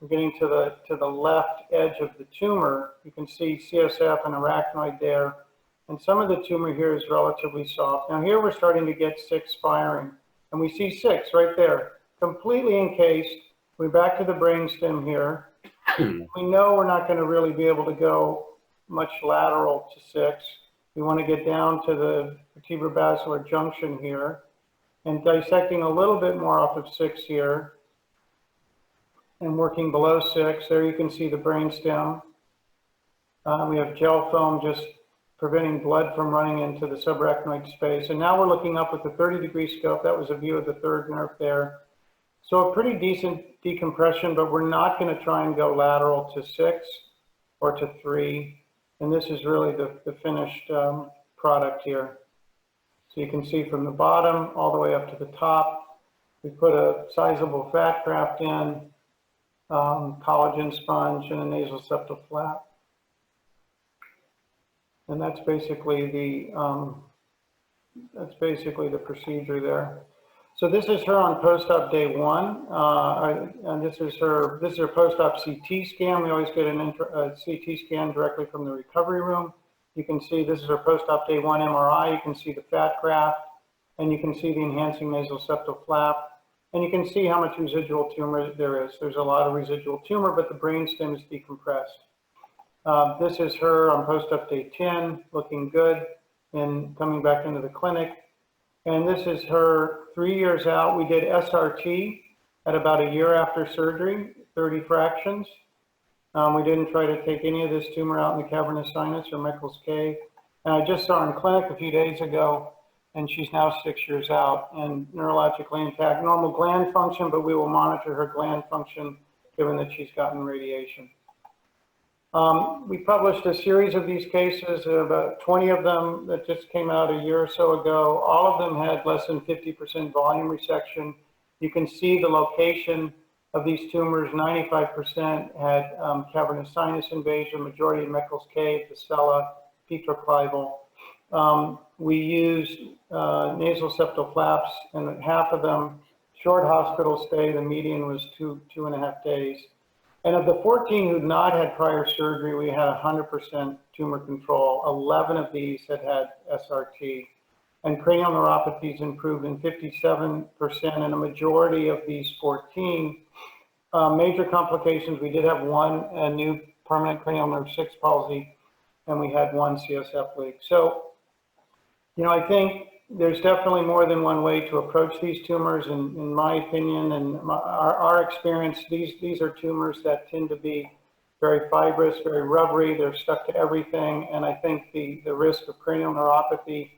we're getting to the left edge of the tumor. You can see CSF and arachnoid there. And some of the tumor here is relatively soft. Now here we're starting to get 6 firing. And we see 6 right there, completely encased. We're back to the brainstem here. We know we're not going to really be able to go much lateral to 6. We want to get down to the vertebrobasilar junction here and dissecting a little bit more off of 6 here and working below 6. There you can see the brainstem. We have gel foam just preventing blood from running into the subarachnoid space. And now we're looking up with the 30-degree scope. That was a view of the 3rd nerve there. So a pretty decent decompression, but we're not going to try and go lateral to 6 or to 3. And this is really the finished product here. So you can see from the bottom all the way up to the top. We put a sizable fat graft in, collagen sponge, and a nasal septal flap. And that's basically the procedure there. So this is her on post-op day 1, and this is her post-op CT scan. We always get a CT scan directly from the recovery room. You can see this is her post-op day 1 MRI. You can see the fat graft, and you can see the enhancing nasal septal flap, and you can see how much residual tumor there is. There's a lot of residual tumor, but the brainstem is decompressed. This is her on post-op day 10, looking good and coming back into the clinic. And this is her 3 years out. We did SRT at about a year after surgery, 30 fractions. We didn't try to take any of this tumor out in the cavernous sinus or Meckel's cave. And I just saw her in clinic a few days ago, and she's now 6 years out and neurologically intact. Normal gland function, but we will monitor her gland function given that she's gotten radiation. We published a series of these cases, about 20 of them that just came out a year or so ago. All of them had less than 50% volume resection. You can see the location of these tumors. 95% had cavernous sinus invasion, majority in Meckel's cave, Vasella, petroclival. We used nasal septal flaps, and half of them short hospital stay. The median was 2.5 days. And of the 14 who'd not had prior surgery, we had 100% tumor control. 11 of these had SRT. And cranial neuropathies improved in 57%, and a majority of these 14. Major complications, we did have one new permanent cranial nerve 6 palsy, and we had 1 CSF leak. So, you know, I think there's definitely more than one way to approach these tumors, and in my opinion and our experience, these are tumors that tend to be very fibrous, very rubbery. They're stuck to everything, and I think the risk of cranial neuropathy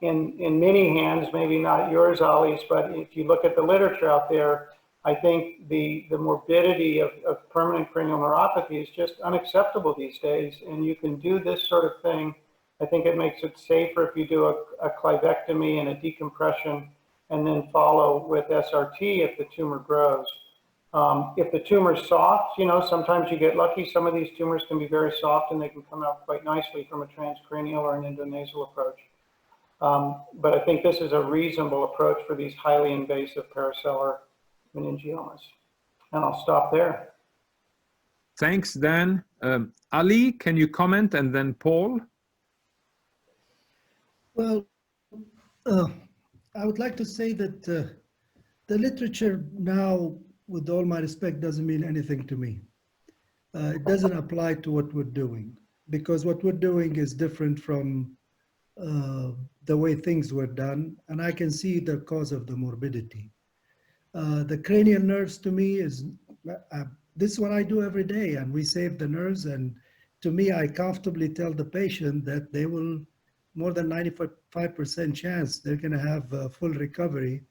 in many hands, maybe not yours, Ali's, but if you look at the literature out there, I think the morbidity of permanent cranial neuropathy is just unacceptable these days, and you can do this sort of thing. I think it makes it safer if you do a clivectomy and a decompression and then follow with SRT if the tumor grows. If the tumor is soft, you know, sometimes you get lucky. Some of these tumors can be very soft and they can come out quite nicely from a transcranial or an endonasal approach. But I think this is a reasonable approach for these highly invasive paracellular meningiomas. And I'll stop there. Thanks, Dan. Ali, can you comment, and then Paul? Well, I would like to say that the literature now, with all my respect, doesn't mean anything to me. It doesn't apply to what we're doing, because what we're doing is different from the way things were done, and I can see the cause of the morbidity. The cranial nerves, to me, is this is what I do every day, and we save the nerves, and to me, I comfortably tell the patient that they will more than 95% chance they're going to have a full recovery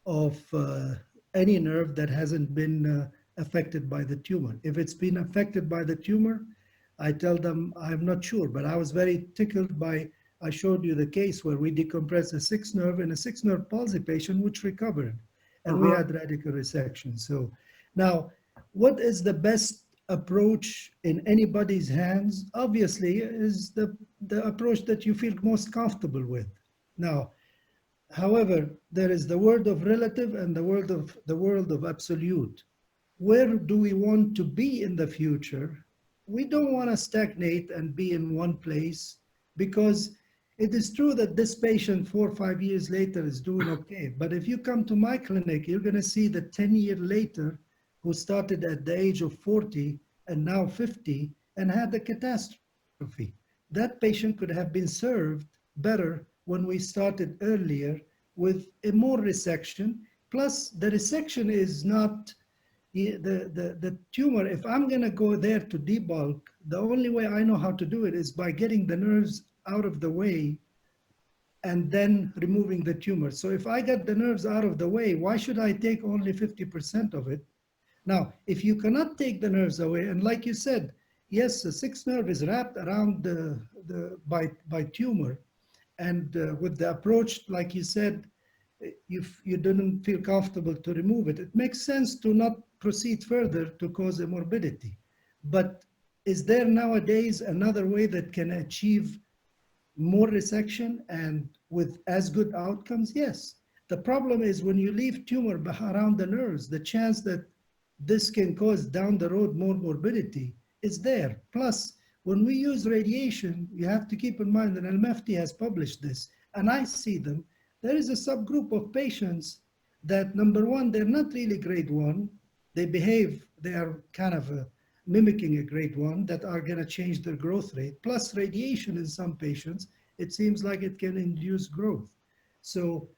of any nerve that hasn't been affected by the tumor. If it's been affected by the tumor, I tell them I'm not sure, but I was very tickled by, I showed you the case where we decompressed a 6th nerve in a 6th nerve palsy patient which recovered, and we had radical resection. So now, what is the best approach in anybody's hands, obviously, is the approach that you feel most comfortable with. Now, however, there is the world of relative and the world of absolute. Where do we want to be in the future? We don't want to stagnate and be in one place, because it is true that this patient 4 or 5 years later is doing okay. But if you come to my clinic, you're going to see the 10 years later who started at the age of 40 and now 50 and had a catastrophe. That patient could have been served better when we started earlier with a more resection. Plus, the resection is not the tumor. If I'm going to go there to debulk, the only way I know how to do it is by getting the nerves out of the way and then removing the tumor. So if I get the nerves out of the way, why should I take only 50% of it? Now, if you cannot take the nerves away, and like you said, yes, the sixth nerve is wrapped around by tumor, and with the approach, like you said, you didn't feel comfortable to remove it. It makes sense to not proceed further to cause a morbidity. But is there nowadays another way that can achieve more resection and with as good outcomes? Yes. The problem is when you leave tumor around the nerves, the chance that this can cause down the road more morbidity is there. Plus, when we use radiation, you have to keep in mind that LMFT has published this, and I see them. There is a subgroup of patients that, number one, they're not really grade 1. They are kind of mimicking a grade 1 that are going to change their growth rate. Plus radiation in some patients, it seems like it can induce growth. So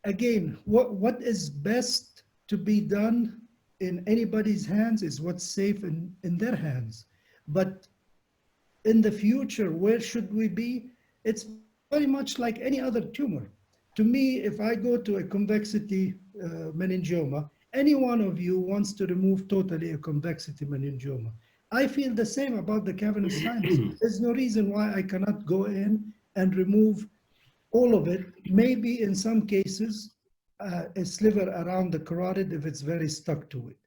again, what is best to be done in anybody's hands is what's safe in their hands. But in the future, where should we be? It's very much like any other tumor. To me, if I go to a convexity meningioma, any one of you wants to remove totally a convexity meningioma. I feel the same about the cavernous sinus. There's no reason why I cannot go in and remove all of it. Maybe in some cases, a sliver around the carotid if it's very stuck to it.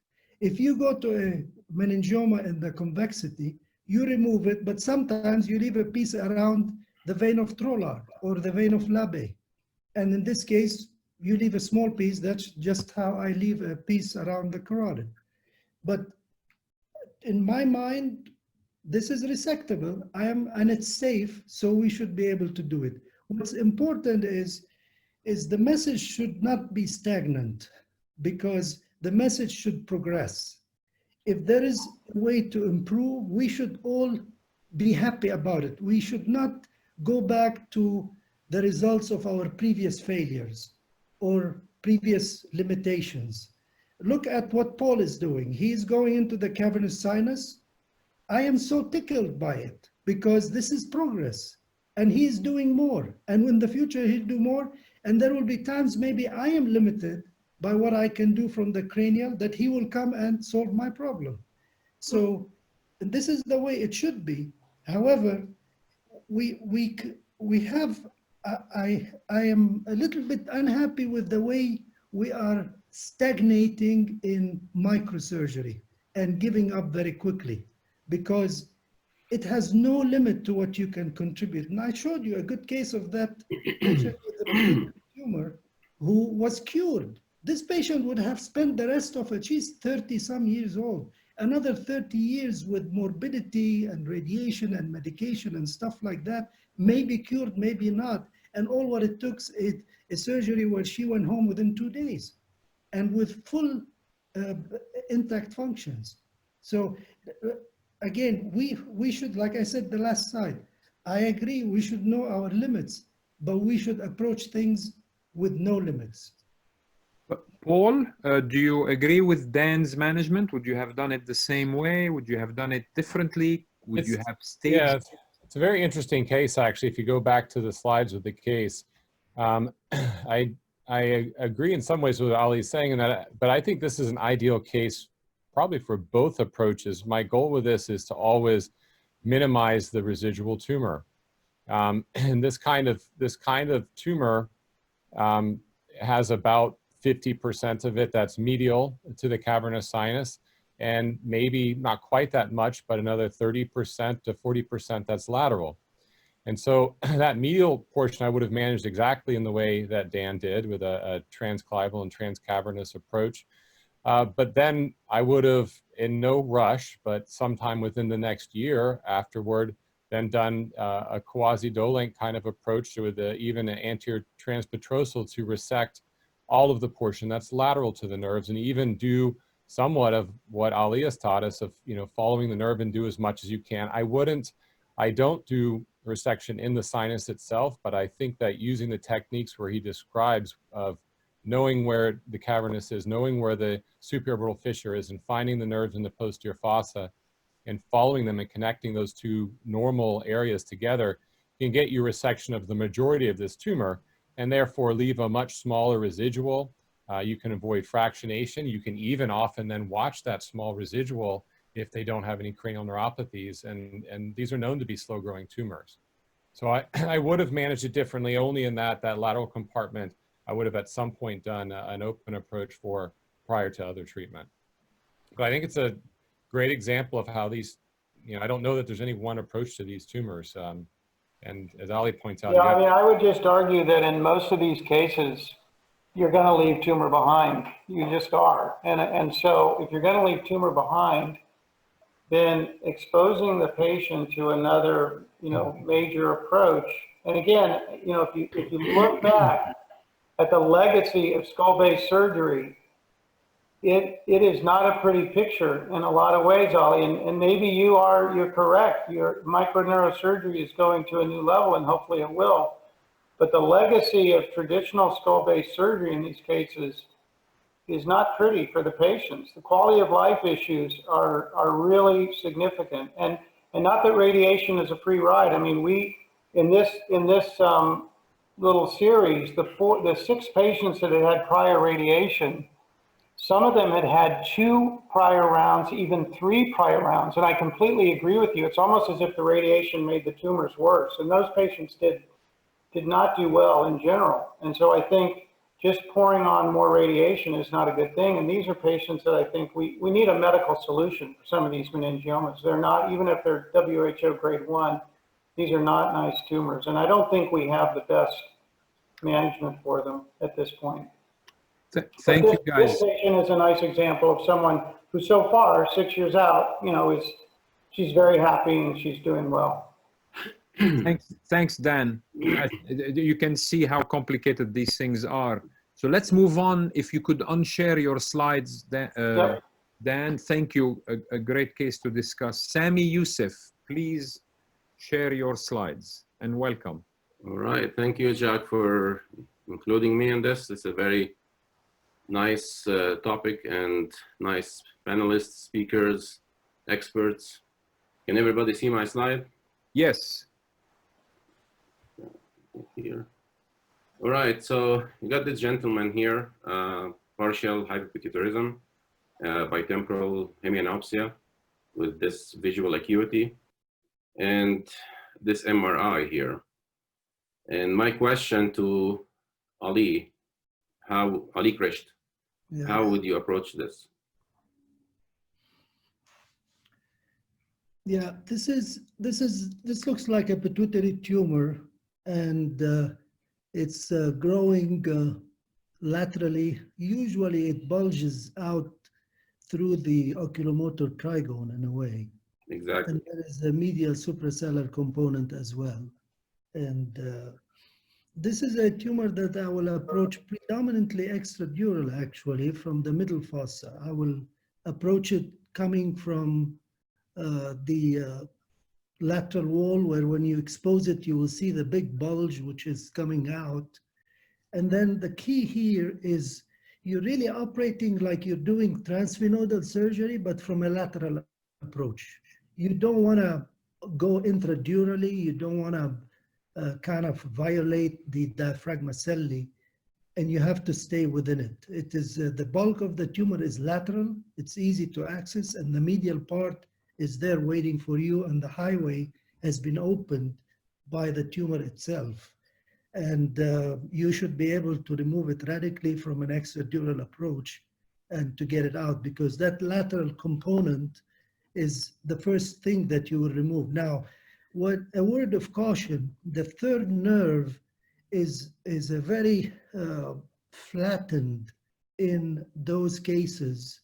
If you go to a meningioma in the convexity, you remove it, but sometimes you leave a piece around the vein of Trollard or the vein of Labbé. And in this case, you leave a small piece. That's just how I leave a piece around the carotid. But in my mind, this is resectable. And it's safe, so we should be able to do it. What's important is the message should not be stagnant, because the message should progress. If there is a way to improve, we should all be happy about it. We should not go back to the results of our previous failures or previous limitations. Look at what Paul is doing. He's going into the cavernous sinus. I am so tickled by it because this is progress, and he's doing more. And in the future, he'll do more. And there will be times maybe I am limited by what I can do from the cranial, that he will come and solve my problem. So this is the way it should be. However, I am a little bit unhappy with the way we are stagnating in microsurgery and giving up very quickly, because it has no limit to what you can contribute. And I showed you a good case of that patient with a pituitary tumor who was cured. This patient would have spent the rest of it, she's 30-some years old, another 30 years with morbidity and radiation and medication and stuff like that, maybe cured, maybe not. And all what it took is a surgery where she went home within 2 days and with full intact functions. So again, we should, like I said the last slide, I agree we should know our limits, but we should approach things with no limits. Paul, do you agree with Dan's management? Would you have done it the same way? Would you have done it differently? Would you have staged? Yeah, it's a very interesting case, actually. If you go back to the slides with the case, I agree in some ways with what Ali's saying, in that, but I think this is an ideal case probably for both approaches. My goal with this is to always minimize the residual tumor. And this kind of tumor has about 50% of it that's medial to the cavernous sinus. and maybe not quite that much, but another 30% to 40% that's lateral. And so that medial portion I would have managed exactly in the way that Dan did with a transclival and transcavernous approach. But then I would have, in no rush, but sometime within the next year afterward, then done a quasi-Dolenc kind of approach with even an anterior transpetrosal to resect all of the portion that's lateral to the nerves, and even do somewhat of what Ali has taught us of, following the nerve and do as much as you can. I don't do resection in the sinus itself, but I think that using the techniques where he describes of knowing where the cavernous is, knowing where the supraorbital fissure is, and finding the nerves in the posterior fossa and following them and connecting those two normal areas together can get you resection of the majority of this tumor and therefore leave a much smaller residual. You can avoid fractionation. You can even often then watch that small residual if they don't have any cranial neuropathies, and these are known to be slow growing tumors. So I would have managed it differently only in that lateral compartment. I would have at some point done an open approach for prior to other treatment. But I think it's a great example of how these, I don't know that there's any one approach to these tumors. And as Ali points out. Yeah, I mean, I would just argue that in most of these cases, you're going to leave tumor behind. You just are. And so if you're going to leave tumor behind, then exposing the patient to another, major approach. And again, if you look back at the legacy of skull-based surgery, it is not a pretty picture in a lot of ways, Ali, and maybe you're correct. Your microneurosurgery is going to a new level, and hopefully it will. But the legacy of traditional skull-based surgery in these cases is not pretty for the patients. The quality of life issues are really significant, and not that radiation is a free ride. I mean, we in this little series, the 6 patients that had prior radiation. Some of them had 2 prior rounds, even 3 prior rounds. And I completely agree with you. It's almost as if the radiation made the tumors worse. And those patients did not do well in general. And so I think just pouring on more radiation is not a good thing. And these are patients that I think we need a medical solution for some of these meningiomas. They're not, even if they're WHO grade 1, these are not nice tumors. And I don't think we have the best management for them at this point. Thank you, guys. This patient is a nice example of someone who so far, 6 years out, she's very happy and she's doing well. Thanks, Dan. You can see how complicated these things are. So let's move on. If you could unshare your slides, Dan, thank you. A great case to discuss. Sami Youssef, please share your slides and welcome. All right. Thank you, Jack, for including me in this. It's a very nice topic and nice panelists, speakers, experts. Can everybody see my slide? Yes. Here. All right, so you got this gentleman here, partial hyperpituitarism, bitemporal hemianopsia with this visual acuity, and this MRI here. And my question to Ali, Ali Krisht, how would you approach this? Yeah, this looks like a pituitary tumor, and it's growing laterally. Usually it bulges out through the oculomotor trigone in a way. Exactly. And there is a medial suprasellar component as well. And this is a tumor that I will approach predominantly extradural, actually, from the middle fossa. I will approach it coming from the lateral wall, where when you expose it, you will see the big bulge which is coming out. And then the key here is you're really operating like you're doing transsphenoidal surgery, but from a lateral approach. You don't want to go intradurally. You don't want to kind of violate the diaphragma celli, and you have to stay within it. It is the bulk of the tumor is lateral. It's easy to access, and the medial part is there waiting for you, and the highway has been opened by the tumor itself. And you should be able to remove it radically from an extradural approach and to get it out, because that lateral component is the first thing that you will remove. Now, a word of caution, the third nerve is a very flattened in those cases.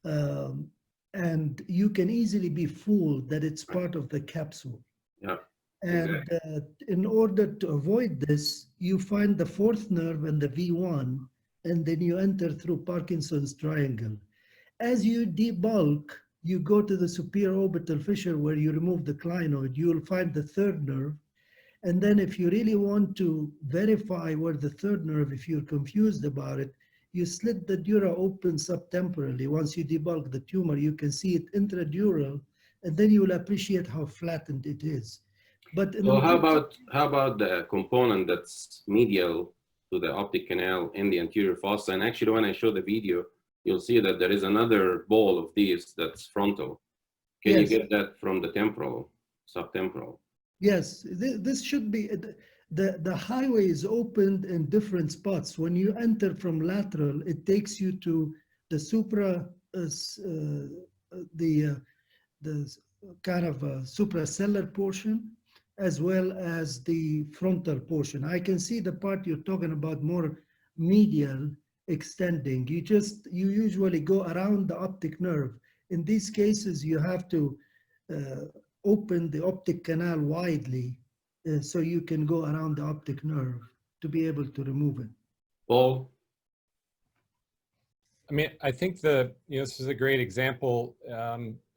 And you can easily be fooled that it's part of the capsule. Yeah. And in order to avoid this, you find the fourth nerve and the V1, and then you enter through Parkinson's triangle. As you debulk, you go to the superior orbital fissure where you remove the clinoid, you will find the third nerve. And then if you really want to verify where the third nerve, if you're confused about it, you slit the dura open subtemporally. Once you debulk the tumor, you can see it intradural, and then you will appreciate how flattened it is. But so how about the component that's medial to the optic canal in the anterior fossa? And actually, when I show the video, you'll see that there is another ball of these that's frontal. Can you get that from the temporal, subtemporal? Yes, this should be, the highway is opened in different spots. When you enter from lateral, it takes you to the kind of suprasellar portion, as well as the frontal portion. I can see the part you're talking about more medial extending. You usually go around the optic nerve. In these cases, you have to open the optic canal widely so you can go around the optic nerve to be able to remove it. Paul? I mean, I think this is a great example,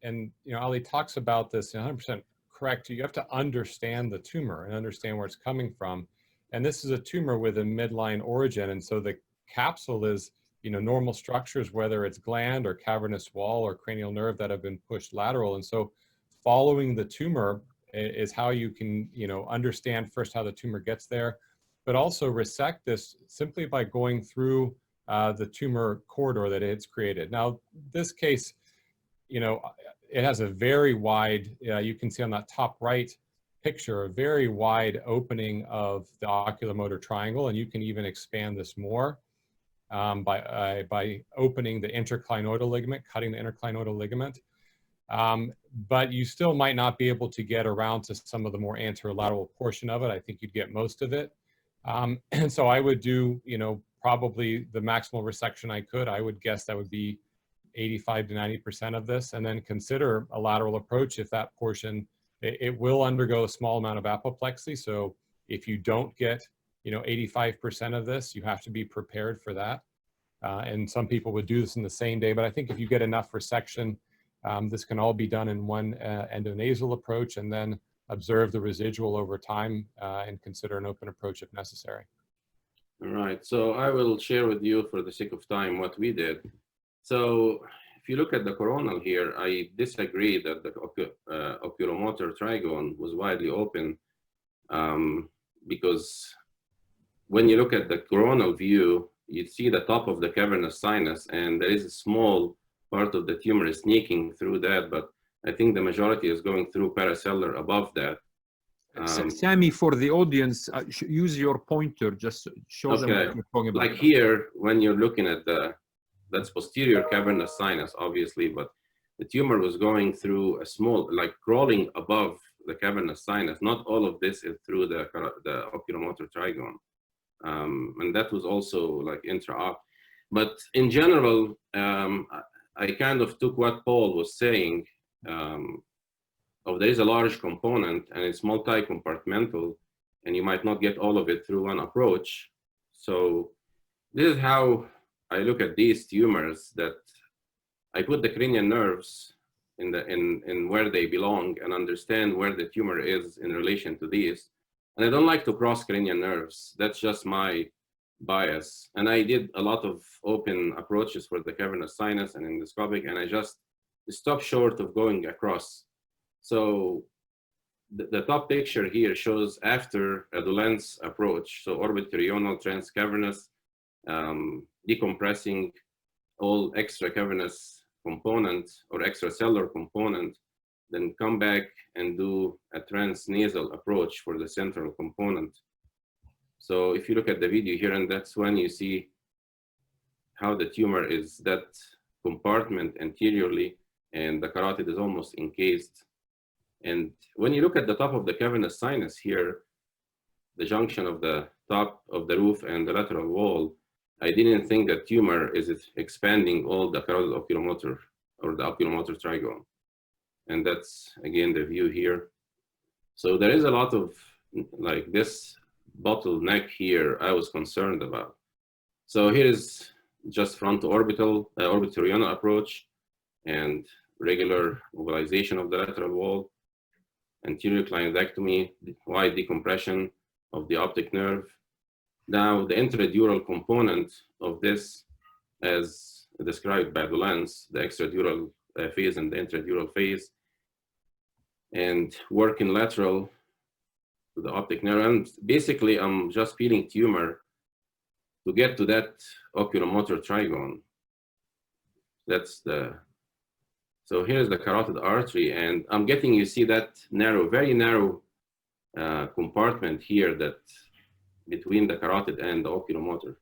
and Ali talks about this 100% correct. You have to understand the tumor and understand where it's coming from. And this is a tumor with a midline origin, and so the capsule is normal structures, whether it's gland or cavernous wall or cranial nerve that have been pushed lateral. And so following the tumor is how you can understand first how the tumor gets there, but also resect this simply by going through the tumor corridor that it's created. Now, this case, it has a very wide, you can see on that top right picture, a very wide opening of the oculomotor triangle, and you can even expand this more by opening the interclinoidal ligament, cutting the interclinoidal ligament. But you still might not be able to get around to some of the more anterolateral portion of it. I think you'd get most of it. And so I would do, probably the maximal resection I could. I would guess that would be 85 to 90% of this, and then consider a lateral approach if that portion, it will undergo a small amount of apoplexy. So if you don't get, 85% of this, you have to be prepared for that. And some people would do this in the same day, but I think if you get enough resection, this can all be done in one endonasal approach, and then observe the residual over time and consider an open approach if necessary. All right, so I will share with you, for the sake of time, what we did. So if you look at the coronal here, I disagree that the oculomotor trigone was widely open, because when you look at the coronal view, you see the top of the cavernous sinus, and there is a small part of the tumor is sneaking through that, but I think the majority is going through paracellular above that. Sami, for the audience, use your pointer, just show them what you're talking about. Like here, when you're looking at that's posterior cavernous sinus, obviously, but the tumor was going through a small, like crawling above the cavernous sinus. Not all of this is through the oculomotor trigone. And that was also like intra-op. But in general, I kind of took what Paul was saying. There is a large component and it's multi-compartmental, and you might not get all of it through one approach. So this is how I look at these tumors, that I put the cranial nerves in where they belong and understand where the tumor is in relation to these. And I don't like to cross cranial nerves. That's just my bias. And I did a lot of open approaches for the cavernous sinus and endoscopic, and I just stopped short of going across. So the top picture here shows after a Dulens approach. So orbitorional transcavernous, decompressing all extra cavernous component or extracellular component, then come back and do a transnasal approach for the central component. So if you look at the video here, and that's when you see how the tumor is that compartment anteriorly, and the carotid is almost encased. And when you look at the top of the cavernous sinus here, the junction of the top of the roof and the lateral wall, I didn't think that tumor is expanding all the carotid oculomotor or the oculomotor trigone. And that's, again, the view here. So there is a lot of, like, this bottleneck here I was concerned about. So here is just fronto-orbital, orbitoroidal approach and regular mobilization of the lateral wall, anterior clinodectomy, wide decompression of the optic nerve. Now the intradural component of this, as described by the lens, the extradural phase and the intradural phase, and work in lateral to the optic nerve. And basically I'm just peeling tumor to get to that oculomotor trigone. That's the, so here's the carotid artery, and I'm getting, you see that narrow, very narrow compartment here that between the carotid and the oculomotor.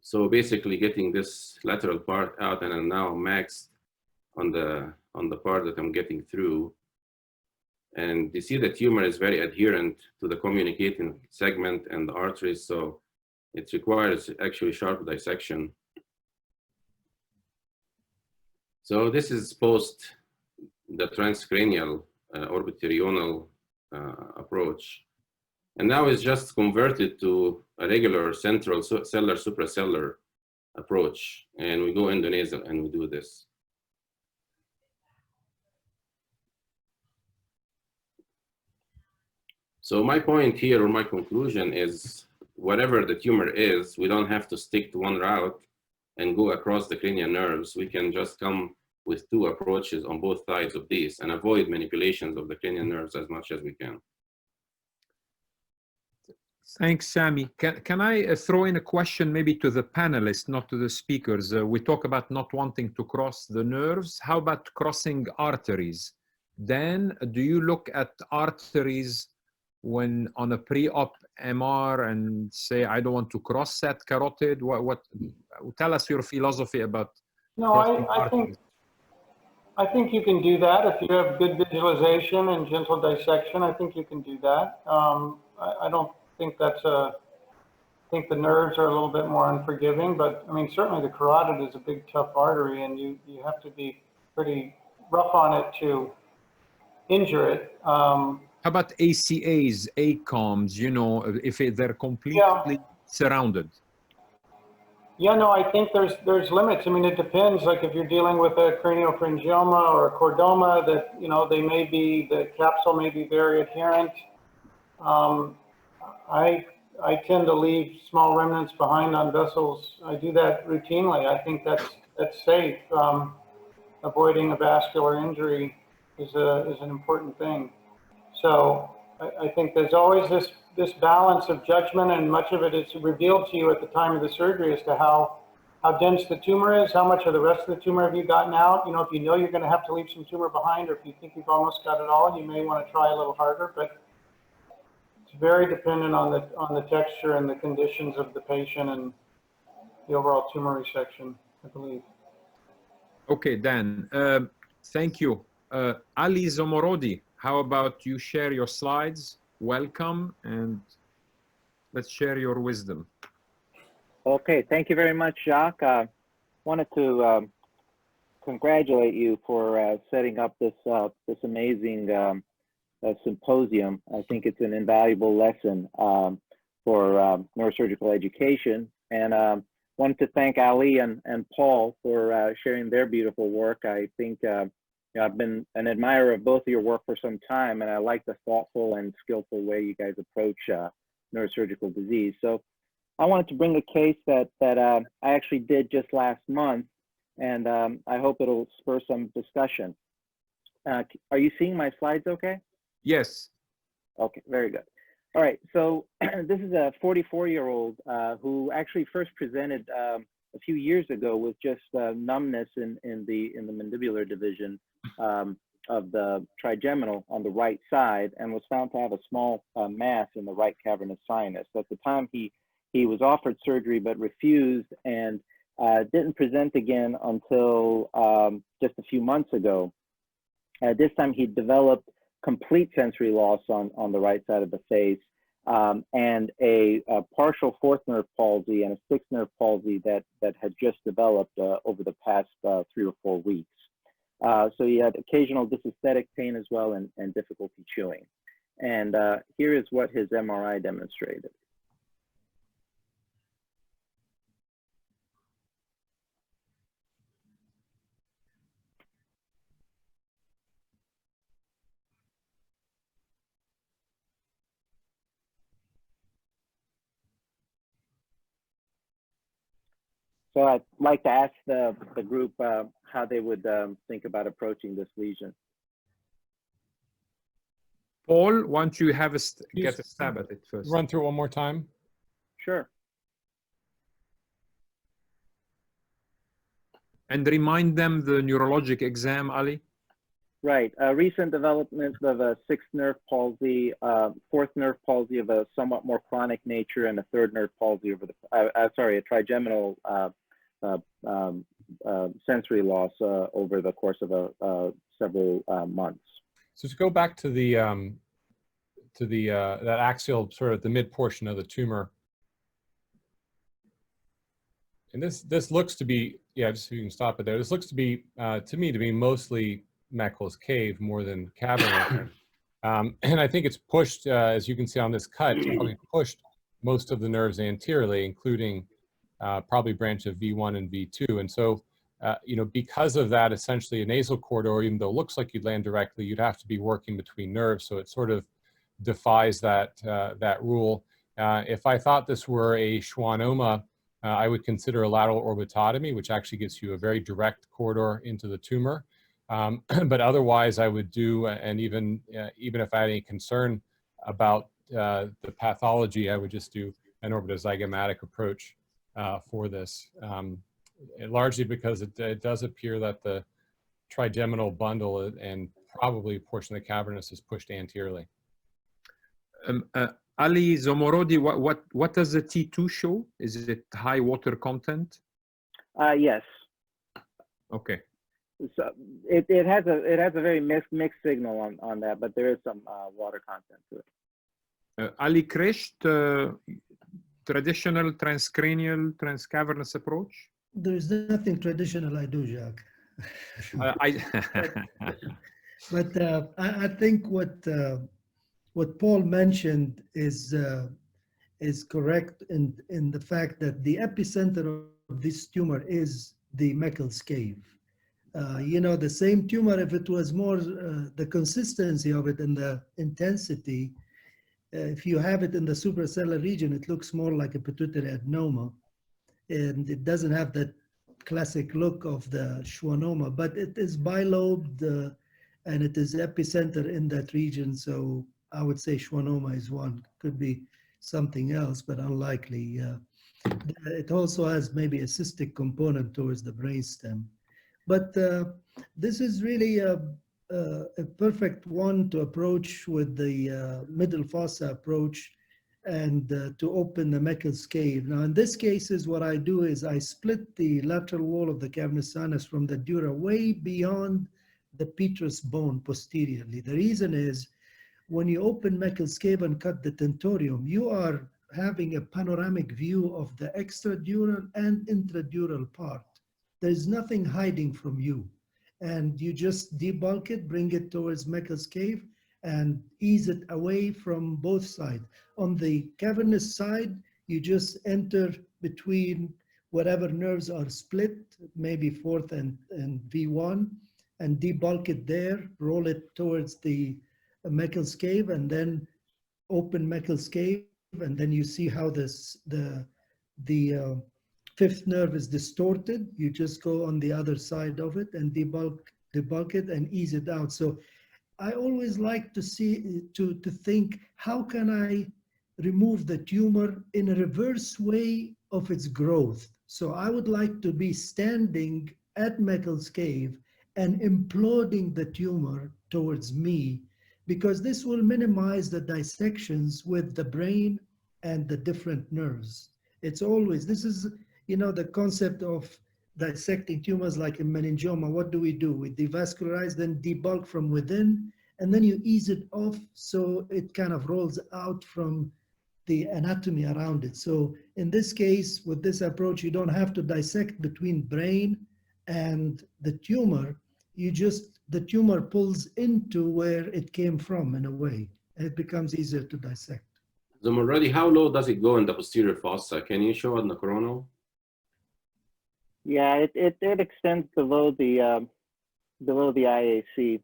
So basically getting this lateral part out, and I'm now maxed on the part that I'm getting through. And you see the tumor is very adherent to the communicating segment and the arteries, so it requires actually sharp dissection. So this is post the transcranial orbitoroidal approach. And now it's just converted to a regular central cellular supracellular approach. And we go endonasal and we do this. So my point here, or my conclusion, is whatever the tumor is, we don't have to stick to one route and go across the cranial nerves. We can just come with two approaches on both sides of these and avoid manipulations of the cranial nerves as much as we can. Thanks, Sami. Can I throw in a question maybe to the panelists, not to the speakers? We talk about not wanting to cross the nerves. How about crossing arteries? Then do you look at arteries when on a pre-op MR and say, I don't want to cross that carotid? What tell us your philosophy about No, I think you can do that. If you have good visualization and gentle dissection, I think you can do that. I don't think that's I think the nerves are a little bit more unforgiving, but I mean, certainly the carotid is a big, tough artery, and you have to be pretty rough on it to injure it. How about ACAs, ACOMs, you know, if they're completely surrounded? Yeah, no, I think there's limits. I mean, it depends. Like if you're dealing with a cranial pharyngioma or a chordoma, that, you know, they may be, the capsule may be very adherent. I tend to leave small remnants behind on vessels. I do that routinely. I think that's safe. Avoiding a vascular injury is an important thing. So I think there's always this balance of judgment, and much of it is revealed to you at the time of the surgery as to how dense the tumor is, how much of the rest of the tumor have you gotten out. You know, if you know you're going to have to leave some tumor behind, or if you think you've almost got it all, you may want to try a little harder. But it's very dependent on the texture and the conditions of the patient and the overall tumor resection, I believe. Okay, Dan, thank you. Ali Zomorodi, how about you share your slides? Welcome, and let's share your wisdom. Okay, thank you very much, Jacques. Wanted to congratulate you for setting up this amazing symposium. I think it's an invaluable lesson for neurosurgical education, and wanted to thank Ali and Paul for sharing their beautiful work. I think you know, I've been an admirer of both of your work for some time, and I like the thoughtful and skillful way you guys approach neurosurgical disease. So I wanted to bring a case that I actually did just last month, and I hope it'll spur some discussion. Are you seeing my slides okay? Yes. Okay, very good. All right, so this is a 44-year-old who actually first presented a few years ago with just numbness in the mandibular division. trigeminal on the right side and was found to have a small mass in the right cavernous sinus. So at the time he was offered surgery but refused and didn't present again until just a few months ago. This time he developed complete sensory loss on the right side of the face and a partial fourth nerve palsy and a sixth nerve palsy that had just developed over the past 3 or 4 weeks. So he had occasional dysesthetic pain as well and difficulty chewing. And here is what his MRI demonstrated. So I'd like to ask the group how they would think about approaching this lesion. Paul, why don't you have get a stab at it first? Run through it one more time. Sure. And remind them the neurologic exam, Ali. Right. Recent development of a sixth nerve palsy, fourth nerve palsy of a somewhat more chronic nature, and a third nerve palsy over the, a trigeminal sensory loss over the course of several months. So to go back to the that axial sort of the mid portion of the tumor, and this looks to be, yeah, just so you can stop it there. This looks to be to me to be mostly Meckel's cave more than cavernous, and I think it's pushed, as you can see on this cut, it's probably pushed most of the nerves anteriorly, including probably branch of V1 and V2, and so. You know, because of that, essentially a nasal corridor, even though it looks like you'd land directly, you'd have to be working between nerves. So it sort of defies that, that rule. If I thought this were a schwannoma, I would consider a lateral orbitotomy, which actually gives you a very direct corridor into the tumor. But otherwise, I would do, and even if I had any concern about the pathology, I would just do an orbitozygomatic approach for this. Largely because it does appear that the trigeminal bundle and probably a portion of the cavernous is pushed anteriorly. Ali, Zomorodi, what does the T2 show? Is it high water content? Yes. Okay. So it has a very mixed signal on that, but there is some water content to it. Ali Krisht, traditional transcranial transcavernous approach? There's nothing traditional I do, Jacques. But I think what Paul mentioned is correct in the fact that the epicenter of this tumor is the Meckel's cave. You know, the same tumor, if it was more the consistency of it and the intensity, if you have it in the suprasellar region, it looks more like a pituitary adenoma. And it doesn't have that classic look of the schwannoma, but it is bilobed and it is epicenter in that region. So I would say schwannoma is one. Could be something else, but unlikely. It also has maybe a cystic component towards the brainstem. But this is really a perfect one to approach with the middle fossa approach and to open the Meckel's cave. Now, in this case, what I do is I split the lateral wall of the cavernous sinus from the dura way beyond the petrous bone posteriorly. The reason is when you open Meckel's cave and cut the tentorium, you are having a panoramic view of the extradural and intradural part. There's nothing hiding from you. And you just debulk it, bring it towards Meckel's cave, and ease it away from both sides. On the cavernous side, you just enter between whatever nerves are split, maybe fourth and V1, and debulk it there, roll it towards the Meckel's cave, and then open Meckel's cave, and then you see how the fifth nerve is distorted. You just go on the other side of it and debulk it and ease it out. So I always like to think, how can I remove the tumor in a reverse way of its growth? So I would like to be standing at Meckel's cave and imploding the tumor towards me, because this will minimize the dissections with the brain and the different nerves. It's always, this is, you know, the concept of dissecting tumors like in meningioma. What do? We devascularize, then debulk from within, and then you ease it off so it kind of rolls out from the anatomy around it. So in this case, with this approach, you don't have to dissect between brain and the tumor. You just, the tumor pulls into where it came from in a way, and it becomes easier to dissect. Zomorodi, how low does it go in the posterior fossa? Can you show on the coronal? Yeah, it extends below the IAC.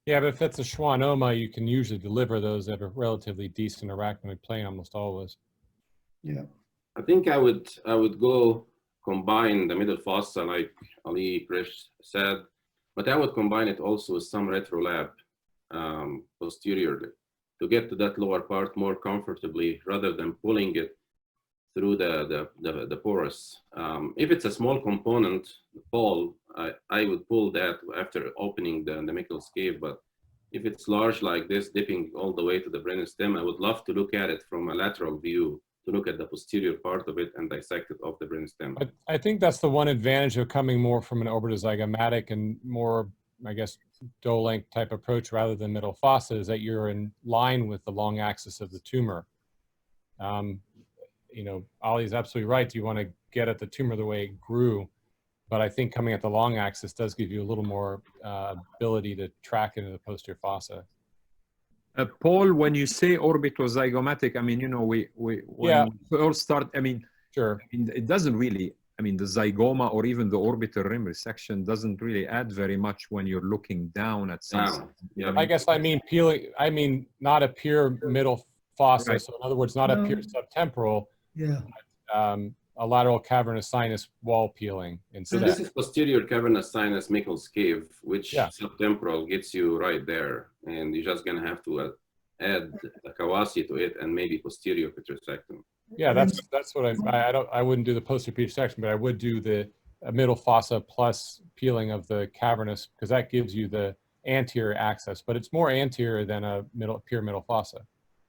Yeah, but if it's a schwannoma, you can usually deliver those at a relatively decent arachnoid plane, almost always. Yeah. I think I would go combine the middle fossa like Ali Krisht said, but I would combine it also with some retrolab posteriorly to get to that lower part more comfortably rather than pulling it through the porous. If it's a small component, the pole, I would pull that after opening the Michael's cave, but if it's large like this, dipping all the way to the brainstem, I would love to look at it from a lateral view, to look at the posterior part of it and dissect it off the brainstem. I think that's the one advantage of coming more from an orbitozygomatic and more, I guess, Doe-length type approach rather than middle fossa, is that you're in line with the long axis of the tumor. You know, Ali's absolutely right. You want to get at the tumor the way it grew, but I think coming at the long axis does give you a little more ability to track into the posterior fossa. Paul, when you say orbitozygomatic, I mean, you know, when we first start, I mean, sure, I mean, it doesn't really, I mean, the zygoma or even the orbital rim resection doesn't really add very much when you're looking down at something. Yeah. I guess I mean peeling. I mean not a pure middle fossa. Right. So in other words, not a pure subtemporal. Yeah. A lateral cavernous sinus wall peeling So instead. this is posterior cavernous sinus Michael's cave, which subtemporal gets you right there. And you're just gonna have to add a Kawasi to it and maybe posterior petrosectomy. Yeah, that's what I wouldn't do the posterior petrosectomy, but I would do the middle fossa plus peeling of the cavernous, because that gives you the anterior access, but it's more anterior than a pure middle fossa.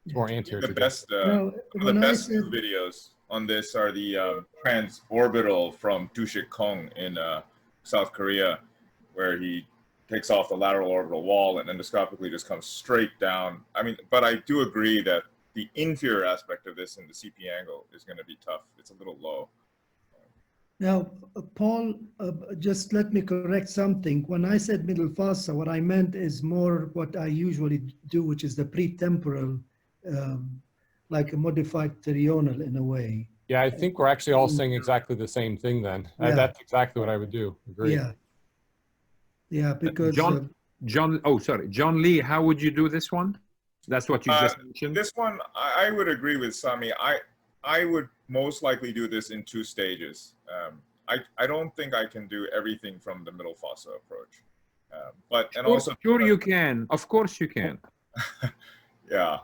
It's more anterior. The best, the best videos on this are the transorbital from Doo-Shik Kong in South Korea, where he takes off the lateral orbital wall and endoscopically just comes straight down. I mean, but I do agree that the inferior aspect of this in the CP angle is going to be tough. It's a little low. Now, Paul, just let me correct something. When I said middle fossa, what I meant is more what I usually do, which is the pretemporal, like a modified terional in a way. Yeah, I think we're actually all saying exactly the same thing then. Yeah. That's exactly what I would do. Agree. Yeah. Yeah, because John Lee, how would you do this one? That's what you just mentioned. This one, I would agree with Sami. I would most likely do this in 2 stages. I don't think I can do everything from the middle fossa approach. But and also sure you can. Of course you can. Yeah.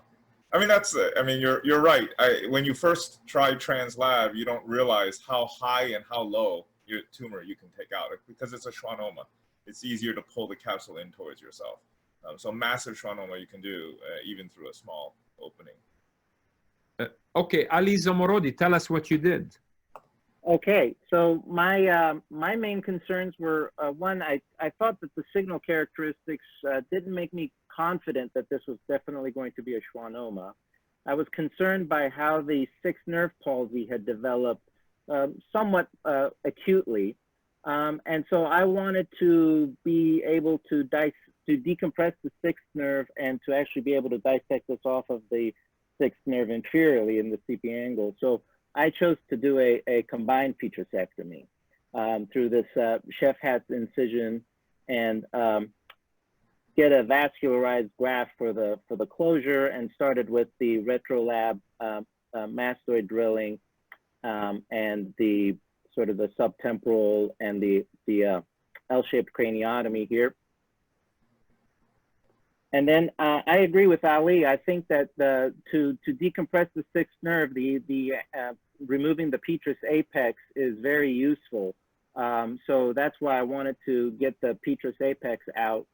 I mean, I mean, you're right. When you first try translab, you don't realize how high and how low your tumor you can take out, because it's a schwannoma. It's easier to pull the capsule in towards yourself. So massive schwannoma you can do even through a small opening. Okay, Ali Zomorodi, tell us what you did. Okay, so my main concerns were, one, I thought that the signal characteristics didn't make me confident that this was definitely going to be a schwannoma. I was concerned by how the 6th nerve palsy had developed somewhat acutely. And so I wanted to be able to decompress the 6th nerve and to actually be able to dissect this off of the 6th nerve inferiorly in the CP angle. So I chose to do a combined petrosectomy through this chef hat incision and get a vascularized graft for the closure, and started with the retrolab mastoid drilling and the sort of the subtemporal and the L-shaped craniotomy here. And then I agree with Ali. I think that to decompress the 6th nerve, removing the petrous apex is very useful. So that's why I wanted to get the petrous apex out.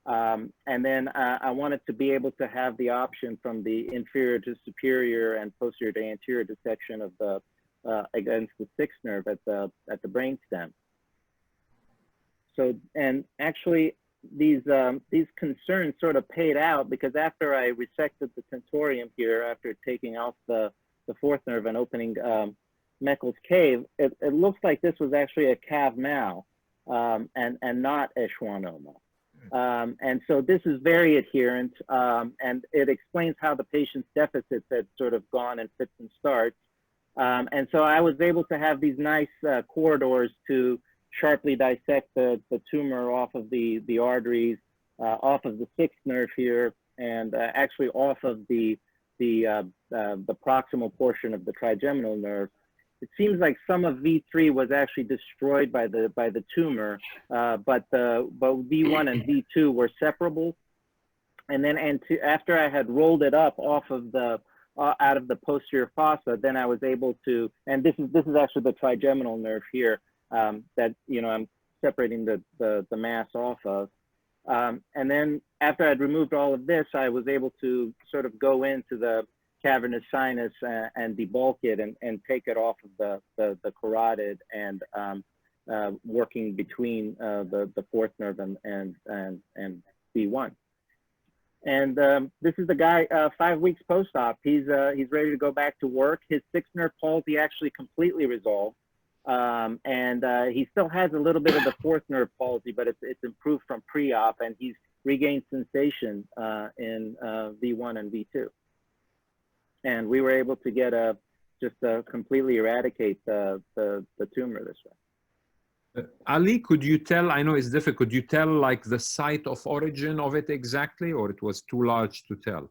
And then I wanted to be able to have the option from the inferior to superior and posterior to anterior dissection of the against the sixth nerve at the brainstem. So, and actually these concerns sort of paid out, because after I resected the tentorium here, after taking out the fourth nerve and opening Meckel's cave, it looks like this was actually a cav mal and not a schwannoma. And so this is very adherent, and it explains how the patient's deficits had sort of gone in fits and starts. And so I was able to have these nice corridors to sharply dissect the tumor off of the arteries, off of the sixth nerve here, and actually off of the proximal portion of the trigeminal nerve. It seems like some of V3 was actually destroyed by the tumor, but V1 and V2 were separable. And then after I had rolled it up off of the out of the posterior fossa, then I was able to, and this is actually the trigeminal nerve here that I'm separating the mass off of. And then after I'd removed all of this, I was able to sort of go into the cavernous sinus and debulk it and take it off of the carotid, and working between the fourth nerve and B1. And this is the guy 5 weeks post-op. He's ready to go back to work. His sixth nerve palsy actually completely resolved. And he still has a little bit of the fourth nerve palsy, but it's improved from pre-op, and he's regained sensation in V1 and V2. And we were able to get just completely eradicate the tumor this way. Ali, could you tell, I know it's difficult, could you tell like the site of origin of it exactly, or it was too large to tell?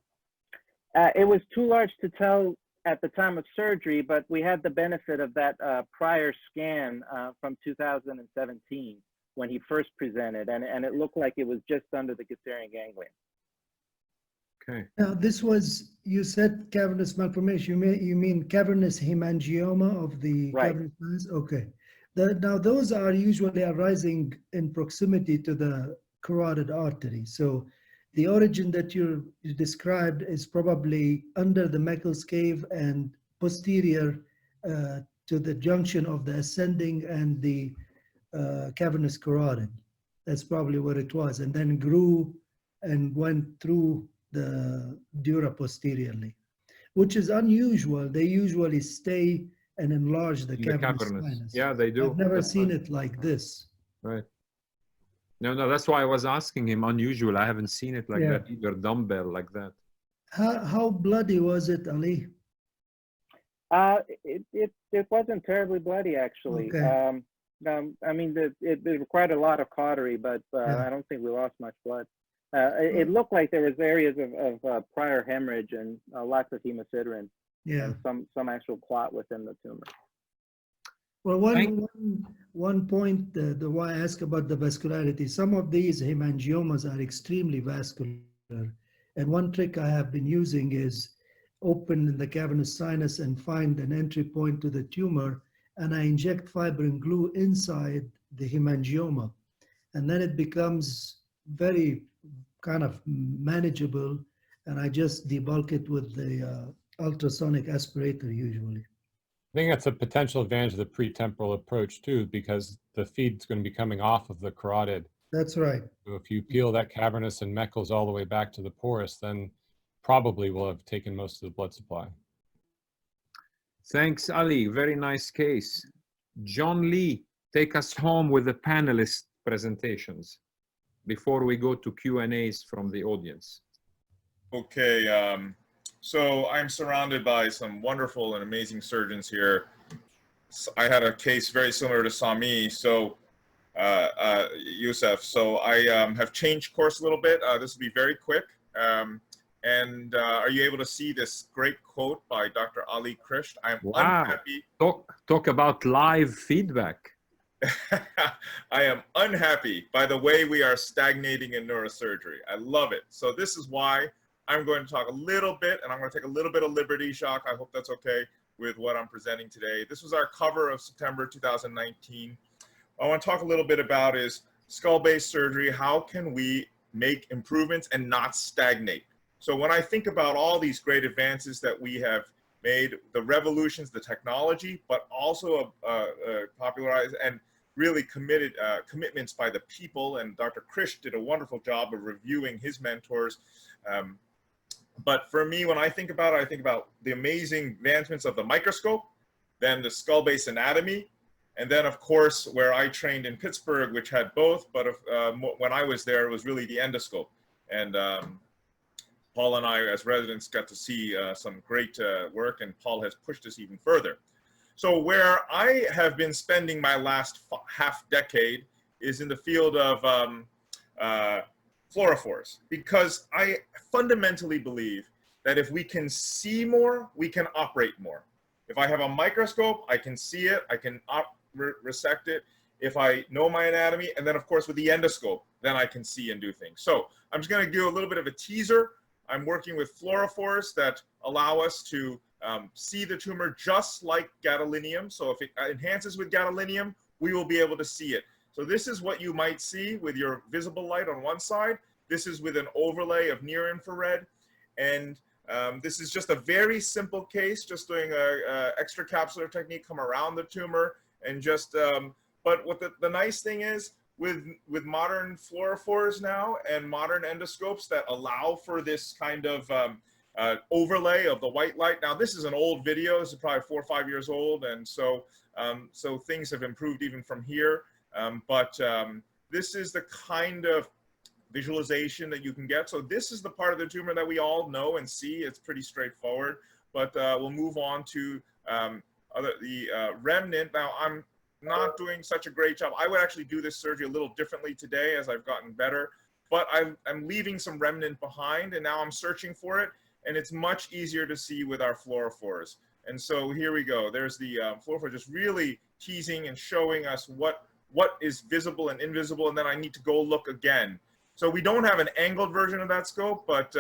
It was too large to tell at the time of surgery, but we had the benefit of that prior scan from 2017 when he first presented, and it looked like it was just under the Gasserian ganglion. Okay. Now, this was, you said cavernous malformation. You mean cavernous hemangioma of the Right. cavernous sinus? Okay. Now, those are usually arising in proximity to the carotid artery. So the origin that you described is probably under the Meckel's cave and posterior to the junction of the ascending and the cavernous carotid. That's probably what it was. And then grew and went through the dura posteriorly, which is unusual. They usually stay and enlarge the cavernous sinus. Yeah, they do. I've never That's seen right. it like this. Right. No, that's why I was asking him. Unusual. I haven't seen it like Yeah. that either. Dumbbell like that. How bloody was it, Ali? It wasn't terribly bloody, actually. Okay. I mean, it required a lot of cautery, but Yeah. I don't think we lost much blood. It looked like there was areas of prior hemorrhage and lots of hemosiderin, Yeah. and some actual clot within the tumor. Well, one point, the why I ask about the vascularity, some of these hemangiomas are extremely vascular. And one trick I have been using is open in the cavernous sinus and find an entry point to the tumor, and I inject fibrin glue inside the hemangioma. And then it becomes very kind of manageable, and I just debulk it with the ultrasonic aspirator usually. I think that's a potential advantage of the pretemporal approach too, because the feed's going to be coming off of the carotid. That's right. So if you peel that cavernous and Meckel's all the way back to the porous, then probably we'll have taken most of the blood supply. Thanks, Ali. Very nice case. John Lee, take us home with the panelist presentations before we go to Q&As from the audience. Okay, so I'm surrounded by some wonderful and amazing surgeons here. I had a case very similar to Sami, so Youssef. So I have changed course a little bit. This will be very quick. And are you able to see this great quote by Dr. Ali Krisht? I'm unhappy. Talk about live feedback. I am unhappy by the way we are stagnating in neurosurgery. I love it. So this is why I'm going to talk a little bit, and I'm going to take a little bit of liberty, Jacques. I hope that's okay with what I'm presenting today. This was our cover of September 2019. what I want to talk a little bit about is skull-base surgery. How can we make improvements and not stagnate? So when I think about all these great advances that we have made, the revolutions, the technology, but also popularized and really commitments by the people, and Dr. Krisht did a wonderful job of reviewing his mentors. But for me, when I think about it, I think about the amazing advancements of the microscope, then the skull base anatomy, and then of course, where I trained in Pittsburgh, which had both, but when I was there, it was really the endoscope. And Paul and I, as residents, got to see some great work, and Paul has pushed us even further. So where I have been spending my last half decade is in the field of fluorophores, because I fundamentally believe that if we can see more, we can operate more. If I have a microscope, I can see it, I can resect it. If I know my anatomy, and then of course with the endoscope, then I can see and do things. So I'm just going to do a little bit of a teaser. I'm working with fluorophores that allow us to see the tumor just like gadolinium. So if it enhances with gadolinium, we will be able to see it. So this is what you might see with your visible light on one side. This is with an overlay of near infrared. And this is just a very simple case, just doing a extracapsular technique, come around the tumor and just, but what the nice thing is, with modern fluorophores now and modern endoscopes that allow for this kind of overlay of the white light. Now this is an old video, this is probably 4 or 5 years old, and so so things have improved even from here. This is the kind of visualization that you can get. So this is the part of the tumor that we all know and see. It's pretty straightforward, but we'll move on to the remnant. Now I'm not doing such a great job. I would actually do this surgery a little differently today as I've gotten better, but I'm leaving some remnant behind, and now I'm searching for it, and it's much easier to see with our fluorophores. And so here we go. There's the fluorophore just really teasing and showing us what is visible and invisible, and then I need to go look again. So we don't have an angled version of that scope, but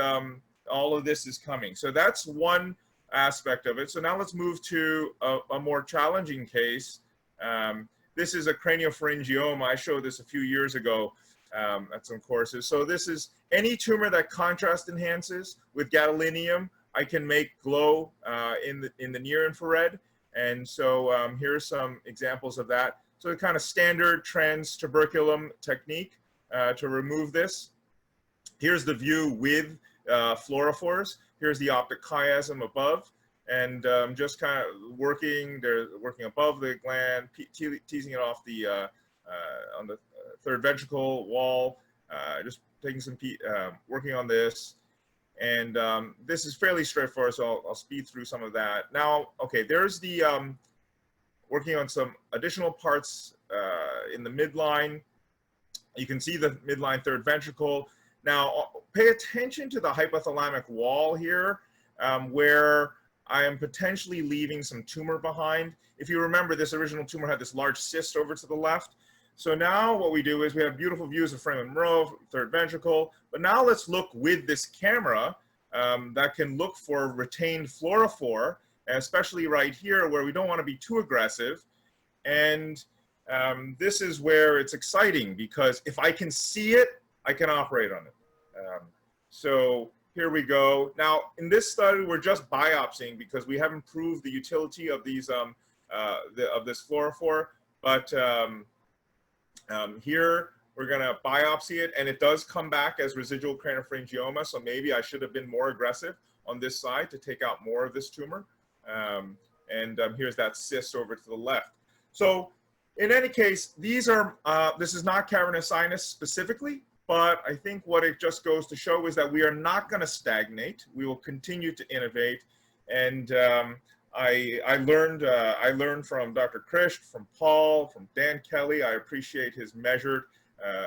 all of this is coming. So that's one aspect of it. So now let's move to a more challenging case. This is a craniopharyngioma. I showed this a few years ago at some courses. So this is any tumor that contrast enhances with gadolinium. I can make glow in the near infrared. And so here's some examples of that. So the kind of standard trans-tuberculum technique to remove this. Here's the view with fluorophores. Here's the optic chiasm above. And just kind of working above the gland, teasing it off the on the third ventricle wall, just taking some working on this. And this is fairly straightforward, so I'll speed through some of that. Now, okay, there's the working on some additional parts in the midline. You can see the midline third ventricle. Now, pay attention to the hypothalamic wall here, where I am potentially leaving some tumor behind. If you remember, this original tumor had this large cyst over to the left. So now what we do is we have beautiful views of Freeman Monroe, third ventricle, but now let's look with this camera that can look for retained fluorophore, and especially right here where we don't want to be too aggressive. And this is where it's exciting, because if I can see it, I can operate on it. So here we go. Now, in this study, we're just biopsying because we haven't proved the utility of these of this fluorophore. But here we're going to biopsy it, and it does come back as residual craniopharyngioma. So maybe I should have been more aggressive on this side to take out more of this tumor. Here's that cyst over to the left. So in any case, these are this is not cavernous sinus specifically. But I think what it just goes to show is that we are not going to stagnate. We will continue to innovate. And I learned from Dr. Krisht, from Paul, from Dan Kelly. I appreciate his measured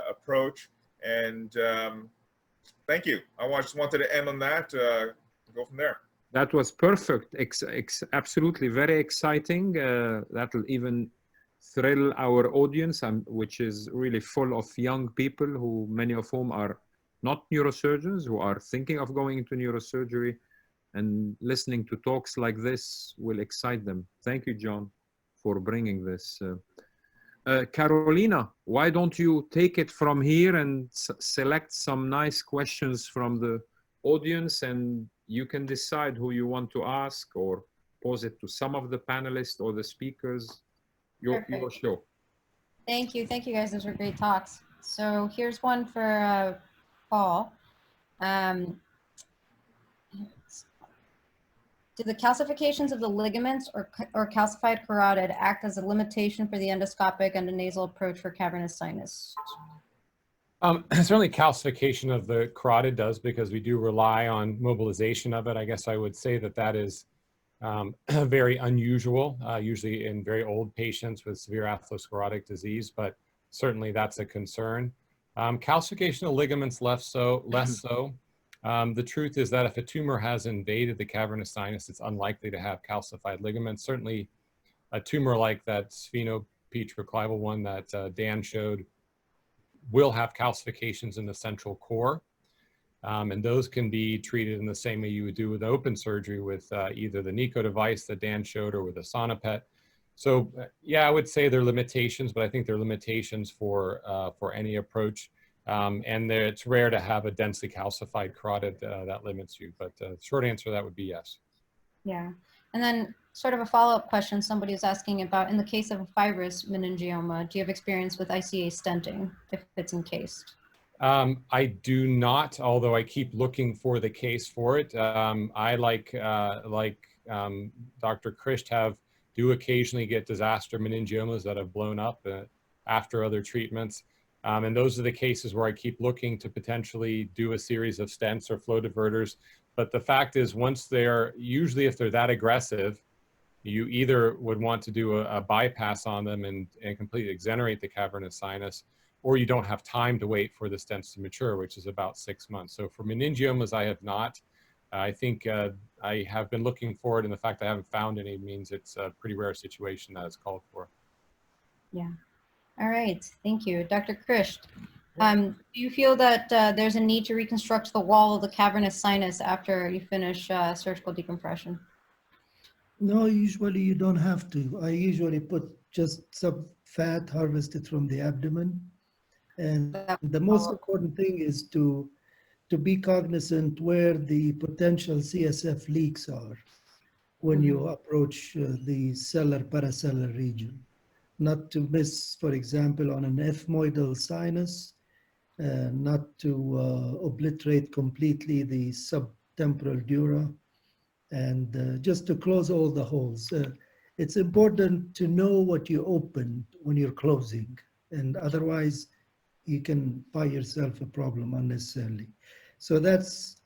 approach. And thank you. I just wanted to end on that. Go from there. That was perfect. Absolutely very exciting. That'll even thrill our audience, which is really full of young people who, many of whom are not neurosurgeons, who are thinking of going into neurosurgery, and listening to talks like this will excite them. Thank you, John, for bringing this. Carolina, why don't you take it from here and select some nice questions from the audience, and you can decide who you want to ask or pose it to some of the panelists or the speakers. Your show. Thank you guys, those were great talks. So here's one for Paul. Do the calcifications of the ligaments or calcified carotid act as a limitation for the endoscopic endonasal approach for cavernous sinus? Certainly calcification of the carotid does, because we do rely on mobilization of it. I guess I would say that that is very unusual, usually in very old patients with severe atherosclerotic disease, but certainly that's a concern. Calcification of ligaments less so. The truth is that if a tumor has invaded the cavernous sinus, it's unlikely to have calcified ligaments. Certainly a tumor like that sphenopetroclival one that Dan showed will have calcifications in the central core. And those can be treated in the same way you would do with open surgery with either the NICO device that Dan showed or with a sonopet. So yeah, I would say there are limitations, but I think there are limitations for any approach. And it's rare to have a densely calcified carotid that limits you, but the short answer to that would be yes. Yeah, and then sort of a follow-up question somebody was asking about, in the case of a fibrous meningioma, do you have experience with ICA stenting if it's encased? I do not, although I keep looking for the case for it. I like Dr. Krisht do occasionally get disaster meningiomas that have blown up after other treatments. And those are the cases where I keep looking to potentially do a series of stents or flow diverters. But the fact is, usually if they're that aggressive, you either would want to do a bypass on them and completely exonerate the cavernous sinus, or you don't have time to wait for the stents to mature, which is about 6 months. So for meningiomas, I have not. I think I have been looking for it, and the fact I haven't found any means it's a pretty rare situation that it's called for. Yeah. All right, thank you. Dr. Krisht, do you feel that there's a need to reconstruct the wall of the cavernous sinus after you finish surgical decompression? No, usually you don't have to. I usually put just some fat harvested from the abdomen. And the most important thing is to be cognizant where the potential CSF leaks are when you approach the cellar paracellar region. Not to miss, for example, on an ethmoidal sinus, not to obliterate completely the subtemporal dura, and just to close all the holes. It's important to know what you open when you're closing, and otherwise you can buy yourself a problem unnecessarily. So that's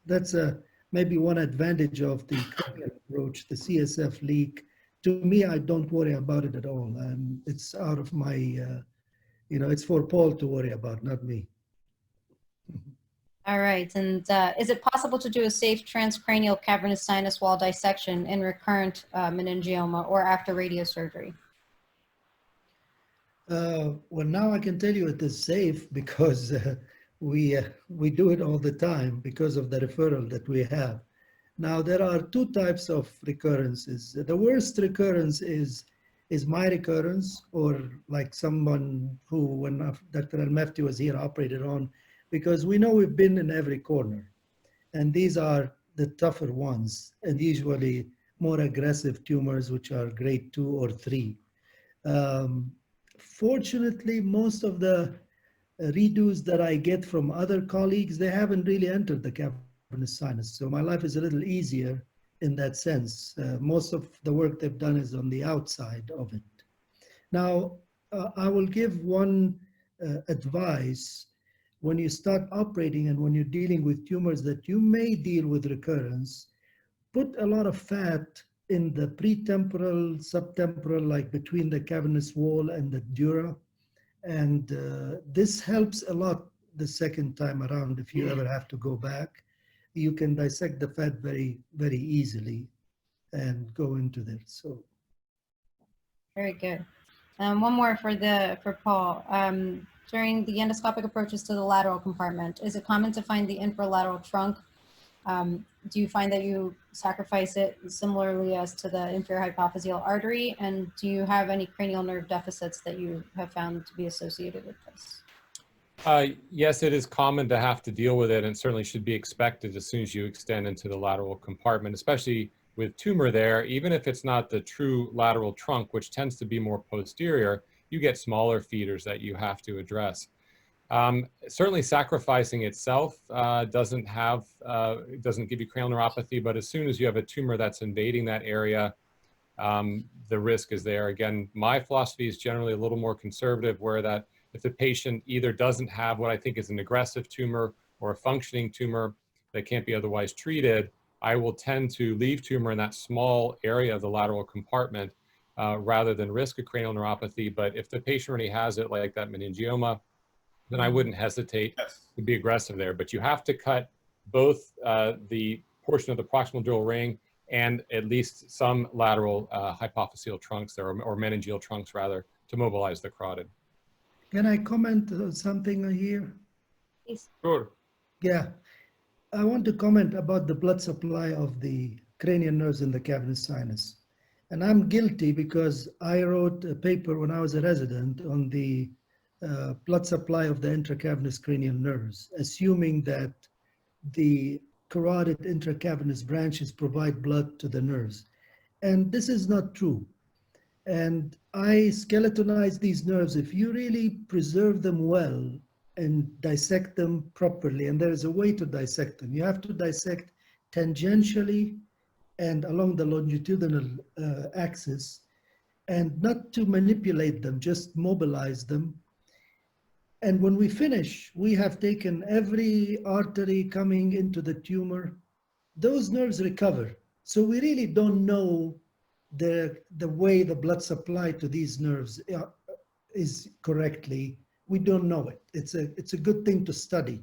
maybe one advantage of the cranial approach, the CSF leak. To me, I don't worry about it at all. It's out of my, it's for Paul to worry about, not me. All right, and is it possible to do a safe transcranial cavernous sinus wall dissection in recurrent meningioma or after radiosurgery? Well, now I can tell you it is safe because we do it all the time because of the referral that we have. Now, there are two types of recurrences. The worst recurrence is my recurrence, or like someone who, when Dr. Al-Mefti was here, operated on, because we know we've been in every corner. And these are the tougher ones, and usually more aggressive tumors, which are grade 2 or 3. Fortunately, most of the redos that I get from other colleagues, they haven't really entered the cavernous sinus. So my life is a little easier in that sense. Most of the work they've done is on the outside of it. Now, I will give one advice. When you start operating and when you're dealing with tumors that you may deal with recurrence, put a lot of fat in the pretemporal, subtemporal, like between the cavernous wall and the dura. And this helps a lot the second time around. If you ever have to go back, you can dissect the fat very, very easily and go into there. So, very good. One more for Paul. During the endoscopic approaches to the lateral compartment, is it common to find the infralateral trunk do you find that you sacrifice it similarly as to the inferior hypophyseal artery? And do you have any cranial nerve deficits that you have found to be associated with this? Yes, it is common to have to deal with it, and certainly should be expected as soon as you extend into the lateral compartment, especially with tumor there. Even if it's not the true lateral trunk, which tends to be more posterior, you get smaller feeders that you have to address. Certainly sacrificing itself doesn't give you cranial neuropathy, but as soon as you have a tumor that's invading that area, the risk is there. Again, my philosophy is generally a little more conservative, where that if the patient either doesn't have what I think is an aggressive tumor or a functioning tumor that can't be otherwise treated, I will tend to leave tumor in that small area of the lateral compartment rather than risk a cranial neuropathy. But if the patient already has it, like that meningioma, then I wouldn't hesitate to be aggressive there. But you have to cut both the portion of the proximal dural ring and at least some lateral hypophyseal trunks there, or meningeal trunks rather, to mobilize the carotid. Can I comment on something here? Please. Sure. Yeah, I want to comment about the blood supply of the cranial nerves in the cavernous sinus. And I'm guilty because I wrote a paper when I was a resident on the blood supply of the intracavernous cranial nerves, assuming that the carotid intracavernous branches provide blood to the nerves. And this is not true. And I skeletonize these nerves. If you really preserve them well and dissect them properly, and there is a way to dissect them, you have to dissect tangentially and along the longitudinal axis, and not to manipulate them, just mobilize them. And when we finish, we have taken every artery coming into the tumor. Those nerves recover. So we really don't know the way the blood supply to these nerves is correctly. We don't know it. It's a good thing to study.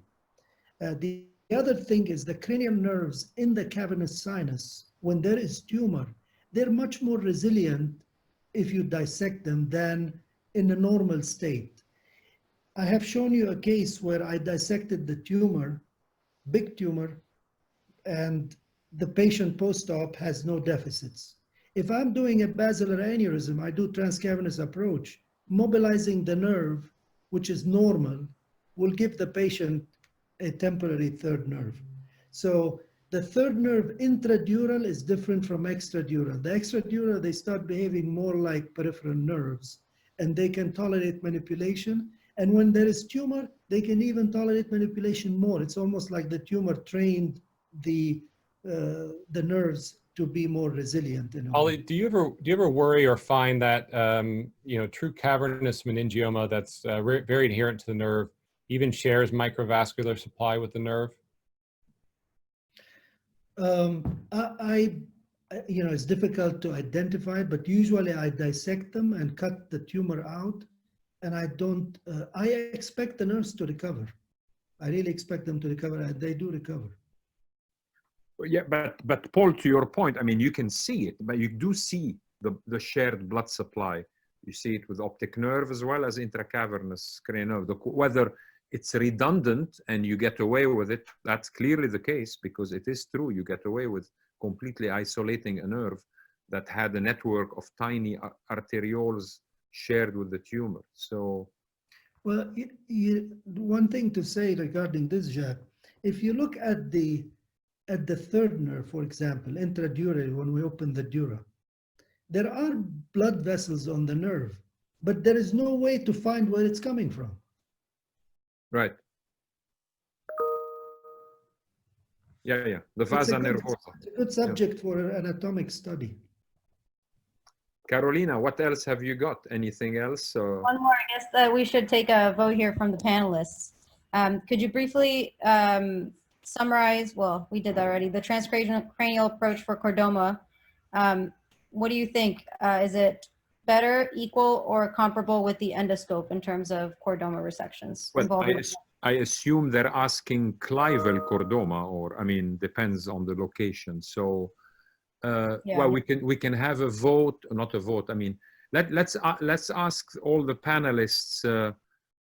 The other thing is the cranial nerves in the cavernous sinus, when there is tumor, they're much more resilient if you dissect them than in a normal state. I have shown you a case where I dissected the tumor, big tumor, and the patient post-op has no deficits. If I'm doing a basilar aneurysm, I do transcavernous approach, mobilizing the nerve, which is normal, will give the patient a temporary third nerve. So the third nerve intradural is different from extradural. The extradural, they start behaving more like peripheral nerves, and they can tolerate manipulation. And when there is tumor, they can even tolerate manipulation more. It's almost like the tumor trained the nerves to be more resilient. Ollie, do you ever worry or find that true cavernous meningioma that's very adherent to the nerve even shares microvascular supply with the nerve? It's difficult to identify, but usually I dissect them and cut the tumor out, and I expect the nerves to recover. I really expect them to recover, and they do recover. Yeah, but Paul, to your point, I mean, you can see it, but you do see the shared blood supply. You see it with optic nerve as well as intracavernous cranial nerve. Whether it's redundant and you get away with it, that's clearly the case, because it is true. You get away with completely isolating a nerve that had a network of tiny arterioles shared with the tumor. So, well, one thing to say regarding this, Jacques, if you look at the third nerve, for example, intradural, when we open the dura, there are blood vessels on the nerve, but there is no way to find where it's coming from. right. Yeah. The vasa nervosa. It's a good subject for an anatomic study. Carolina, what else have you got? Anything else? One more, I guess that we should take a vote here from the panelists. Could you briefly summarize, well, we did that already, the transcranial approach for chordoma? What do you think? Is it better, equal, or comparable with the endoscope in terms of chordoma resections? Well, I assume they're asking clival chordoma, or I mean, depends on the location. So, well, we can have a vote, not a vote. I mean, let's ask all the panelists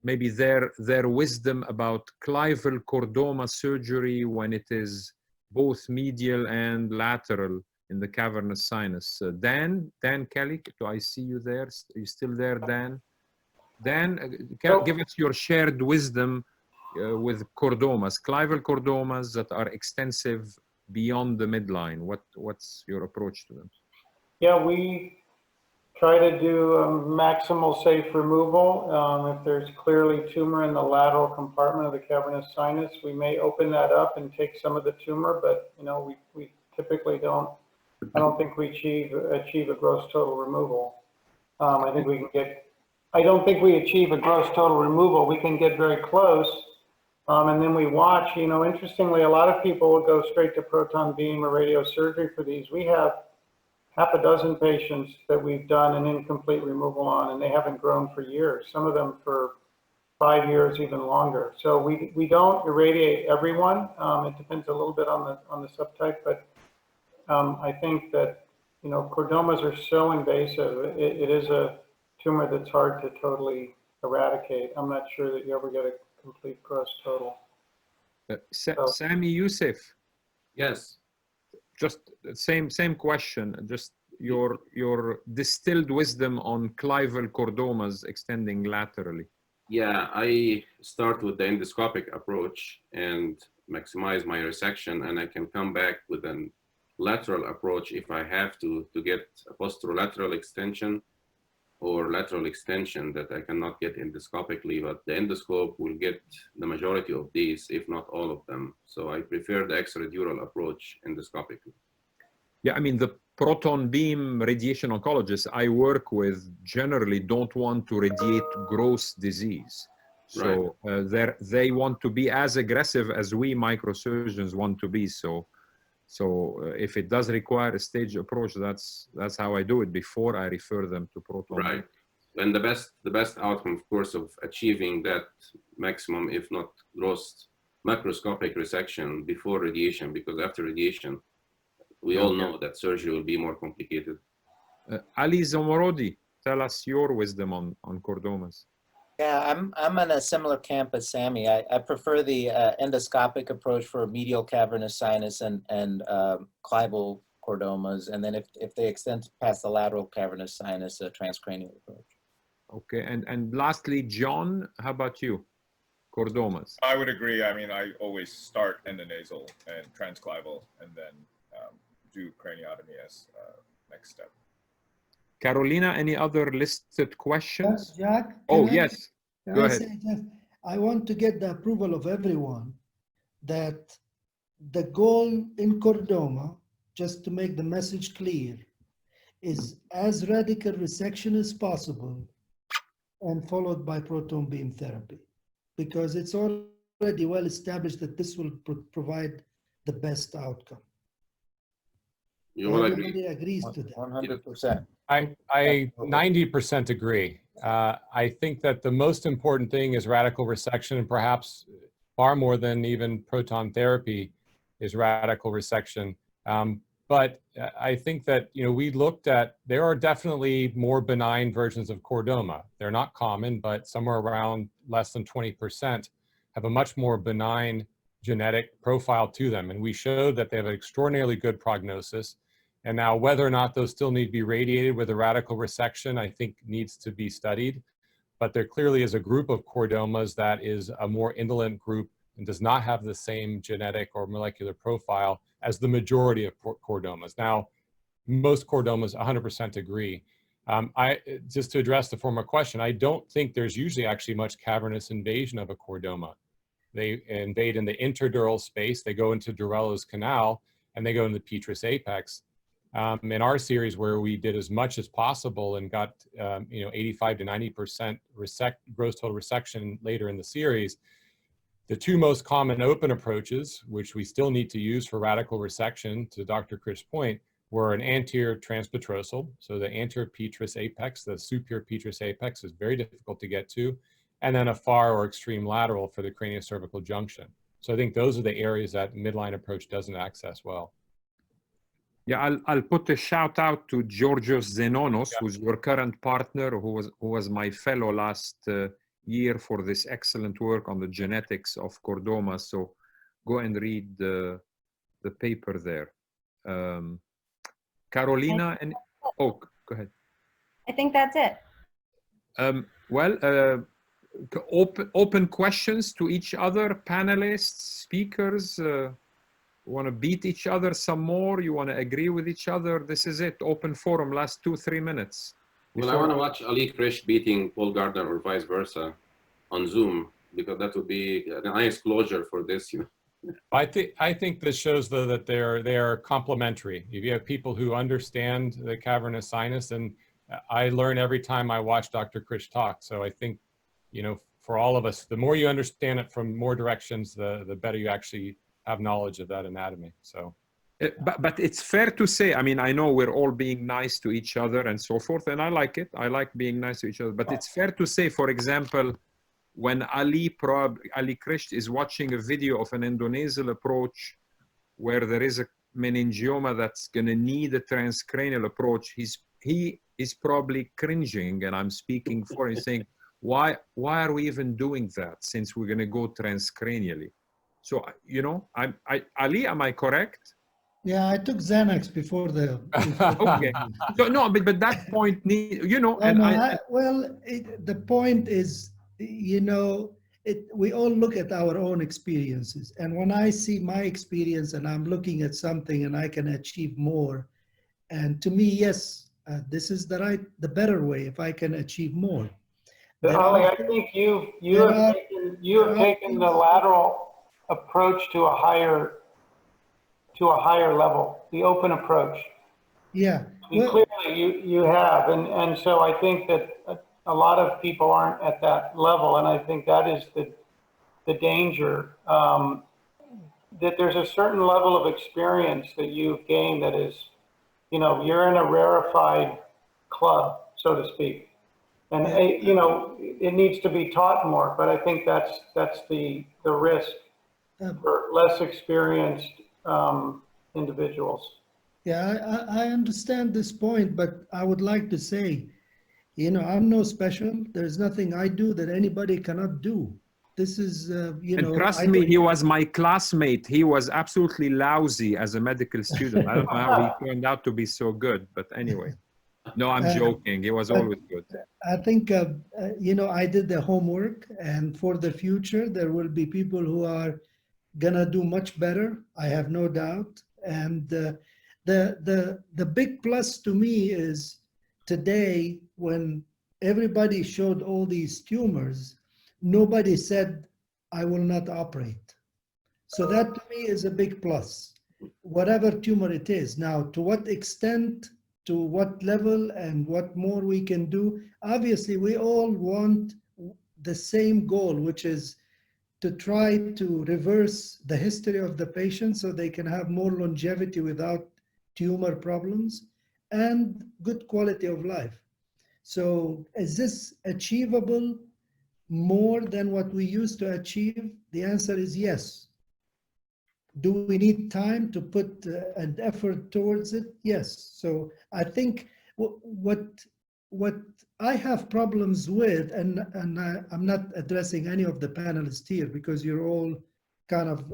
maybe their wisdom about clival chordoma surgery when it is both medial and lateral in the cavernous sinus. Dan Kelly, do I see you there? Are you still there, Dan? Dan, give us your shared wisdom with chordomas, clival chordomas that are extensive beyond the midline. What's your approach to them? Yeah, we try to do maximal safe removal. If there's clearly tumor in the lateral compartment of the cavernous sinus, we may open that up and take some of the tumor, but you know, we typically don't. I don't think we achieve a gross total removal. I think we can get. I don't think we achieve a gross total removal. We can get very close, and then we watch. You know, interestingly, a lot of people will go straight to proton beam or radiosurgery for these. We have half a dozen patients that we've done an incomplete removal on, and they haven't grown for years. Some of them for 5 years, even longer. So we don't irradiate everyone. It depends a little bit on the subtype, but I think that, you know, chordomas are so invasive. It is a tumor that's hard to totally eradicate. I'm not sure that you ever get a complete gross total. Sami Youssef. Yes. Just same question. Just your distilled wisdom on clival chordomas extending laterally. Yeah, I start with the endoscopic approach and maximize my resection, and I can come back with an lateral approach if I have to get a posterolateral extension or lateral extension that I cannot get endoscopically, but the endoscope will get the majority of these, if not all of them. So I prefer the extradural approach endoscopically. Yeah, I mean, the proton beam radiation oncologists I work with generally don't want to radiate gross disease. So they want to be as aggressive as we microsurgeons want to be. So if it does require a staged approach, that's how I do it before I refer them to proton. Right. And the best outcome, of course, of achieving that maximum, if not gross, macroscopic resection before radiation, because after radiation, we all know that surgery will be more complicated. Ali Zomorodi, tell us your wisdom on chordomas. Yeah, I'm in a similar camp as Sammy. I prefer the endoscopic approach for medial cavernous sinus and clival chordomas, and then if they extend past the lateral cavernous sinus, a transcranial approach. Okay, and lastly, John, how about you? Chordomas. I would agree. I mean, I always start endonasal and transclival, and then do craniotomy as next step. Carolina, any other listed questions? Jack? Oh, yes. Go ahead. I want to get the approval of everyone that the goal in chordoma, just to make the message clear, is as radical resection as possible and followed by proton beam therapy, because it's already well established that this will provide the best outcome. You will agree? Everybody agrees to that. 100%. I 90% agree. I think that the most important thing is radical resection, and perhaps far more than even proton therapy is radical resection. But I think that, you know, we looked at, there are definitely more benign versions of chordoma. They're not common, but somewhere around less than 20% have a much more benign genetic profile to them. And we showed that they have an extraordinarily good prognosis. And now whether or not those still need to be radiated with a radical resection, I think needs to be studied. But there clearly is a group of chordomas that is a more indolent group and does not have the same genetic or molecular profile as the majority of chordomas. Now, most chordomas 100% agree. Just to address the former question, I don't think there's usually actually much cavernous invasion of a chordoma. They invade in the interdural space, they go into Darrell's canal, and they go into the petrous apex. In our series, where we did as much as possible and got 85 to 90% gross total resection later in the series, the two most common open approaches, which we still need to use for radical resection, to Dr. Krisht's point, were an anterior transpetrosal. So the anterior petrous apex, the superior petrous apex, is very difficult to get to, and then a far or extreme lateral for the craniocervical junction. So I think those are the areas that midline approach doesn't access well. Yeah, I'll put a shout out to Georgios Zenonos, who's your current partner, who was my fellow last year for this excellent work on the genetics of chordoma. So go and read the paper there. Carolina and, oh, go ahead. I think that's it. Well, open questions to each other, panelists, speakers. Want to beat each other some more? You want to agree with each other? This is it. Open forum, last 2-3 minutes. Well, I want to watch Ali Krisht beating Paul Gardner or vice versa on Zoom, because that would be a nice closure for this. You know. I think this shows, though, that they are complementary. If you have people who understand the cavernous sinus, and I learn every time I watch Dr. Krisht talk. So I think, you know, for all of us, the more you understand it from more directions, the better you actually have knowledge of that anatomy. So, but it's fair to say, I mean, I know we're all being nice to each other and so forth, and I like it. I like being nice to each other. But it's fair to say, for example, when Ali Krisht is watching a video of an endonasal approach where there is a meningioma that's going to need a transcranial approach, he is probably cringing, and I'm speaking for him, saying, why are we even doing that since we're going to go transcranially? So, you know, Ali, am I correct? Yeah, I took Xanax before the. Okay. So no, but that point, you know, and the point is, you know, we all look at our own experiences, and when I see my experience and I'm looking at something and I can achieve more, and to me, yes, this is the better way if I can achieve more. Ali, I think you have taken the lateral approach to a higher level, the open approach. Yeah. Well, clearly you have, and so I think that a lot of people aren't at that level, and I think that is the danger, that there's a certain level of experience that you've gained that is, you know, you're in a rarefied club, so to speak. And, you know, it needs to be taught more, but I think that's the risk for less experienced individuals. Yeah, I understand this point, but I would like to say, you know, I'm no special. There's nothing I do that anybody cannot do. This is, you know. And trust me, he was my classmate. He was absolutely lousy as a medical student. I don't know how he turned out to be so good, but anyway. No, I'm joking. He was always good. I think, you know, I did the homework, and for the future, there will be people who are gonna do much better. I have no doubt. And the big plus to me is today, when everybody showed all these tumors, nobody said, I will not operate. So that to me is a big plus, whatever tumor it is. Now, to what extent, to what level, and what more we can do, obviously we all want the same goal, which is to try to reverse the history of the patient so they can have more longevity without tumor problems and good quality of life. So is this achievable more than what we used to achieve? The answer is yes. Do we need time to put an effort towards it? Yes. So I think what I have problems with, and I'm not addressing any of the panelists here because you're all kind of,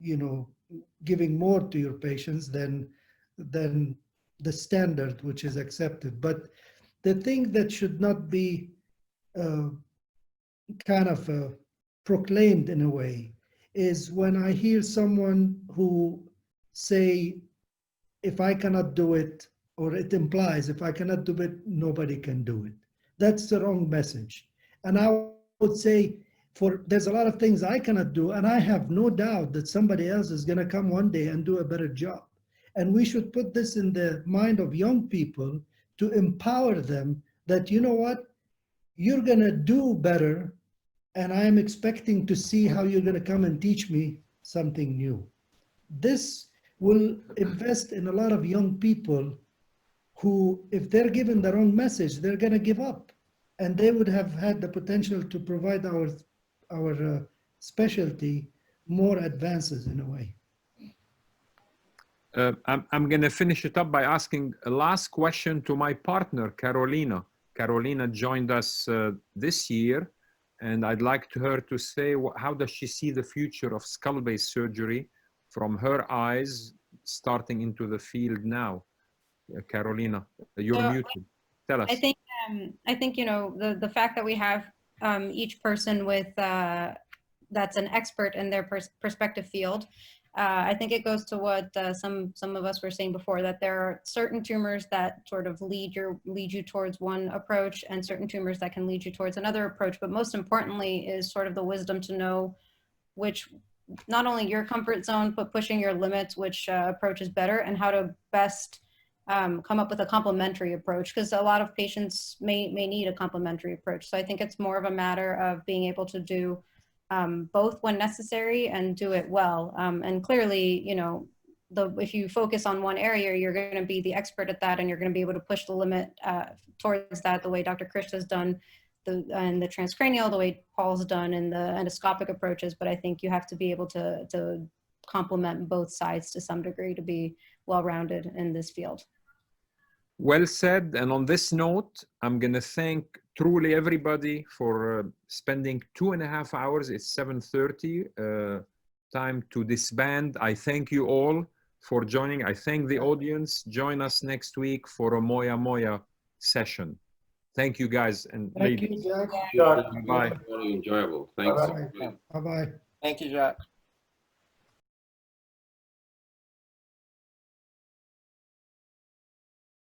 you know, giving more to your patients than the standard which is accepted. But the thing that should not be kind of proclaimed in a way is when I hear someone who say, if I cannot do it, or it implies if I cannot do it, nobody can do it. That's the wrong message. And I would say, there's a lot of things I cannot do, and I have no doubt that somebody else is going to come one day and do a better job. And we should put this in the mind of young people to empower them that, you know what, you're going to do better, and I am expecting to see how you're going to come and teach me something new. This will invest in a lot of young people who, if they're given the wrong message, they're going to give up. And they would have had the potential to provide our specialty more advances in a way. I'm going to finish it up by asking a last question to my partner, Carolina. Carolina joined us this year, and I'd like her to say, how does she see the future of skull-base surgery from her eyes starting into the field now. Carolina, you're So, muted. Tell us. I think, you know, the fact that we have each person with that's an expert in their perspective field, I think it goes to what some of us were saying before, that there are certain tumors that sort of lead you towards one approach, and certain tumors that can lead you towards another approach. But most importantly is sort of the wisdom to know which, not only your comfort zone, but pushing your limits, which approach is better, and how to best come up with a complementary approach, because a lot of patients may need a complementary approach. So I think it's more of a matter of being able to do both when necessary and do it well. And clearly, you know, if you focus on one area, you're going to be the expert at that, and you're going to be able to push the limit towards that, the way Dr. Krisht has done in the transcranial, the way Paul's done in the endoscopic approaches. But I think you have to be able to complement both sides to some degree to be well-rounded in this field. Well said. And on this note, I'm going to thank truly everybody for spending 2.5 hours. It's 7:30, time to disband. I thank you all for joining. I thank the audience. Join us next week for a Moya Moya session. Thank you, guys. And Thank ladies. you, Jack. Jacques. Bye. Very enjoyable. Thanks. Bye-bye. Thank you, Jacques.